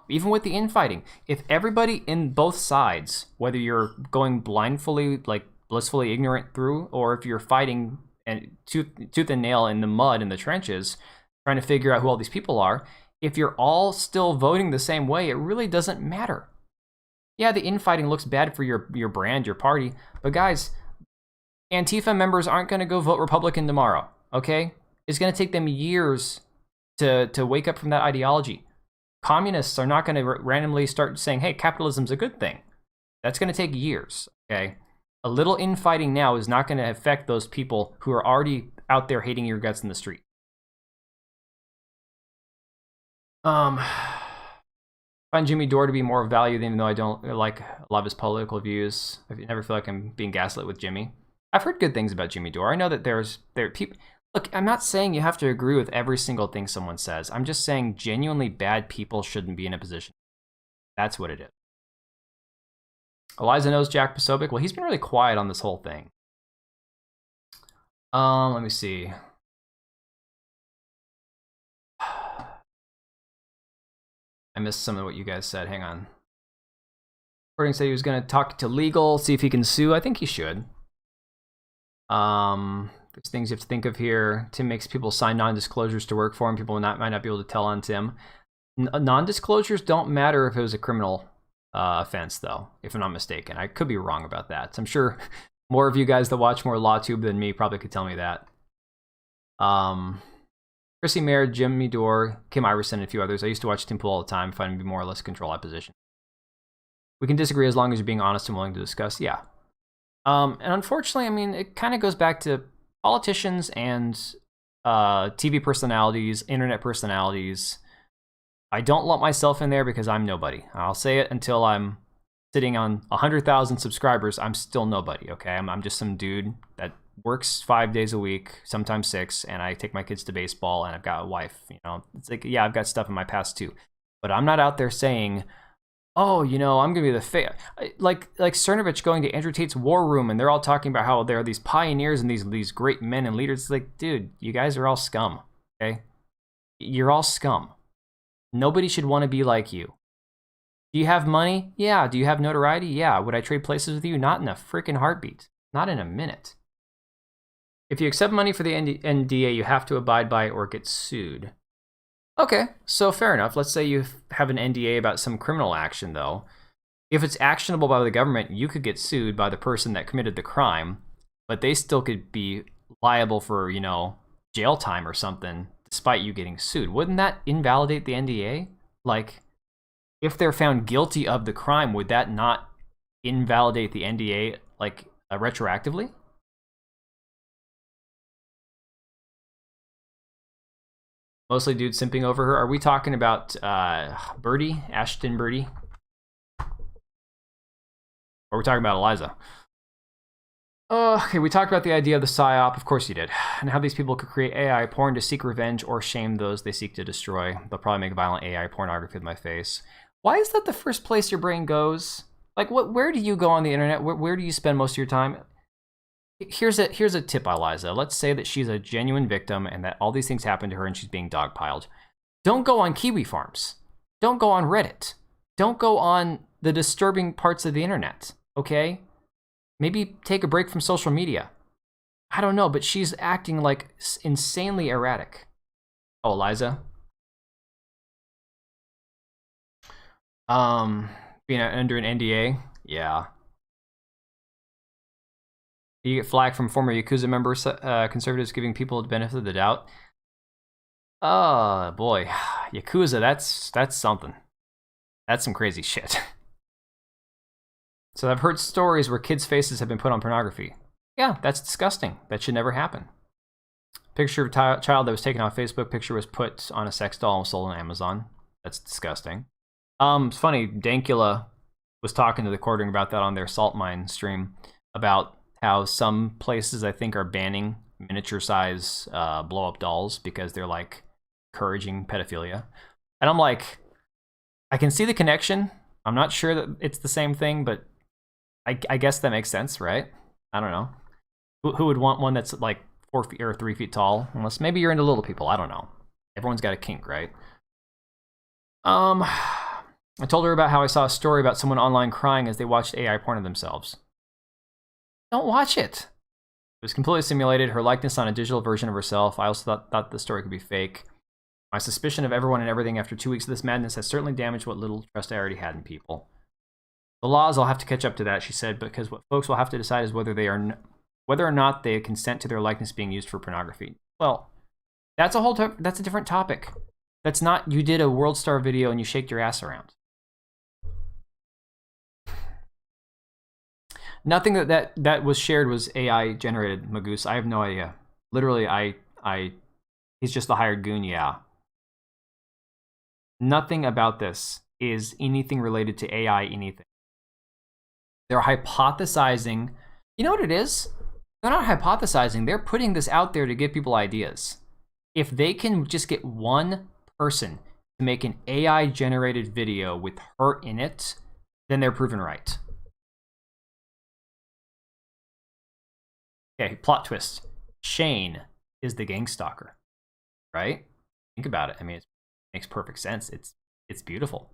[SPEAKER 1] even with the infighting, if everybody in both sides, whether you're going blindly, like blissfully ignorant through, or if you're fighting and tooth and nail in the mud in the trenches, trying to figure out who all these people are, if you're all still voting the same way, it really doesn't matter. Yeah, the infighting looks bad for your brand, your party, but guys, Antifa members aren't going to go vote Republican tomorrow, okay? It's going to take them years to wake up from that ideology. Communists are not going to randomly start saying, hey, capitalism's a good thing. That's going to take years, okay? A little infighting now is not going to affect those people who are already out there hating your guts in the street. Find Jimmy Dore to be more of value, even though I don't like a lot of his political views. I never feel like I'm being gaslit with Jimmy. I've heard good things about Jimmy Dore. I know that there are people. Look, I'm not saying you have to agree with every single thing someone says. I'm just saying genuinely bad people shouldn't be in a position. That's what it is. Eliza knows Jack Posobiec. Well, he's been really quiet on this whole thing. Let me see. I missed some of what you guys said. Hang on. Recording said he was going to talk to legal, see if he can sue. I think he should. There's things you have to think of here. Tim makes people sign non-disclosures to work for him. People might not be able to tell on Tim. Non-disclosures don't matter if it was a criminal offense, though, if I'm not mistaken. I could be wrong about that. So I'm sure more of you guys that watch more LawTube than me probably could tell me that. Chrissy Mayer, Jimmy Dore, Kim Iverson, and a few others. I used to watch Tim Pool all the time, find him to be more or less control opposition. We can disagree as long as you're being honest and willing to discuss. Yeah. And unfortunately, I mean, it kind of goes back to politicians and TV personalities, internet personalities. I don't lump myself in there because I'm nobody. I'll say it until I'm sitting on 100,000 subscribers. I'm still nobody, okay? I'm just some dude that works 5 days a week, sometimes 6, and I take my kids to baseball, and I've got a wife, you know. It's like, yeah, I've got stuff in my past too. But I'm not out there saying, oh, you know, I'm going to be the like Cernovich going to Andrew Tate's war room, and they're all talking about how there are these pioneers and these great men and leaders. It's like, dude, you guys are all scum, okay? You're all scum. Nobody should want to be like you. Do you have money? Yeah. Do you have notoriety? Yeah. Would I trade places with you? Not in a freaking heartbeat. Not in a minute. If you accept money for the NDA, you have to abide by it or get sued. Okay, so fair enough. Let's say you have an NDA about some criminal action, though. If it's actionable by the government, you could get sued by the person that committed the crime, but they still could be liable for, you know, jail time or something, despite you getting sued. Wouldn't that invalidate the NDA? Like, if they're found guilty of the crime, would that not invalidate the NDA, like, retroactively? Mostly dudes simping over her. Are we talking about Birdie, Ashton Birdie? Or are we talking about Eliza? Okay, we talked about the idea of the Psyop. Of course you did. And how these people could create AI porn to seek revenge or shame those they seek to destroy. They'll probably make violent AI pornography with my face. Why is that the first place your brain goes? Like, where do you go on the internet? Where do you spend most of your time? Here's a tip, Eliza. Let's say that she's a genuine victim and that all these things happen to her and she's being dogpiled. Don't go on Kiwi Farms. Don't go on Reddit. Don't go on the disturbing parts of the internet, okay? Maybe take a break from social media. I don't know, but she's acting like insanely erratic. Oh, Eliza? Being under an NDA? Yeah. You get flack from former Yakuza members, conservatives giving people the benefit of the doubt. Oh, boy. Yakuza, that's something. That's some crazy shit. So I've heard stories where kids' faces have been put on pornography. Yeah, that's disgusting. That should never happen. Picture of a child that was taken off Facebook. Picture was put on a sex doll and sold on Amazon. That's disgusting. It's funny, Dankula was talking to the Quartering about that on their Salt Mine stream, about how some places I think are banning miniature size blow up dolls because they're like encouraging pedophilia. And I'm like, I can see the connection. I'm not sure that it's the same thing, but I guess that makes sense, right? I don't know. Who would want one that's like 4 feet or 3 feet tall? Unless maybe you're into little people. I don't know. Everyone's got a kink, right? I told her about how I saw a story about someone online crying as they watched AI porn of themselves. Don't watch it. It was completely simulated, her likeness on a digital version of herself. I also thought the story could be fake. My suspicion of everyone and everything after 2 weeks of this madness has certainly damaged what little trust I already had in people. The laws, I'll have to catch up to that, she said, because what folks will have to decide is whether or not they consent to their likeness being used for pornography. Well, that's a different topic. That's not, you did a World Star video and you shaked your ass around. Nothing that was shared was AI generated, Magoose. I have no idea. Literally, he's just the hired goon, yeah. Nothing about this is anything related to AI anything. They're hypothesizing. You know what it is? They're not hypothesizing. They're putting this out there to give people ideas. If they can just get one person to make an AI-generated video with her in it, then they're proven right. Okay, plot twist. Shane is the Gangstalker, right? Think about it. I mean, it makes perfect sense. It's beautiful.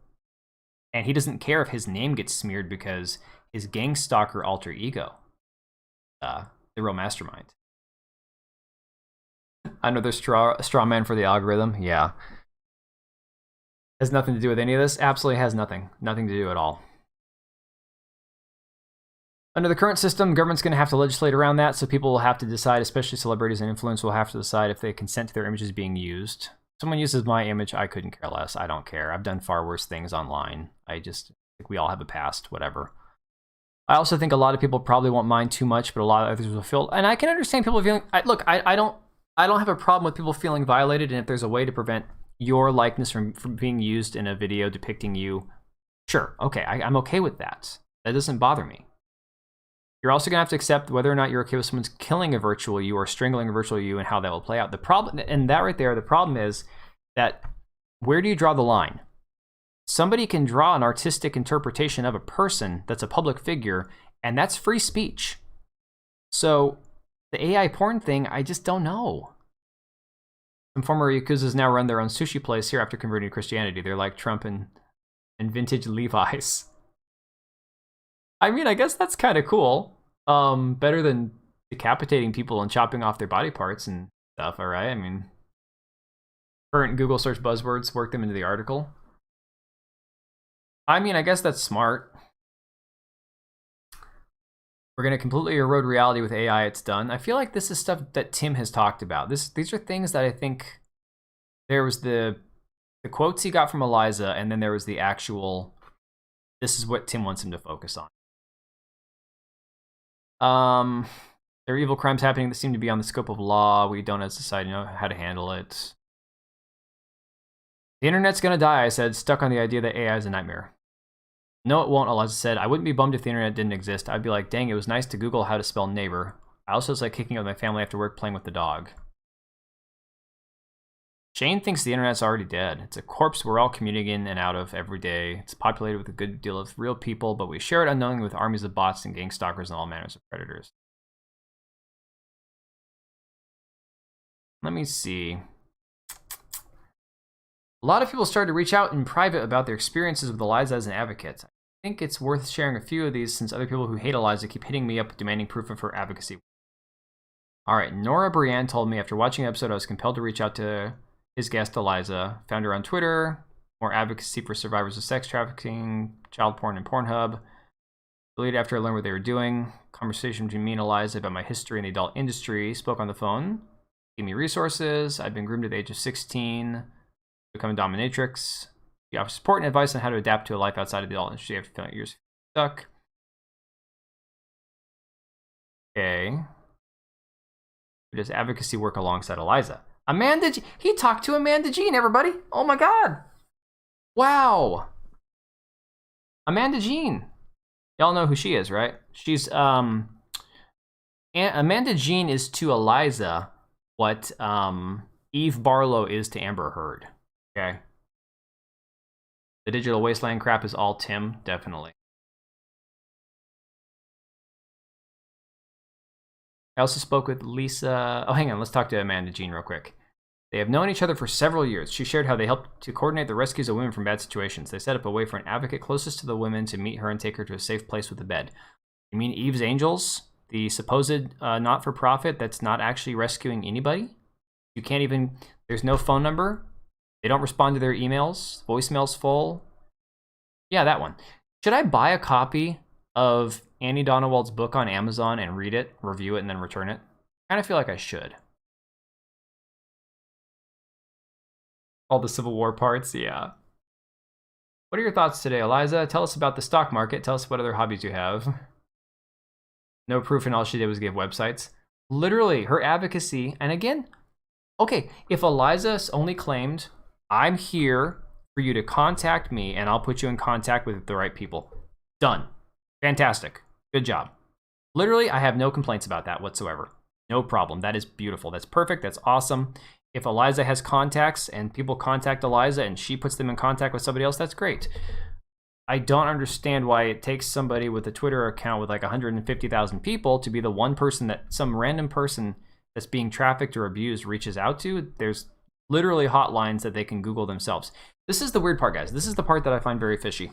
[SPEAKER 1] And he doesn't care if his name gets smeared because his Gangstalker alter ego, the real mastermind. Another straw man for the algorithm. Yeah. Has nothing to do with any of this. Absolutely has nothing. Nothing to do at all. Under the current system, government's going to have to legislate around that, so people will have to decide, especially celebrities and influencers will have to decide if they consent to their images being used. If someone uses my image, I couldn't care less. I don't care. I've done far worse things online. I just think we all have a past, whatever. I also think a lot of people probably won't mind too much, but a lot of others will feel, and I can understand people feeling, look, I don't have a problem with people feeling violated, and if there's a way to prevent your likeness from being used in a video depicting you, sure, okay, I'm okay with that. That doesn't bother me. You're also going to have to accept whether or not you're okay with someone's killing a virtual you or strangling a virtual you and how that will play out. The problem, and that right there, the problem is that where do you draw the line? Somebody can draw an artistic interpretation of a person that's a public figure, and that's free speech. So the AI porn thing, I just don't know. Some former Yakuzas now run their own sushi place here after converting to Christianity. They're like Trump and vintage Levi's. I mean, I guess that's kind of cool. Better than decapitating people and chopping off their body parts and stuff, all right? I mean, current Google search buzzwords, work them into the article. I mean, I guess that's smart. We're going to completely erode reality with AI. It's done. I feel like this is stuff that Tim has talked about. These are things that I think there was the quotes he got from Eliza, and then there was the actual, this is what Tim wants him to focus on. There are evil crimes happening that seem to be on the scope of law. We don't as a society know how to handle it. The internet's gonna die, I said, stuck on the idea that AI is a nightmare. No, it won't, Eliza said. I wouldn't be bummed if the internet didn't exist. I'd be like, dang, it was nice to Google how to spell neighbor. I also was like kicking out my family after work playing with the dog. Shane thinks the internet's already dead. It's a corpse we're all commuting in and out of every day. It's populated with a good deal of real people, but we share it unknowingly with armies of bots and gangstalkers and all manners of predators. Let me see. A lot of people started to reach out in private about their experiences with Eliza as an advocate. I think it's worth sharing a few of these since other people who hate Eliza keep hitting me up demanding proof of her advocacy. All right, Nora Brienne told me after watching the episode I was compelled to reach out to his guest Eliza. Found her on Twitter. More advocacy for survivors of sex trafficking, child porn, and Pornhub. Deleted after I learned what they were doing. Conversation between me and Eliza about my history in the adult industry. Spoke on the phone. Gave me resources. I've been groomed at the age of 16. Become a dominatrix. She offers support and advice on how to adapt to a life outside of the adult industry after feeling years stuck. Okay. Does advocacy work alongside Eliza? Amanda G. He talked to Amanda Jean, everybody. Oh my God. Wow. Amanda Jean. Y'all know who she is, right? She's Amanda Jean is to Eliza what Eve Barlow is to Amber Heard. Okay. The Digital Wasteland crap is all Tim, definitely. I also spoke with Lisa. Oh, hang on. Let's talk to Amanda Jean real quick. They have known each other for several years. She shared how they helped to coordinate the rescues of women from bad situations. They set up a way for an advocate closest to the women to meet her and take her to a safe place with a bed. You mean Eve's Angels? The supposed not-for-profit that's not actually rescuing anybody? You can't even... There's no phone number? They don't respond to their emails? Voicemail's full? Yeah, that one. Should I buy a copy of Annie Donowald's book on Amazon and read it, review it, and then return it? I kind of feel like I should. All the Civil War parts, yeah. What are your thoughts today, Eliza? Tell us about the stock market. Tell us what other hobbies you have. No proof, and all she did was give websites. Literally, her advocacy, and again, okay, if Eliza only claimed, I'm here for you to contact me, and I'll put you in contact with the right people. Done. Fantastic. Good job. Literally, I have no complaints about that whatsoever. No problem. That is beautiful. That's perfect. That's awesome. If Eliza has contacts and people contact Eliza and she puts them in contact with somebody else, that's great. I don't understand why it takes somebody with a Twitter account with like 150,000 people to be the one person that some random person that's being trafficked or abused reaches out to. There's literally hotlines that they can Google themselves. This is the weird part, guys. This is the part that I find very fishy.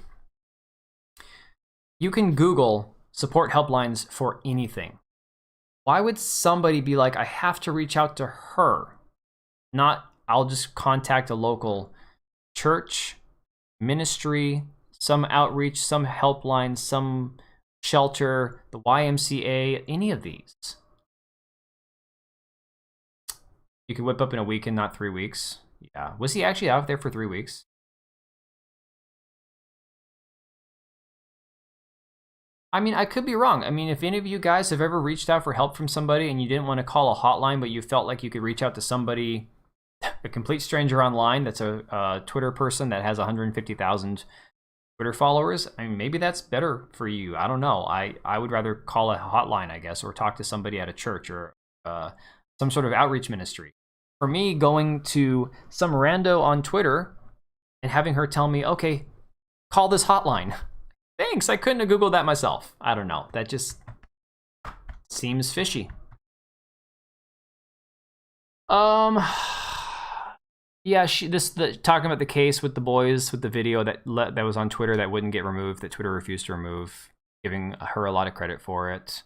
[SPEAKER 1] You can Google support helplines for anything. Why would somebody be like, I have to reach out to her? Not, I'll just contact a local church, ministry, some outreach, some helpline, some shelter, the YMCA, any of these. You could whip up in a weekend, not 3 weeks. Yeah. Was he actually out there for 3 weeks? I mean, I could be wrong. I mean, if any of you guys have ever reached out for help from somebody and you didn't want to call a hotline, but you felt like you could reach out to somebody, a complete stranger online that's a Twitter person that has 150,000 Twitter followers, I mean, maybe that's better for you. I don't know. I would rather call a hotline, I guess, or talk to somebody at a church or some sort of outreach ministry. For me, going to some rando on Twitter and having her tell me, okay, call this hotline. Thanks, I couldn't have Googled that myself. I don't know. That just seems fishy. Yeah, talking about the case with the boys with the video that was on Twitter that wouldn't get removed, that Twitter refused to remove, giving her a lot of credit for it.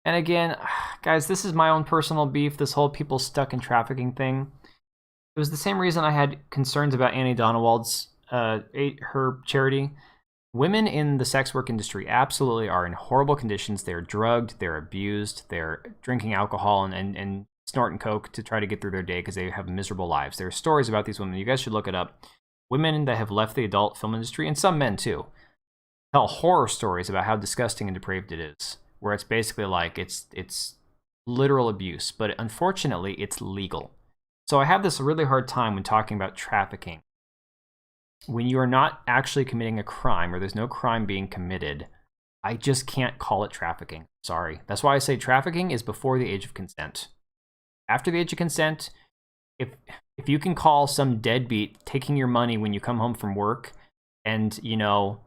[SPEAKER 1] And again, guys, this is my own personal beef, this whole people stuck in trafficking thing. It was the same reason I had concerns about Annie Donowald's her charity. Women in the sex work industry absolutely are in horrible conditions. They're drugged, they're abused, they're drinking alcohol and snorting coke to try to get through their day because they have miserable lives. There are stories about these women. You guys should look it up. Women that have left the adult film industry, and some men too, tell horror stories about how disgusting and depraved it is, where it's basically like it's literal abuse, but unfortunately it's legal. So I have this really hard time when talking about trafficking. When you are not actually committing a crime or there's no crime being committed, I just can't call it trafficking. Sorry. That's why I say trafficking is before the age of consent. After the age of consent, if you can call some deadbeat taking your money when you come home from work and, you know,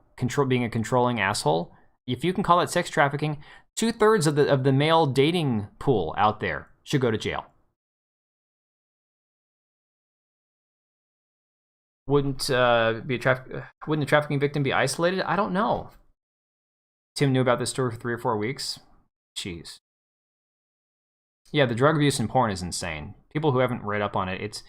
[SPEAKER 1] being a controlling asshole, if you can call it sex trafficking, 2/3 of the male dating pool out there should go to jail. Wouldn't a trafficking victim be isolated? I don't know. Tim knew about this story for 3 or 4 weeks. Jeez. Yeah, the drug abuse in porn is insane. People who haven't read up on it,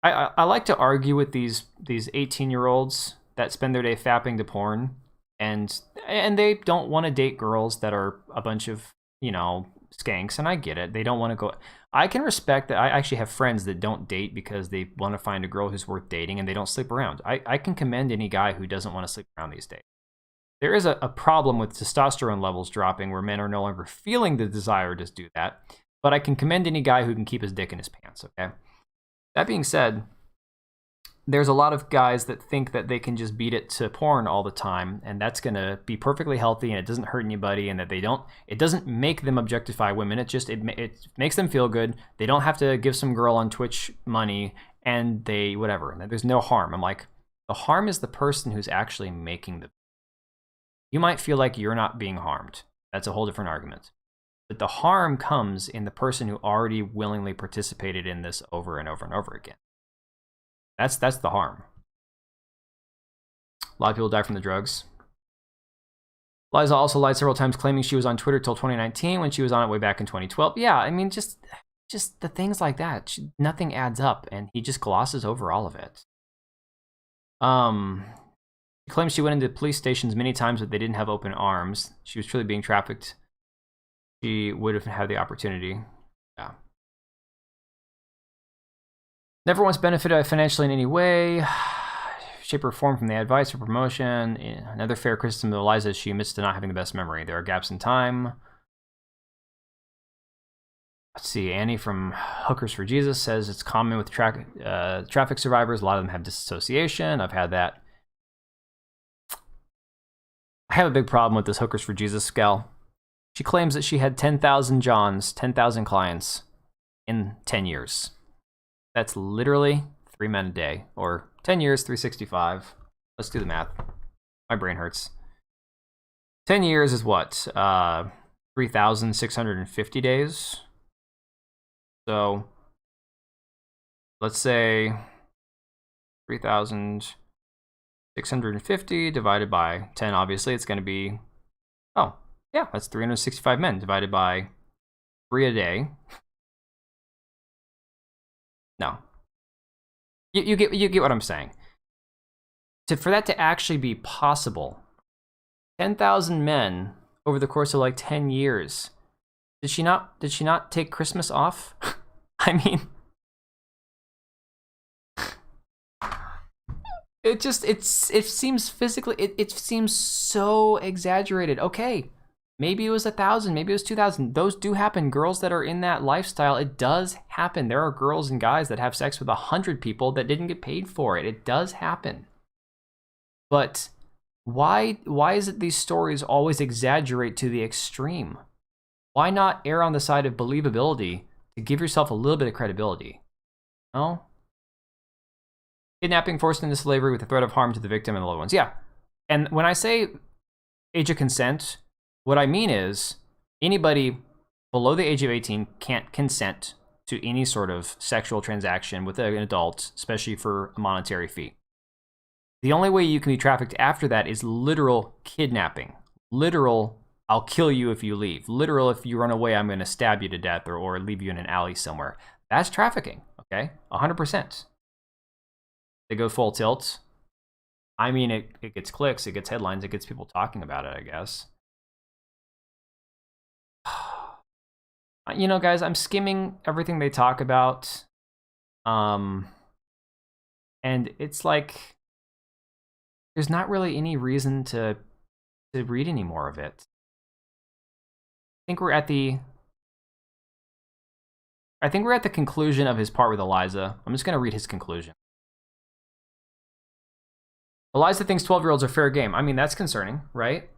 [SPEAKER 1] I like to argue with these 18-year-olds that spend their day fapping to porn, and they don't want to date girls that are a bunch of, you know, skanks, and I get it. They don't want to go. I can respect that. I actually have friends that don't date because they want to find a girl who's worth dating and they don't sleep around. I can commend any guy who doesn't want to sleep around these days. there is a problem with testosterone levels dropping where men are no longer feeling the desire to do that. But I can commend any guy who can keep his dick in his pants, okay? That being said, there's a lot of guys that think that they can just beat it to porn all the time, and that's going to be perfectly healthy, and it doesn't hurt anybody, and that it doesn't make them objectify women. It makes them feel good. They don't have to give some girl on Twitch money, and whatever. And there's no harm. I'm like, the harm is the person who's actually making the. You might feel like you're not being harmed. That's a whole different argument. But the harm comes in the person who already willingly participated in this over and over and over again. That's the harm. A lot of people die from the drugs. Eliza also lied several times claiming she was on Twitter till 2019 when she was on it way back in 2012. Yeah, I mean, just the things like that. Nothing adds up, and he just glosses over all of it. She claims she went into police stations many times, but they didn't have open arms. She was truly being trafficked. She would have had the opportunity. Yeah. Never once benefited financially in any way, shape or form from the advice or promotion. Another fair criticism of Eliza is she admits to not having the best memory. There are gaps in time. Let's see, Annie from Hookers for Jesus says it's common with traffic survivors. A lot of them have disassociation. I've had that. I have a big problem with this Hookers for Jesus gal. She claims that she had 10,000 Johns, 10,000 clients in 10 years. That's literally 3 men a day, or 10 years, 365. Let's do the math. My brain hurts. 10 years is what? 3,650 days. So let's say 3,650 divided by 10. Obviously, it's going to be, oh, yeah, that's 365 men divided by 3 a day. No. You get what I'm saying. For that to actually be possible, 10,000 men over the course of like 10 years. Did she not take Christmas off? I mean, it seems physically, it seems so exaggerated. Okay, maybe it was 1,000, maybe it was 2,000. Those do happen. Girls that are in that lifestyle, it does happen. There are girls and guys that have sex with 100 people that didn't get paid for it. It does happen. But why is it these stories always exaggerate to the extreme? Why not err on the side of believability to give yourself a little bit of credibility? No? Kidnapping, forced into slavery with the threat of harm to the victim and the loved ones. Yeah. And when I say age of consent, what I mean is anybody below the age of 18 can't consent to any sort of sexual transaction with an adult, especially for a monetary fee. The only way you can be trafficked after that is literal kidnapping. Literal, I'll kill you if you leave. Literal, if you run away, I'm going to stab you to death or leave you in an alley somewhere. That's trafficking, okay? 100%. They go full tilt. I mean, it gets clicks, it gets headlines, it gets people talking about it, I guess. You know, guys, I'm skimming everything they talk about. And it's like, there's not really any reason to read any more of it. I think we're at the conclusion of his part with Eliza. I'm just going to read his conclusion. Eliza thinks 12-year-olds are fair game. I mean, that's concerning, right?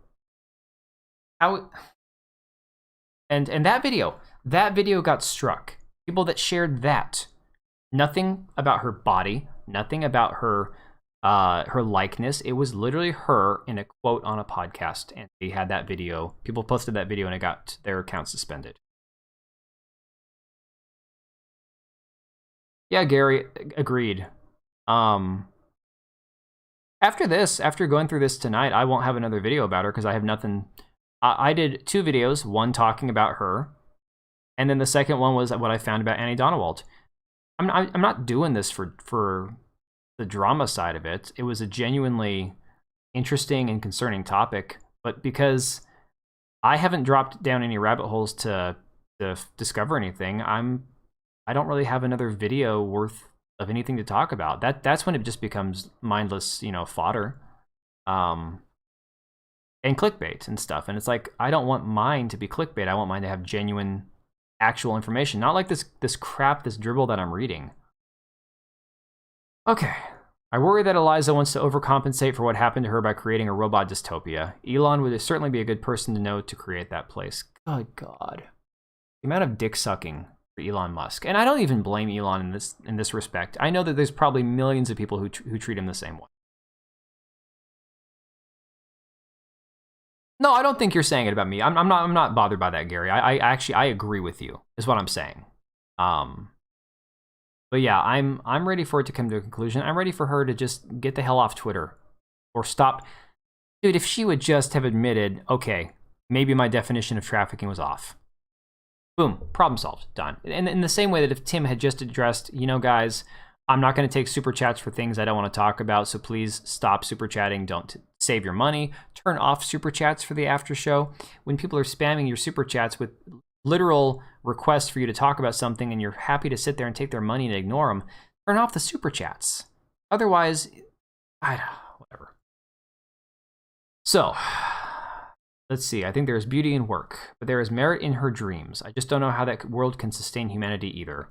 [SPEAKER 1] And that video got struck. People that shared that. Nothing about her body, nothing about her likeness. It was literally her in a quote on a podcast, and they had that video. People posted that video, and it got their account suspended. Yeah, Gary, agreed. After going through this tonight, I won't have another video about her because I have nothing. I did 2 videos, one talking about her, and then the second one was what I found about Annie Donowald. I'm not doing this for the drama side of it. It was a genuinely interesting and concerning topic, but because I haven't dropped down any rabbit holes to discover anything, I don't really have another video worth of anything to talk about. That's when it just becomes mindless, fodder. and clickbait and stuff. And it's like, I don't want mine to be clickbait. I want mine to have genuine, actual information, not like this crap, this dribble that I'm reading. Okay. I worry that Eliza wants to overcompensate for what happened to her by creating a robot dystopia. Elon would certainly be a good person to know to create that place. Good God. The amount of dick sucking for Elon Musk. And I don't even blame Elon in this respect. I know that there's probably millions of people who treat him the same way. No, I don't think you're saying it about me. I'm not bothered by that, Gary. I agree with you, is what I'm saying. But yeah, I'm ready for it to come to a conclusion. I'm ready for her to just get the hell off Twitter. Or stop. Dude, if she would just have admitted, okay, maybe my definition of trafficking was off. Boom, problem solved, done. And in the same way that if Tim had just addressed, you know, guys, I'm not going to take super chats for things I don't want to talk about, so please stop super chatting. Don't save your money. Turn off super chats for the after show. When people are spamming your super chats with literal requests for you to talk about something and you're happy to sit there and take their money and ignore them, turn off the super chats. Otherwise, whatever. So, let's see. I think there is beauty in work, but there is merit in her dreams. I just don't know how that world can sustain humanity either.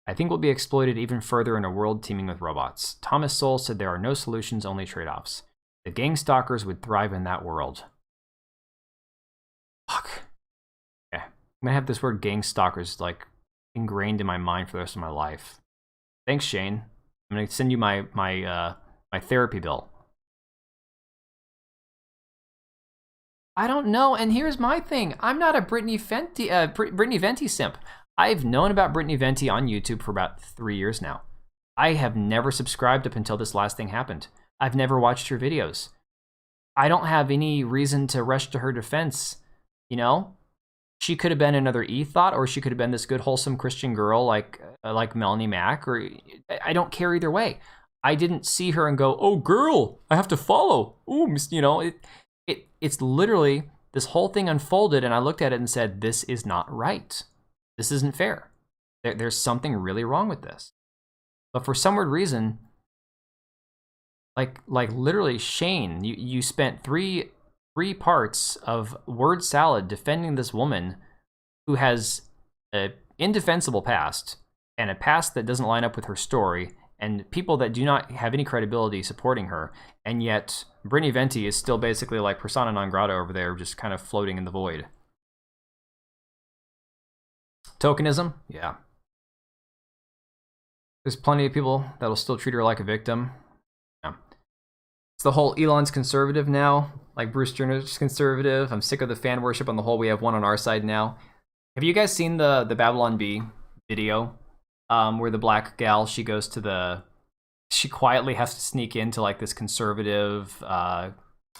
[SPEAKER 1] I think we'll be exploited even further in a world teeming with robots. Thomas Sowell said there are no solutions, only trade-offs. The Gangstalkers would thrive in that world. Fuck. Okay. I'm gonna have this word Gangstalkers like ingrained in my mind for the rest of my life. Thanks, Shane. I'm gonna send you my therapy bill. I don't know, and here's my thing. I'm not a Brittany Venti simp. I've known about Brittany Venti on YouTube for about 3 years now. I have never subscribed up until this last thing happened. I've never watched her videos. I don't have any reason to rush to her defense, you know? She could have been another E-Thought, or she could have been this good, wholesome Christian girl like Melanie Mack, or I don't care either way. I didn't see her and go, oh, girl, I have to follow. Ooh, you know, it's literally, this whole thing unfolded, and I looked at it and said, this is not right. This isn't fair. There's something really wrong with this. But for some weird reason, like literally, Shane, you spent three parts of word salad defending this woman who has an indefensible past and a past that doesn't line up with her story, and people that do not have any credibility supporting her, and yet Brittany Venti is still basically like persona non grata over there, just kind of floating in the void. Tokenism? Yeah. There's plenty of people that'll still treat her like a victim. Yeah. It's the whole Elon's conservative now, like Bruce Jenner's conservative. I'm sick of the fan worship on the whole. We have one on our side now. Have you guys seen the Babylon Bee video? Where the black gal, she quietly has to sneak into like this conservative,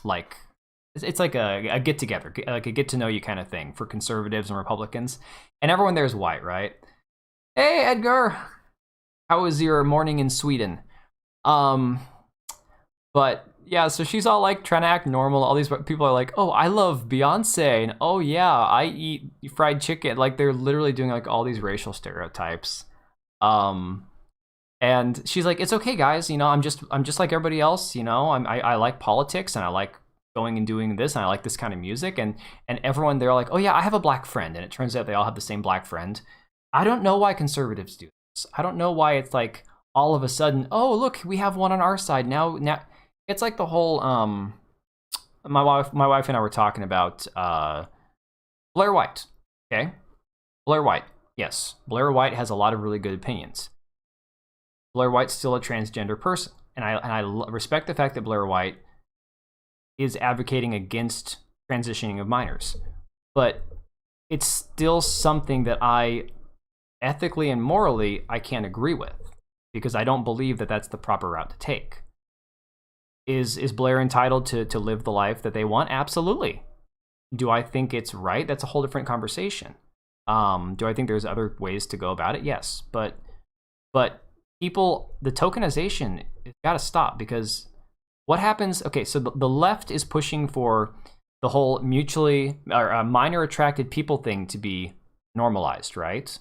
[SPEAKER 1] like, it's like a get together, like a get to know you kind of thing for conservatives and Republicans, and everyone there is white, right? Hey, Edgar, how was your morning in Sweden? But yeah, so she's all like trying to act normal. All these people are like, oh, I love Beyonce, and oh yeah, I eat fried chicken. Like they're literally doing like all these racial stereotypes. And she's like, it's okay, guys. You know, I'm just like everybody else. You know, I like politics, and I like going and doing this, and I like this kind of music, and everyone, they're like, oh yeah, I have a black friend, and it turns out they all have the same black friend. I don't know why conservatives do this. I don't know why it's like all of a sudden, oh look, we have one on our side now. It's like the whole my wife and I were talking about Blair White. Okay, Blair White. Yes, Blair White has a lot of really good opinions. Blair White's still a transgender person, and I respect the fact that Blair White is advocating against transitioning of minors, but it's still something that I ethically and morally I can't agree with, because I don't believe that that's the proper route to take. Is Blair entitled to live the life that they want? Absolutely. Do I think it's right? That's a whole different conversation. Do I think there's other ways to go about it? Yes, but people, the tokenization, it's got to stop, because what happens? Okay, so the left is pushing for the whole mutually or minor attracted people thing to be normalized, right?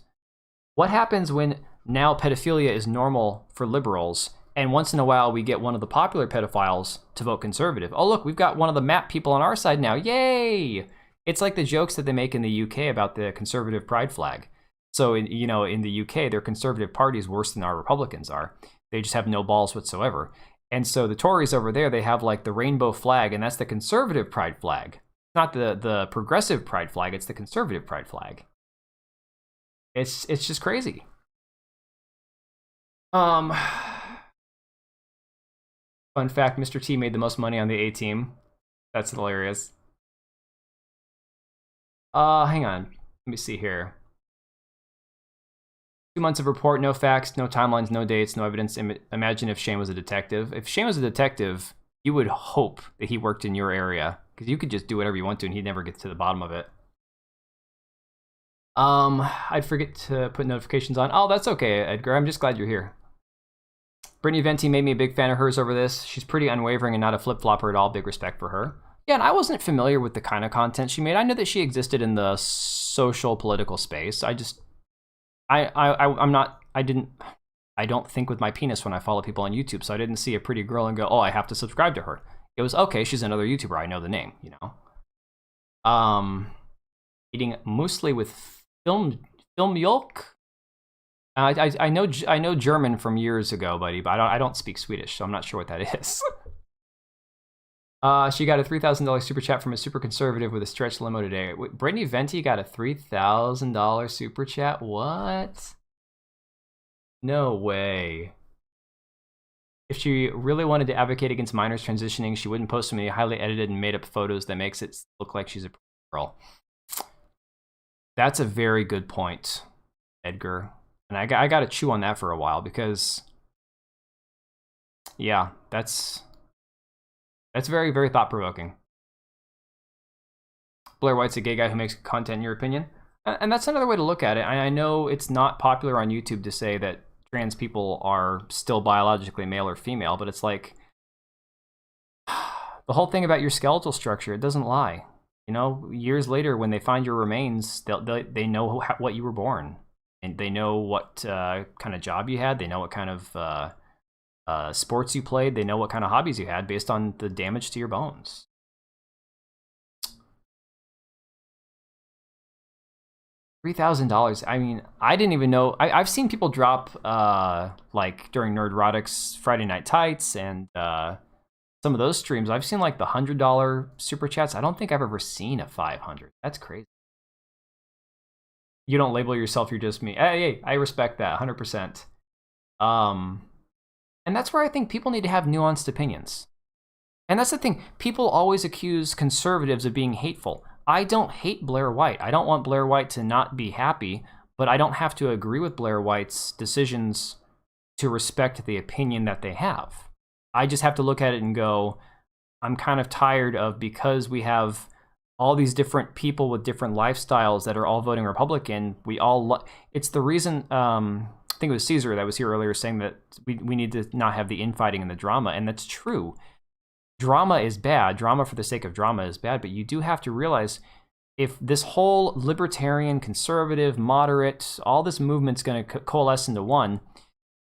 [SPEAKER 1] What happens when now pedophilia is normal for liberals, And once in a while, we get one of the popular pedophiles to vote conservative. Oh, look, we've got one of the MAP people on our side now. Yay! It's like the jokes that they make in the UK about the conservative pride flag. So, in the UK, their conservative party is worse than our Republicans are. They just have no balls whatsoever. And so the Tories over there, they have like the rainbow flag, and that's the conservative pride flag. Not the progressive pride flag, it's the conservative pride flag. It's just crazy. Fun fact, Mr. T made the most money on the A team. That's hilarious. Hang on. Let me see here. 2 months of report, no facts, no timelines, no dates, no evidence. Imagine if Shane was a detective. If Shane was a detective, you would hope that he worked in your area, because you could just do whatever you want to and he'd never get to the bottom of it. I'd forget to put notifications on. Oh, that's okay, Edgar. I'm just glad you're here. Brittany Venti made me a big fan of hers over this. She's pretty unwavering and not a flip-flopper at all. Big respect for her. Yeah, and I wasn't familiar with the kind of content she made. I knew that she existed in the social political space. I don't think with my penis when I follow people on YouTube, so I didn't see a pretty girl and go, oh, I have to subscribe to her. It was, okay, she's another YouTuber, I know the name, you know. Eating mostly with film yolk. I know German from years ago, buddy, but I don't speak Swedish, so I'm not sure what that is. She got a $3,000 super chat from a super conservative with a stretch limo today. Brittany Venti got a $3,000 super chat? What? No way. If she really wanted to advocate against minors transitioning, she wouldn't post so many highly edited and made up photos that makes it look like she's a girl. That's a very good point, Edgar. And I got to chew on that for a while because, yeah, that's very, very thought-provoking. Blair White's a gay guy who makes content, in your opinion? And that's another way to look at it. I know it's not popular on YouTube to say that trans people are still biologically male or female, but it's like, the whole thing about your skeletal structure, it doesn't lie. You know, years later, when they find your remains, they know what you were born. And they know what kind of job you had. They know what kind of sports you played. They know what kind of hobbies you had based on the damage to your bones. $3,000. I mean, I didn't even know. I've seen people drop like during Nerdrotic's Friday Night Tights and some of those streams. I've seen like the $100 super chats. I don't think I've ever seen a 500. That's crazy. You don't label yourself, you're just me. Hey, I respect that 100%. And that's where I think people need to have nuanced opinions. And that's the thing. People always accuse conservatives of being hateful. I don't hate Blair White. I don't want Blair White to not be happy, but I don't have to agree with Blair White's decisions to respect the opinion that they have. I just have to look at it and go, I'm kind of tired of, because we have all these different people with different lifestyles that are all voting Republican, it's the reason, I think it was Caesar that was here earlier saying that we need to not have the infighting and the drama, and that's true. Drama is bad. Drama for the sake of drama is bad, but you do have to realize if this whole libertarian, conservative, moderate, all this movement's going to coalesce into one,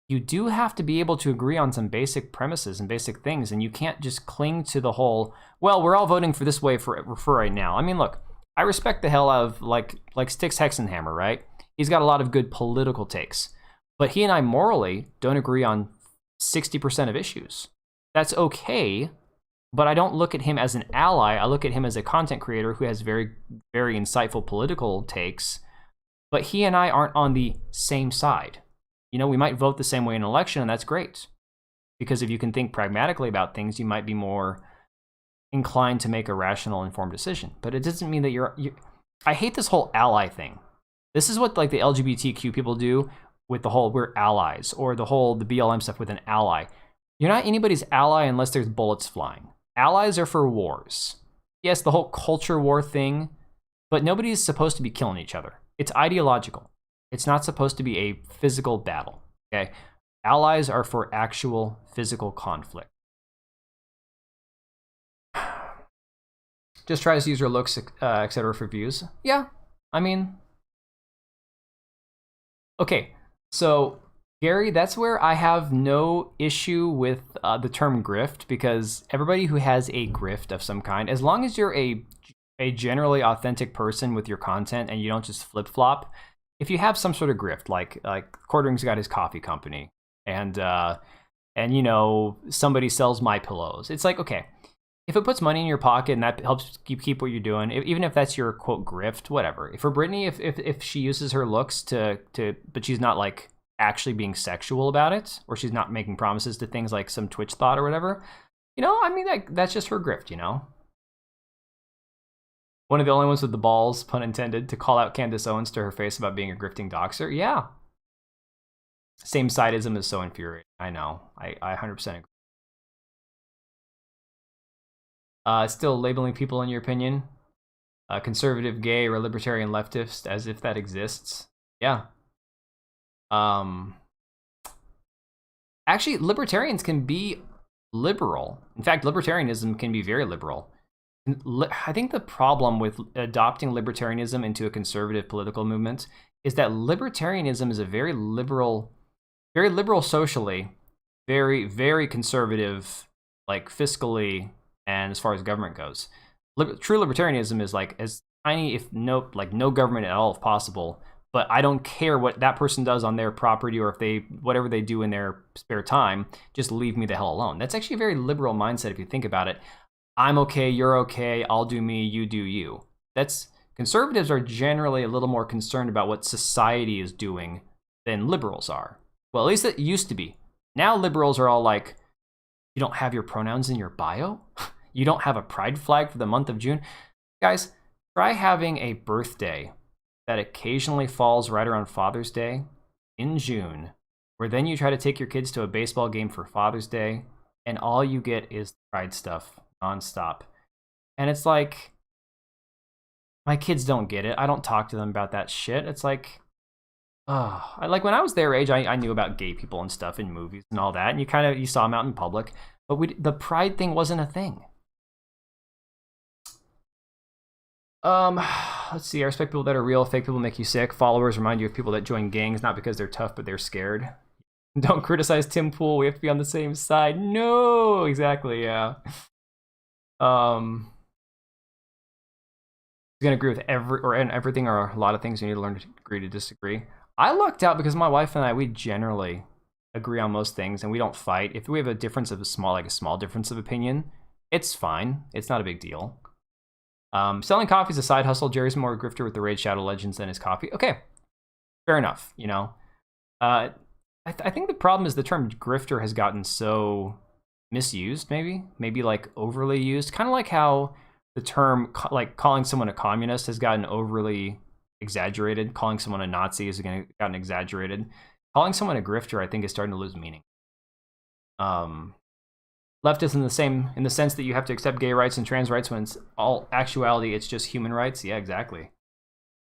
[SPEAKER 1] you do have to be able to agree on some basic premises and basic things, and you can't just cling to the whole, well, we're all voting for this way for right now. I mean, look, I respect the hell out of, like Styx Hexenhammer, right? He's got a lot of good political takes, but he and I morally don't agree on 60% of issues. That's okay, but I don't look at him as an ally. I look at him as a content creator who has very, very insightful political takes, but he and I aren't on the same side. You know, we might vote the same way in an election, and that's great. Because if you can think pragmatically about things, you might be more inclined to make a rational, informed decision. But it doesn't mean that you're I hate this whole ally thing. This is what like the LGBTQ people do with the whole we're allies, or the BLM stuff with an ally. You're not anybody's ally unless there's bullets flying. Allies are for wars. Yes, the whole culture war thing, but nobody's supposed to be killing each other. It's ideological. It's not supposed to be a physical battle, okay? Allies are for actual physical conflict. Just tries to use her looks, etc. for views. Yeah, I mean... Okay, so Gary, that's where I have no issue with the term grift, because everybody who has a grift of some kind, as long as you're a generally authentic person with your content and you don't just flip flop, if you have some sort of grift, like Quartering's got his coffee company, and you know, somebody sells My Pillows, it's like, okay, if it puts money in your pocket and that helps you keep what you're doing, even if that's your quote grift, whatever. For Brittany, if she uses her looks but she's not like actually being sexual about it, or she's not making promises to things like some Twitch thought or whatever, you know, I mean, that's just her grift, you know. One of the only ones with the balls, pun intended, to call out Candace Owens to her face about being a grifting doxer. Yeah. Same sideism is so infuriating. I know. I 100% agree. Still labeling people, in your opinion, conservative, gay, or libertarian leftist, as if that exists. Yeah. Actually, libertarians can be liberal. In fact, libertarianism can be very liberal. I think the problem with adopting libertarianism into a conservative political movement is that libertarianism is a very liberal socially, very, very conservative, like fiscally, and as far as government goes. True libertarianism is like as tiny, if no government at all if possible, but I don't care what that person does on their property, or if whatever they do in their spare time, just leave me the hell alone. That's actually a very liberal mindset if you think about it. I'm okay, you're okay, I'll do me, you do you. Conservatives are generally a little more concerned about what society is doing than liberals are. Well, at least it used to be. Now liberals are all like, you don't have your pronouns in your bio? You don't have a pride flag for the month of June? Guys, try having a birthday that occasionally falls right around Father's Day in June, where then you try to take your kids to a baseball game for Father's Day, and all you get is pride stuff nonstop. And it's like, my kids don't get it. I don't talk to them about that shit. It's like, like when I was their age, I knew about gay people and stuff in movies and all that, and you saw them out in public, but the pride thing wasn't a thing. Let's see. I respect people that are real. Fake people make you sick. Followers remind you of people that join gangs, not because they're tough, but they're scared. Don't criticize Tim Pool. We have to be on the same side. No, exactly. Yeah. Gonna agree with everything, or a lot of things. You need to learn to agree to disagree. I lucked out because my wife and I, we generally agree on most things, and we don't fight. If we have a difference of a small difference of opinion, it's fine. It's not a big deal. Selling coffee is a side hustle. Jerry's more a grifter with the Raid Shadow Legends than his coffee. Okay, fair enough. You know, I think the problem is the term grifter has gotten so misused. Maybe like overly used. Kind of like how the term like calling someone a communist has gotten overly exaggerated. Calling someone a Nazi has gotten exaggerated. Calling someone a grifter, I think, is starting to lose meaning. Leftist in the sense that you have to accept gay rights and trans rights when it's all actuality it's just human rights. Yeah, exactly.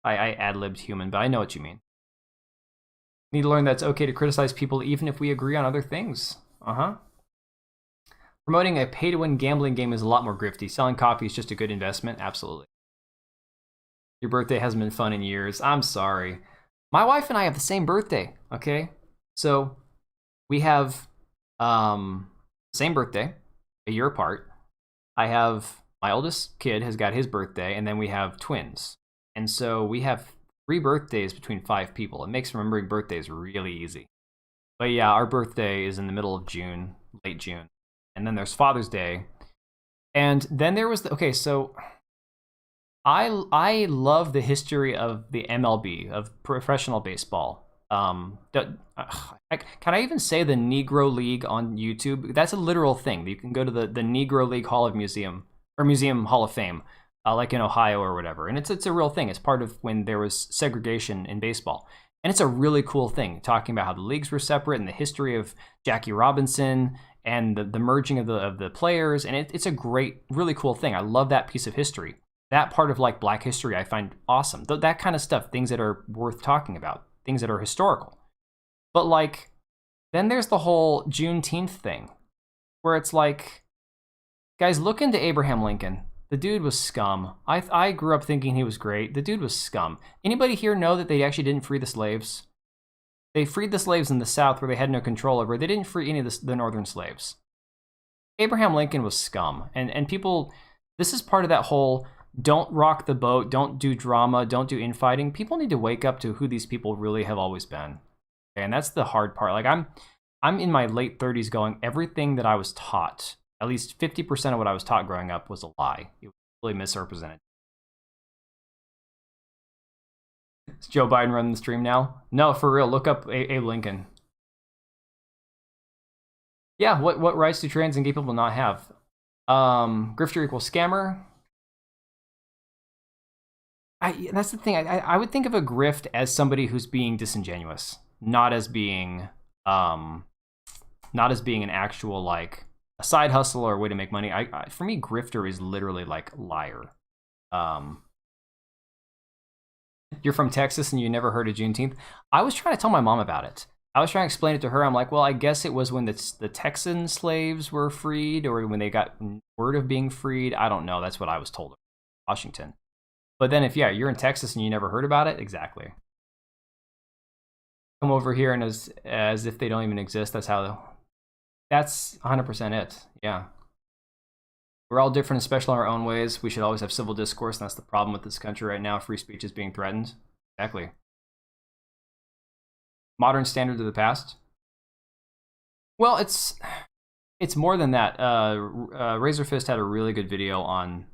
[SPEAKER 1] I ad-libbed human, but I know what you mean. Need to learn that it's okay to criticize people even if we agree on other things. Promoting a pay-to-win gambling game is a lot more grifty. Selling coffee is just a good investment. Absolutely. Your birthday hasn't been fun in years. I'm sorry. My wife and I have the same birthday, okay? So we have same birthday, a year apart. I have my oldest kid has got his birthday, and then we have twins. And so we have 3 birthdays between 5 people. It makes remembering birthdays really easy. But yeah, our birthday is in the middle of June, late June. And then there's Father's Day. And then there was so I love the history of the MLB, of professional baseball. Can I even say the Negro League on YouTube? That's a literal thing. You can go to the Negro League Museum Hall of Fame, like in Ohio or whatever. And it's a real thing. It's part of when there was segregation in baseball. And it's a really cool thing, talking about how the leagues were separate and the history of Jackie Robinson and the merging of the players. And it's a great, really cool thing. I love that piece of history. That part of like Black history I find awesome. That kind of stuff, things that are worth talking about, things that are historical. But like, then there's the whole Juneteenth thing, where it's like, guys, look into Abraham Lincoln. The dude was scum. I grew up thinking he was great. The dude was scum. Anybody here know that they actually didn't free the slaves? They freed the slaves in the South where they had no control over. They didn't free any of the northern slaves. Abraham Lincoln was scum. And people, this is part of that whole don't rock the boat, don't do drama, don't do infighting. People need to wake up to who these people really have always been. Okay, and that's the hard part. Like I'm in my late 30s going, everything that I was taught, at least 50% of what I was taught growing up was a lie. It was really misrepresented. Is Joe Biden running the stream now? No, for real, look up Abe Lincoln. Yeah, what rights do trans and gay people not have? Grifter equals scammer. That's the thing. I would think of a grift as somebody who's being disingenuous, not as being an actual like a side hustle or a way to make money. For me, grifter is literally like liar. You're from Texas and you never heard of Juneteenth? I was trying to tell my mom about it. I was trying to explain it to her. I'm like, well, I guess it was when the Texan slaves were freed or when they got word of being freed. I don't know. That's what I was told in Washington. But then if, yeah, you're in Texas and you never heard about it, exactly. Come over here and as if they don't even exist. That's 100% it. Yeah. We're all different and special in our own ways. We should always have civil discourse, and that's the problem with this country right now. Free speech is being threatened. Exactly. Modern standards of the past. Well, it's more than that. Razorfist had a really good video on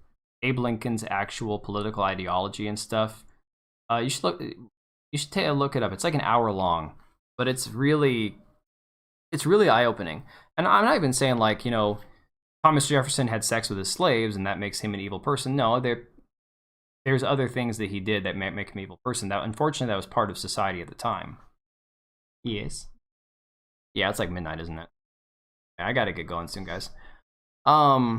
[SPEAKER 1] Abe Lincoln's actual political ideology and stuff. You should take a look it up. It's like an hour long, but it's really eye-opening. And I'm not even saying like, you know, Thomas Jefferson had sex with his slaves and that makes him an evil person. No, there's other things that he did that might make him an evil person. That unfortunately that was part of society at the time. Yes. Yeah, it's like midnight, isn't it? I gotta get going soon, guys. But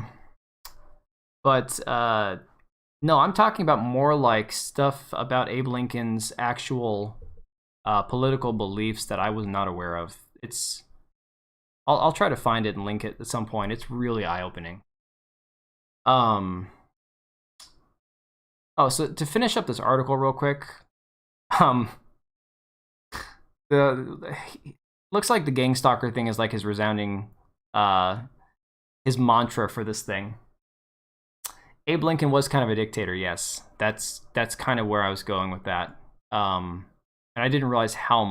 [SPEAKER 1] no, I'm talking about more like stuff about Abe Lincoln's actual political beliefs that I was not aware of. I'll try to find it and link it at some point. It's really eye-opening. Oh, so to finish up this article real quick, looks like the Gangstalker thing is like his resounding his mantra for this thing. Abe Lincoln was kind of a dictator, yes. That's kind of where I was going with that. And I didn't realize how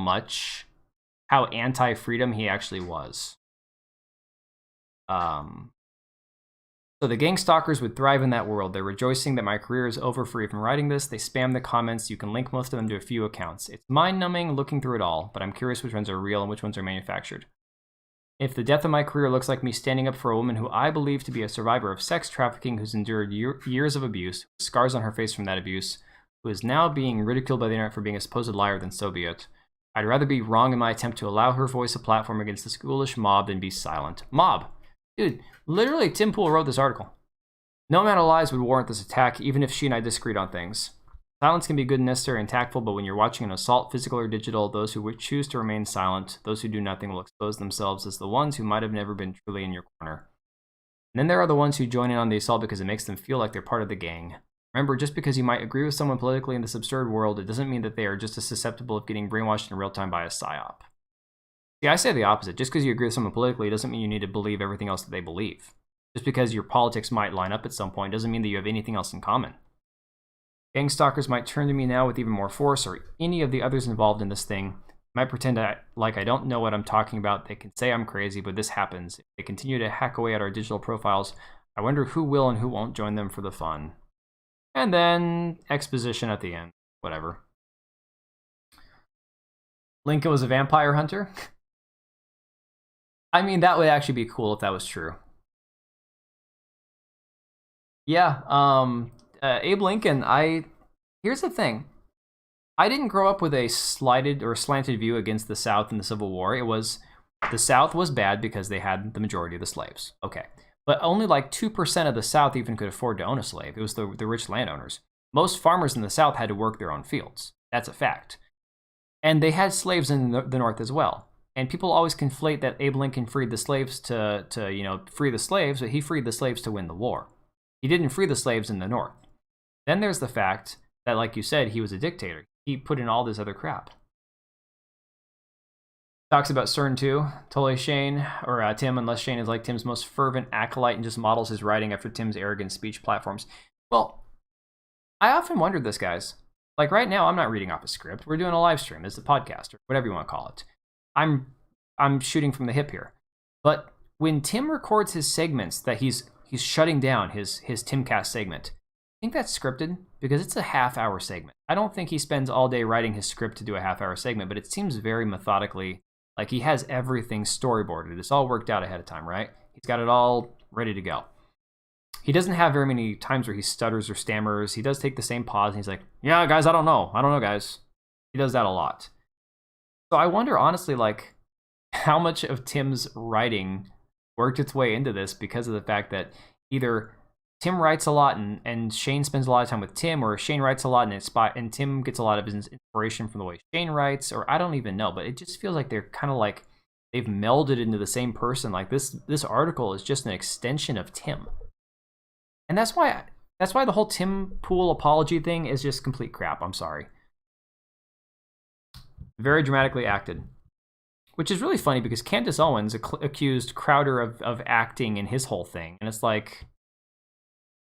[SPEAKER 1] anti-freedom he actually was. So the Gangstalkers would thrive in that world. They're rejoicing that my career is over for even writing this. They spam the comments. You can link most of them to a few accounts. It's mind-numbing looking through it all, but I'm curious which ones are real and which ones are manufactured. If the death of my career looks like me standing up for a woman who I believe to be a survivor of sex trafficking, who's endured years of abuse, scars on her face from that abuse, who is now being ridiculed by the internet for being a supposed liar, then so be it. I'd rather be wrong in my attempt to allow her voice a platform against this ghoulish mob than be silent. Mob! Dude, literally Tim Pool wrote this article. No amount of lies would warrant this attack, even if she and I disagreed on things. Silence can be good and necessary and tactful, but when you're watching an assault, physical or digital, those who would choose to remain silent, those who do nothing will expose themselves as the ones who might have never been truly in your corner. And then there are the ones who join in on the assault because it makes them feel like they're part of the gang. Remember, just because you might agree with someone politically in this absurd world, it doesn't mean that they are just as susceptible of getting brainwashed in real time by a psyop. See, I say the opposite. Just because you agree with someone politically doesn't mean you need to believe everything else that they believe. Just because your politics might line up at some point doesn't mean that you have anything else in common. Gangstalkers might turn to me now with even more force, or any of the others involved in this thing might pretend like I don't know what I'm talking about. They can say I'm crazy, but this happens. If they continue to hack away at our digital profiles, I wonder who will and who won't join them for the fun. And then exposition at the end. Whatever. Lincoln was a vampire hunter? I mean, that would actually be cool if that was true. Yeah, Abe Lincoln, here's the thing. I didn't grow up with a slighted or slanted view against the South in the Civil War. It was, the South was bad because they had the majority of the slaves. Okay. But only like 2% of the South even could afford to own a slave. It was the rich landowners. Most farmers in the South had to work their own fields. That's a fact. And they had slaves in the North as well. And people always conflate that Abe Lincoln freed the slaves to free the slaves, but he freed the slaves to win the war. He didn't free the slaves in the North. Then there's the fact that, like you said, he was a dictator. He put in all this other crap. Talks about CERN too. Totally Shane, or Tim, unless Shane is like Tim's most fervent acolyte and just models his writing after Tim's arrogant speech platforms. Well, I often wondered this, guys. Like right now, I'm not reading off a script. We're doing a live stream. It's a podcast, or whatever you want to call it. I'm shooting from the hip here. But when Tim records his segments that he's shutting down his Timcast segment, I think that's scripted because it's a half-hour segment. I don't think he spends all day writing his script to do a half-hour segment, but it seems very methodically, like he has everything storyboarded. It's all worked out ahead of time, right? He's got it all ready to go. He doesn't have very many times where he stutters or stammers. He does take the same pause and he's like, yeah, guys, I don't know, guys. He does that a lot. So I wonder, honestly, like, how much of Tim's writing worked its way into this because of the fact that either Tim writes a lot and Shane spends a lot of time with Tim, or Shane writes a lot and Tim gets a lot of his inspiration from the way Shane writes, or I don't even know, but it just feels like they're kind of like they've melded into the same person. Like this article is just an extension of Tim. And that's why the whole Tim Pool apology thing is just complete crap. I'm sorry. Very dramatically acted. Which is really funny because Candace Owens accused Crowder of acting in his whole thing. And it's like,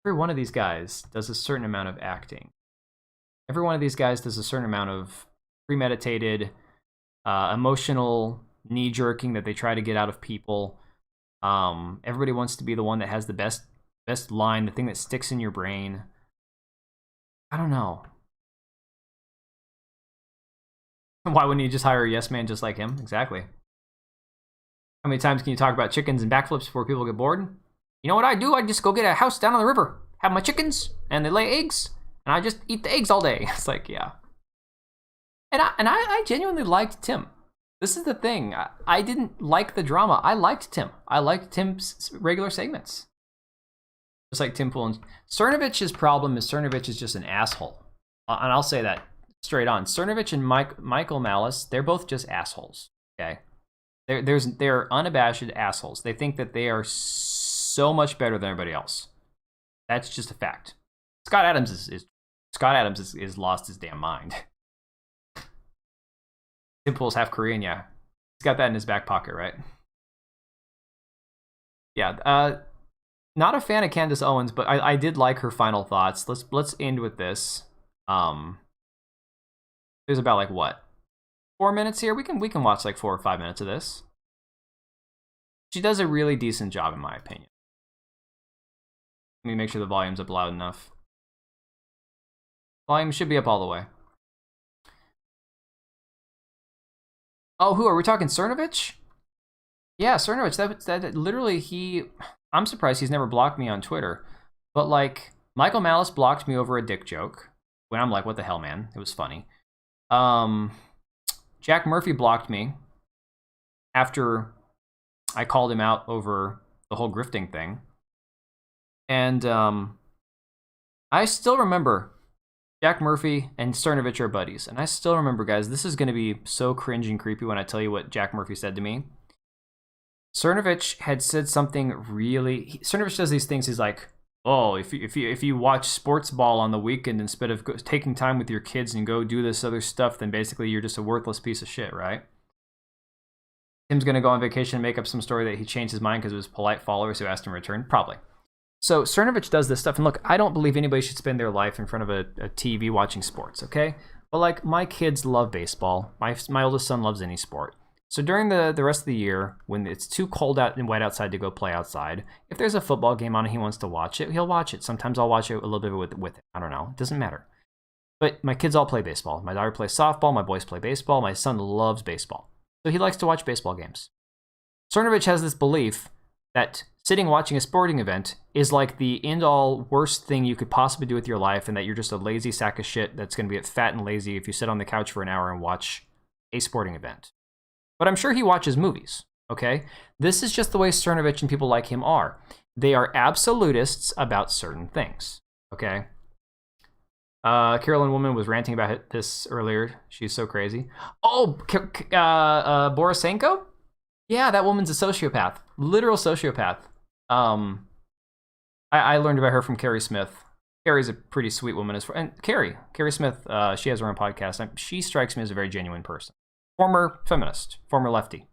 [SPEAKER 1] every one of these guys does a certain amount of acting. Every one of these guys does a certain amount of premeditated, emotional knee-jerking that they try to get out of people. Everybody wants to be the one that has the best line, the thing that sticks in your brain. I don't know. Why wouldn't you just hire a yes man just like him? Exactly. How many times can you talk about chickens and backflips before people get bored? You know what I do? I just go get a house down on the river, have my chickens, and they lay eggs, and I just eat the eggs all day. It's like, yeah. And I genuinely liked Tim. This is the thing. I didn't like the drama. I liked Tim. I liked Tim's regular segments. Just like Tim Pool. Cernovich's problem is Cernovich is just an asshole. And I'll say that straight on. Cernovich and Michael Malice, they're both just assholes. Okay, they're unabashed assholes. They think that they are so much better than everybody else. That's just a fact. Scott Adams is lost his damn mind. Tim Pool's half Korean, yeah. He's got that in his back pocket, right? Yeah. Not a fan of Candace Owens, but I did like her final thoughts. Let's end with this. There's about like what, 4 minutes here. We can watch like 4 or 5 minutes of this. She does a really decent job, in my opinion. Let me make sure the volume's up loud enough. Volume should be up all the way. Oh, who are we talking? Cernovich? Yeah, Cernovich. That literally I'm surprised he's never blocked me on Twitter. But like Michael Malice blocked me over a dick joke. When I'm like, what the hell, man? It was funny. Jack Murphy blocked me after I called him out over the whole grifting thing. And I still remember Jack Murphy and Cernovich are buddies. And I still remember, guys, this is going to be so cringe and creepy when I tell you what Jack Murphy said to me. Cernovich had said something really... Cernovich does these things. He's like, oh, if you watch sports ball on the weekend instead of taking time with your kids and go do this other stuff, then basically you're just a worthless piece of shit, right? Tim's going to go on vacation and make up some story that he changed his mind because it was polite followers who asked him to return. Probably. So Cernovich does this stuff. And look, I don't believe anybody should spend their life in front of a TV watching sports, okay? But like, my kids love baseball. My oldest son loves any sport. So during the rest of the year, when it's too cold out and wet outside to go play outside, if there's a football game on and he wants to watch it, he'll watch it. Sometimes I'll watch it a little bit with it. I don't know. It doesn't matter. But my kids all play baseball. My daughter plays softball. My boys play baseball. My son loves baseball. So he likes to watch baseball games. Cernovich has this belief that sitting watching a sporting event is like the end-all worst thing you could possibly do with your life, and that you're just a lazy sack of shit that's going to get fat and lazy if you sit on the couch for an hour and watch a sporting event. But I'm sure he watches movies, okay? This is just the way Cernovich and people like him are. They are absolutists about certain things, okay? Carolyn Woman was ranting about this earlier. She's so crazy. Oh, Borisenko? Yeah, that woman's a sociopath. Literal sociopath. I learned about her from Carrie Smith. Carrie's a pretty sweet woman. And Carrie Smith, she has her own podcast. She strikes me as a very genuine person. Former feminist, former lefty.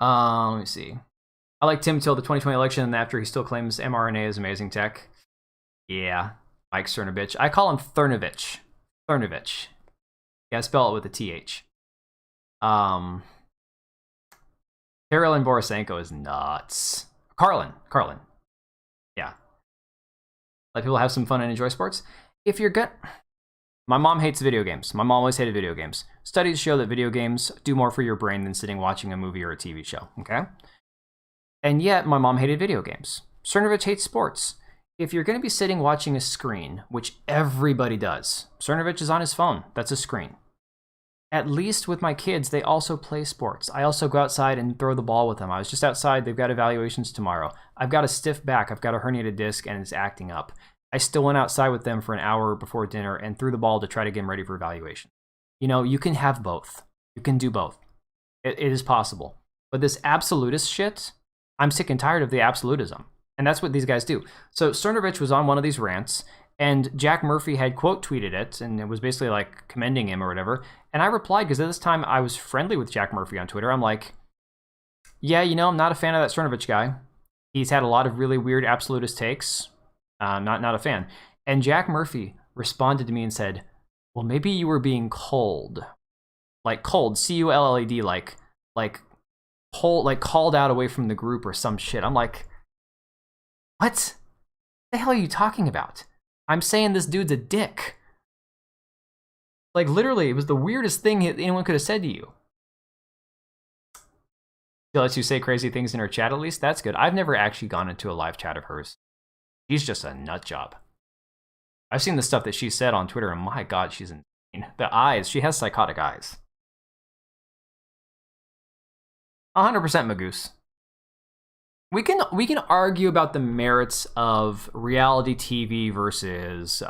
[SPEAKER 1] Let me see. I like Tim till the 2020 election, and after he still claims mRNA is amazing tech. Yeah, Mike Cernovich. I call him Cernovich. Cernovich. Yeah, spell it with a TH. Carolyn Borisenko is nuts. Carlin. Yeah. Let people have some fun and enjoy sports. If you're good. My mom hates video games. My mom always hated video games. Studies show that video games do more for your brain than sitting watching a movie or a TV show, okay? And yet, my mom hated video games. Cernovich hates sports. If you're going to be sitting watching a screen, which everybody does, Cernovich is on his phone. That's a screen. At least with my kids, they also play sports. I also go outside and throw the ball with them. I was just outside. They've got evaluations tomorrow. I've got a stiff back. I've got a herniated disc, and it's acting up. I still went outside with them for an hour before dinner and threw the ball to try to get them ready for evaluation. You know, you can have both. You can do both. It is possible. But this absolutist shit, I'm sick and tired of the absolutism. And that's what these guys do. So Cernovich was on one of these rants, and Jack Murphy had quote tweeted it, and it was basically like commending him or whatever. And I replied, because at this time I was friendly with Jack Murphy on Twitter. I'm like, yeah, you know, I'm not a fan of that Cernovich guy. He's had a lot of really weird absolutist takes. Not a fan. And Jack Murphy responded to me and said, well, maybe you were being cold. Like cold, C-U-L-L-E-D, like cold, like called out away from the group or some shit. I'm like, what the hell are you talking about? I'm saying this dude's a dick. Like, literally, it was the weirdest thing anyone could have said to you. She lets you say crazy things in her chat, at least. That's good. I've never actually gone into a live chat of hers. She's just a nut job. I've seen the stuff that she said on Twitter, and my God, she's insane. The eyes, she has psychotic eyes. 100% Magoose. We can argue about the merits of reality TV versus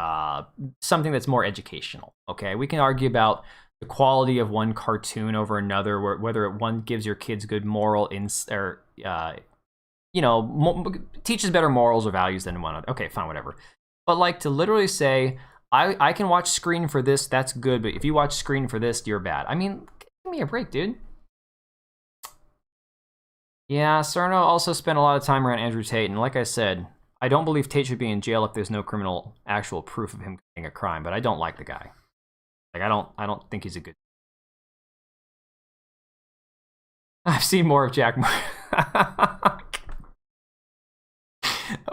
[SPEAKER 1] something that's more educational. Okay, we can argue about the quality of one cartoon over another, whether one gives your kids good moral teaches better morals or values than one other. Okay, fine, whatever. But like to literally say, I can watch Screen for this, that's good, but if you watch Screen for this, you're bad. I mean, give me a break, dude. Yeah, Cerno also spent a lot of time around Andrew Tate, and like I said, I don't believe Tate should be in jail if there's no criminal actual proof of him committing a crime, but I don't like the guy. Like, I don't think he's a good... I've seen more of Jack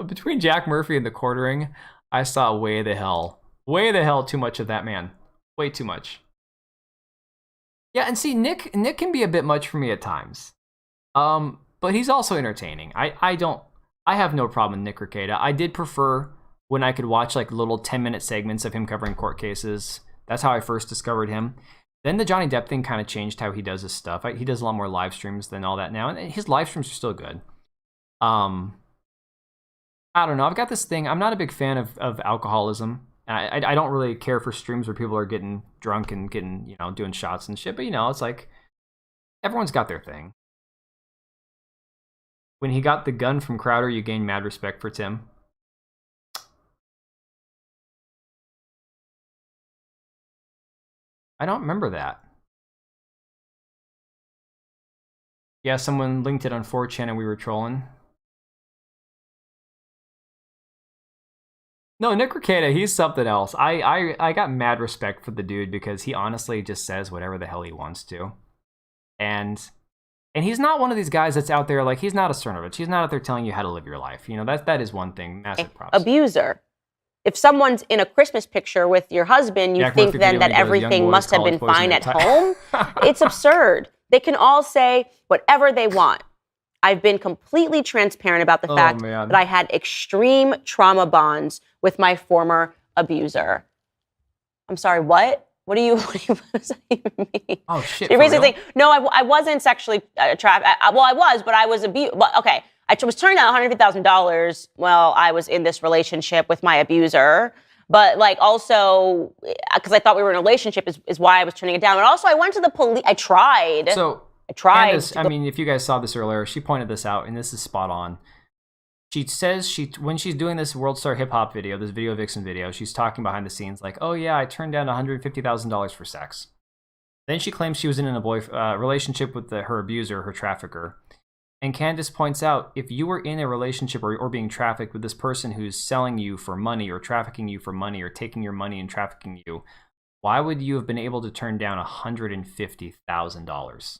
[SPEAKER 1] Between Jack Murphy and the quartering, I saw way the hell too much of that man. Way too much. Yeah, and see, Nick can be a bit much for me at times. But he's also entertaining. I have no problem with Nick Rekieta. I did prefer when I could watch like little 10-minute segments of him covering court cases. That's how I first discovered him. Then the Johnny Depp thing kind of changed how he does his stuff. He does a lot more live streams than all that now, and his live streams are still good. I don't know. I've got this thing. I'm not a big fan of alcoholism. I don't really care for streams where people are getting drunk and getting, doing shots and shit. But, it's like everyone's got their thing. When he got the gun from Crowder, you gained mad respect for Tim. I don't remember that. Yeah, someone linked it on 4chan and we were trolling. No, Nick Rekieta, he's something else. I got mad respect for the dude because he honestly just says whatever the hell he wants to. And he's not one of these guys that's out there, like, he's not a Cernovich. He's not out there telling you how to live your life. That is one thing. Massive props.
[SPEAKER 2] Abuser. If someone's in a Christmas picture with your husband, you think then that everything must have been fine at home? It's absurd. They can all say whatever they want. I've been completely transparent about the fact that I had extreme trauma bonds with my former abuser. I'm sorry, what? What do you mean?
[SPEAKER 1] Oh, shit,
[SPEAKER 2] You're basically saying, no, I wasn't sexually trapped. I was, but I was abused. Well, okay, I was turning down $150,000 while I was in this relationship with my abuser. But like also, because I thought we were in a relationship is why I was turning it down. And also I went to the police. I tried.
[SPEAKER 1] Candace, if you guys saw this earlier, she pointed this out, and this is spot on. She says when she's doing this World Star Hip Hop video, this Video Vixen video, she's talking behind the scenes like, oh yeah, I turned down $150,000 for sex. Then she claims she was in a relationship with her abuser, her trafficker. And Candace points out, if you were in a relationship or being trafficked with this person who's selling you for money or trafficking you for money or taking your money and trafficking you, why would you have been able to turn down $150,000?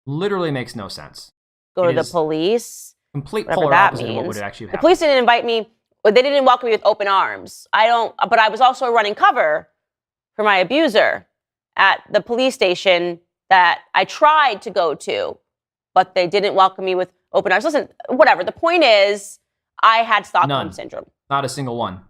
[SPEAKER 1] Literally makes no sense.
[SPEAKER 2] Go to the police.
[SPEAKER 1] Complete polar opposite of what would actually happen.
[SPEAKER 2] The police didn't invite me. They didn't welcome me with open arms. But I was also running cover for my abuser at the police station that I tried to go to, but they didn't welcome me with open arms. Listen, whatever. The point is, I had Stockholm Syndrome.
[SPEAKER 1] Not a single one.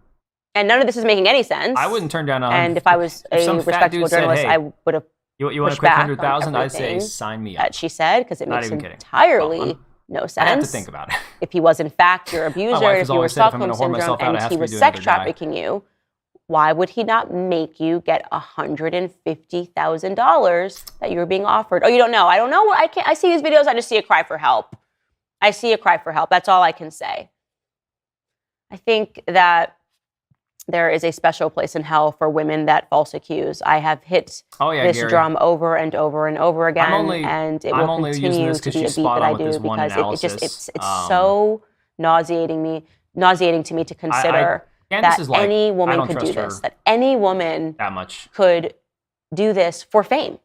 [SPEAKER 2] And none of this is making any sense.
[SPEAKER 1] I wouldn't turn down
[SPEAKER 2] and if I was a respectable journalist, I would have
[SPEAKER 1] you want to quit 100,000? I'd say sign me up.
[SPEAKER 2] That she said, because it makes entirely no sense.
[SPEAKER 1] I have to think about it.
[SPEAKER 2] If he was in fact your abuser, if you were Stockholm Syndrome and he was sex trafficking you, why would he not make you get $150,000 that you were being offered? Oh, you don't know. I don't know. I see these videos. I just see a cry for help. I see a cry for help. That's all I can say. I think that there is a special place in hell for women that false accuse. I have hit this drum over and over and over again, and it will continue to be a beat that I do because it's so nauseating to me to consider that any woman could do this, that any woman could do this for fame,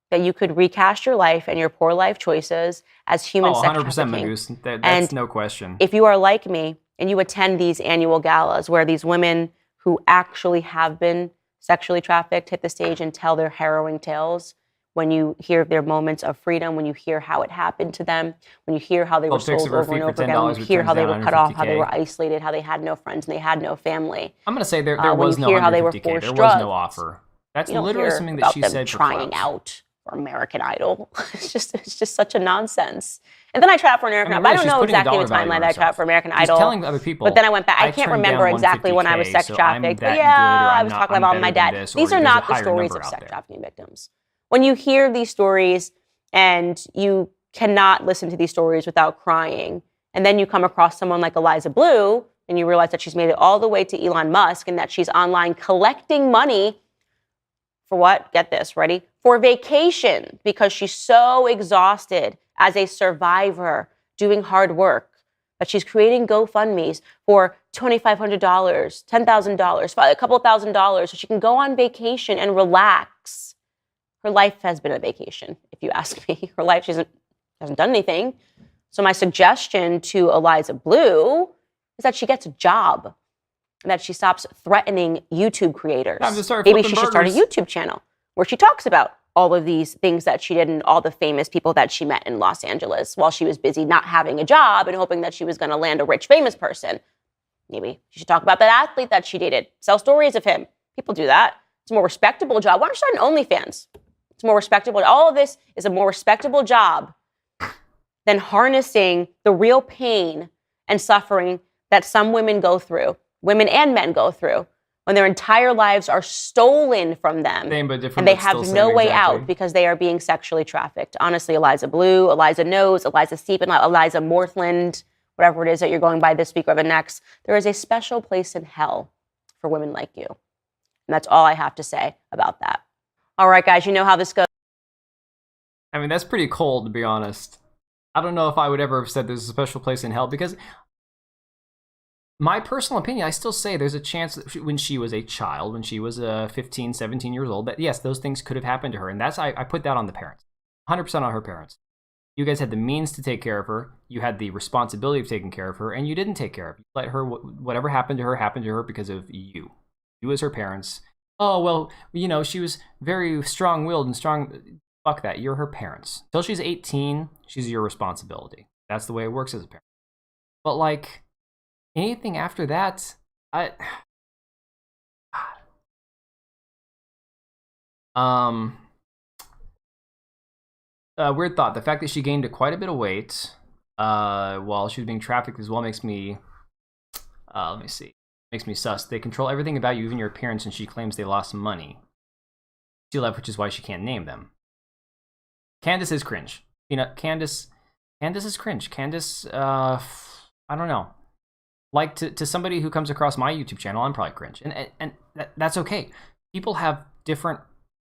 [SPEAKER 2] that you could recast your life and your poor life choices as human sex trafficking.
[SPEAKER 1] 100%, Magoosh. That's no question.
[SPEAKER 2] If you are like me, and you attend these annual galas where these women who actually have been sexually trafficked hit the stage and tell their harrowing tales, when you hear their moments of freedom, when you hear how it happened to them, when you hear how they were sold over and over again, when you hear how they were cut off, how they were isolated, how they had no friends and they had no family.
[SPEAKER 1] I'm going to say there was no 150K. There was no offer. That's literally something that she said for
[SPEAKER 2] trying out for American Idol. It's just such a nonsense. And then I tried out for American Idol. I don't know exactly the timeline that I tried out for American Idol.
[SPEAKER 1] Telling other people.
[SPEAKER 2] But then I went back. I can't remember exactly when I was sex trafficked. But yeah, I was talking about my dad. These are not the stories of sex trafficking victims. When you hear these stories and you cannot listen to these stories without crying, and then you come across someone like Eliza Bleu and you realize that she's made it all the way to Elon Musk and that she's online collecting money for what? Get this, ready? For vacation, because she's so exhausted as a survivor doing hard work that she's creating GoFundMes for $2,500, $10,000, a couple $1,000 so she can go on vacation and relax. Her life has been a vacation, if you ask me. Her life, she hasn't done anything. So my suggestion to Eliza Bleu is that she gets a job and that she stops threatening YouTube creators. Maybe she should start a YouTube channel where she talks about all of these things that she did and all the famous people that she met in Los Angeles while she was busy not having a job and hoping that she was going to land a rich, famous person. Maybe she should talk about that athlete that she dated, sell stories of him. People do that. It's a more respectable job. Why don't you start an OnlyFans? It's more respectable. All of this is a more respectable job than harnessing the real pain and suffering that some women go through, women and men go through, when their entire lives are stolen from them and they have no way out because they are being sexually trafficked. Honestly, Eliza Bleu, Eliza Knows, Eliza Stephen, Eliza Morthland, whatever it is that you're going by this week or the next, there is a special place in hell for women like you. And that's all I have to say about that. All right, guys, you know how this goes.
[SPEAKER 1] I mean, that's pretty cold, to be honest. I don't know if I would ever have said there's a special place in hell, because my personal opinion, I still say there's a chance that when she was a child, when she was 15, 17 years old, that yes, those things could have happened to her. And that's, I put that on the parents, 100% on her parents. You guys had the means to take care of her. You had the responsibility of taking care of her, and you didn't take care of her. You let her, whatever happened to her because of you. You as her parents. Oh, well, you know, she was very strong-willed and strong. Fuck that. You're her parents. Until she's 18, she's your responsibility. That's the way it works as a parent. But, like, anything after that, weird thought. The fact that she gained quite a bit of weight while she was being trafficked as well makes me, let me see, makes me sus. They control everything about you, even your appearance, and she claims they lost money. She left, which is why she can't name them. Candace is cringe. You know, Candace is cringe. Candace, I don't know. Like, to somebody who comes across my YouTube channel, I'm probably cringe. And that's okay. People have different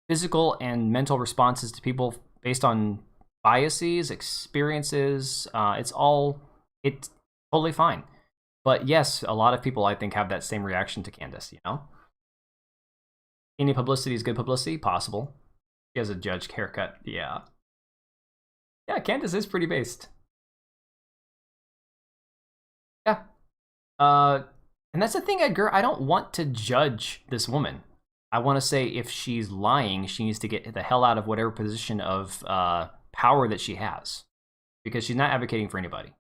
[SPEAKER 1] physical and mental responses to people based on biases, experiences. It's totally fine. But yes, a lot of people, I think, have that same reaction to Candace, you know? Any publicity is good publicity? Possible. She has a judge haircut. Yeah. Yeah, Candace is pretty based. Yeah. And that's the thing, Edgar. I don't want to judge this woman. I want to say if she's lying, she needs to get the hell out of whatever position of power that she has. Because she's not advocating for anybody.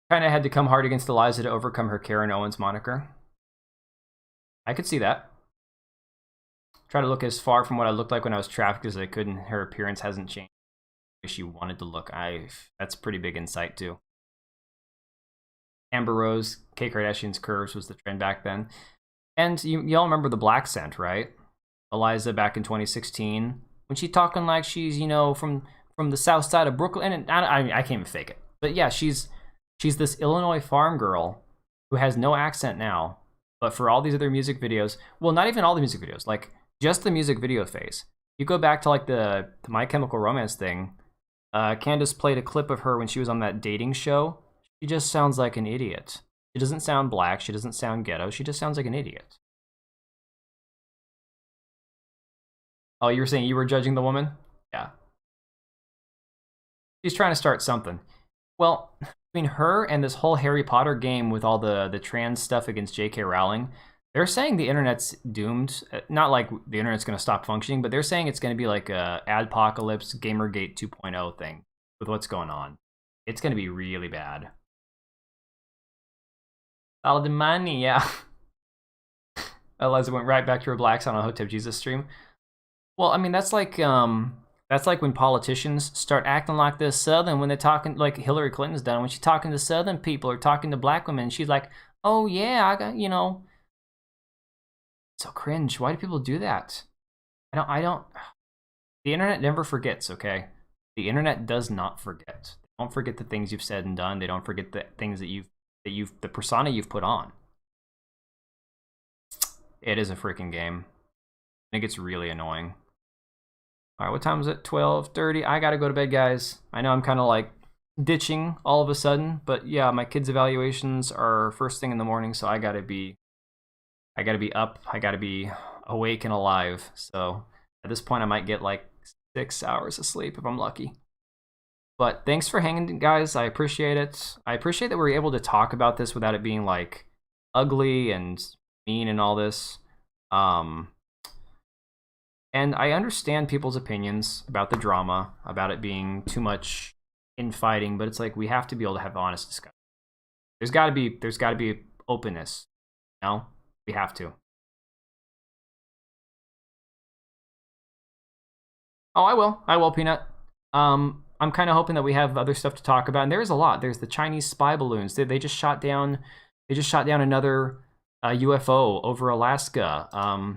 [SPEAKER 1] Kind of had to come hard against Eliza to overcome her Karen Owens moniker. I could see that. Try to look as far from what I looked like when I was trafficked as I could, and her appearance hasn't changed the way she wanted to look. That's pretty big insight, too. Amber Rose, K. Kardashian's curves was the trend back then. And y'all remember the black scent, right? Eliza back in 2016. When she's talking like she's, you know, from the south side of Brooklyn. And I can't even fake it. But yeah, she's this Illinois farm girl who has no accent now. But for all these other music videos, well, not even all the music videos, like just the music video phase. You go back to like the My Chemical Romance thing. Candace played a clip of her when she was on that dating show. She just sounds like an idiot. She doesn't sound black. She doesn't sound ghetto. She just sounds like an idiot. Oh, you were saying you were judging the woman? Yeah. She's trying to start something. Well, between her and this whole Harry Potter game with all the trans stuff against J.K. Rowling, they're saying the internet's doomed. Not like the internet's going to stop functioning, but they're saying it's going to be like a Adpocalypse Gamergate 2.0 thing with what's going on. It's going to be really bad. All the money, yeah. Eliza went right back to her blacks on a Hotep Jesus stream. Well, I mean, that's like when politicians start acting like they're Southern when they're talking, like Hillary Clinton's done. When she's talking to Southern people or talking to black women, she's like, oh yeah, I got, you know. So cringe. Why do people do that? I don't. The internet never forgets, okay? The internet does not forget. They don't forget the things you've said and done. They don't forget the things that the persona you've put on. It is a freaking game. It gets really annoying. All right, what time is it? 12:30. I gotta go to bed, guys. I know I'm kind of like ditching all of a sudden, but yeah, my kids' evaluations are first thing in the morning, so I gotta be up. I gotta be awake and alive. So at this point, I might get like 6 hours of sleep if I'm lucky. But thanks for hanging, guys. I appreciate it. I appreciate that we're able to talk about this without it being like ugly and mean and all this. And I understand people's opinions about the drama, about it being too much infighting, but it's like we have to be able to have honest discussion. There's got to be openness. You know? We have to. Oh, I will, Peanut. I'm kind of hoping that we have other stuff to talk about, and there is a lot. There's the Chinese spy balloons. They just shot down. They just shot down another UFO over Alaska.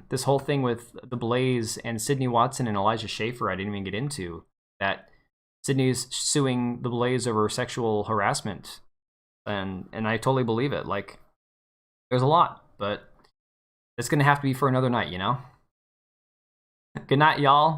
[SPEAKER 1] This whole thing with the Blaze and Sydney Watson and Elijah Schaefer, I didn't even get into. That Sydney's suing the Blaze over sexual harassment, and I totally believe it. Like, there's a lot, but it's gonna have to be for another night, you know. Good night, y'all.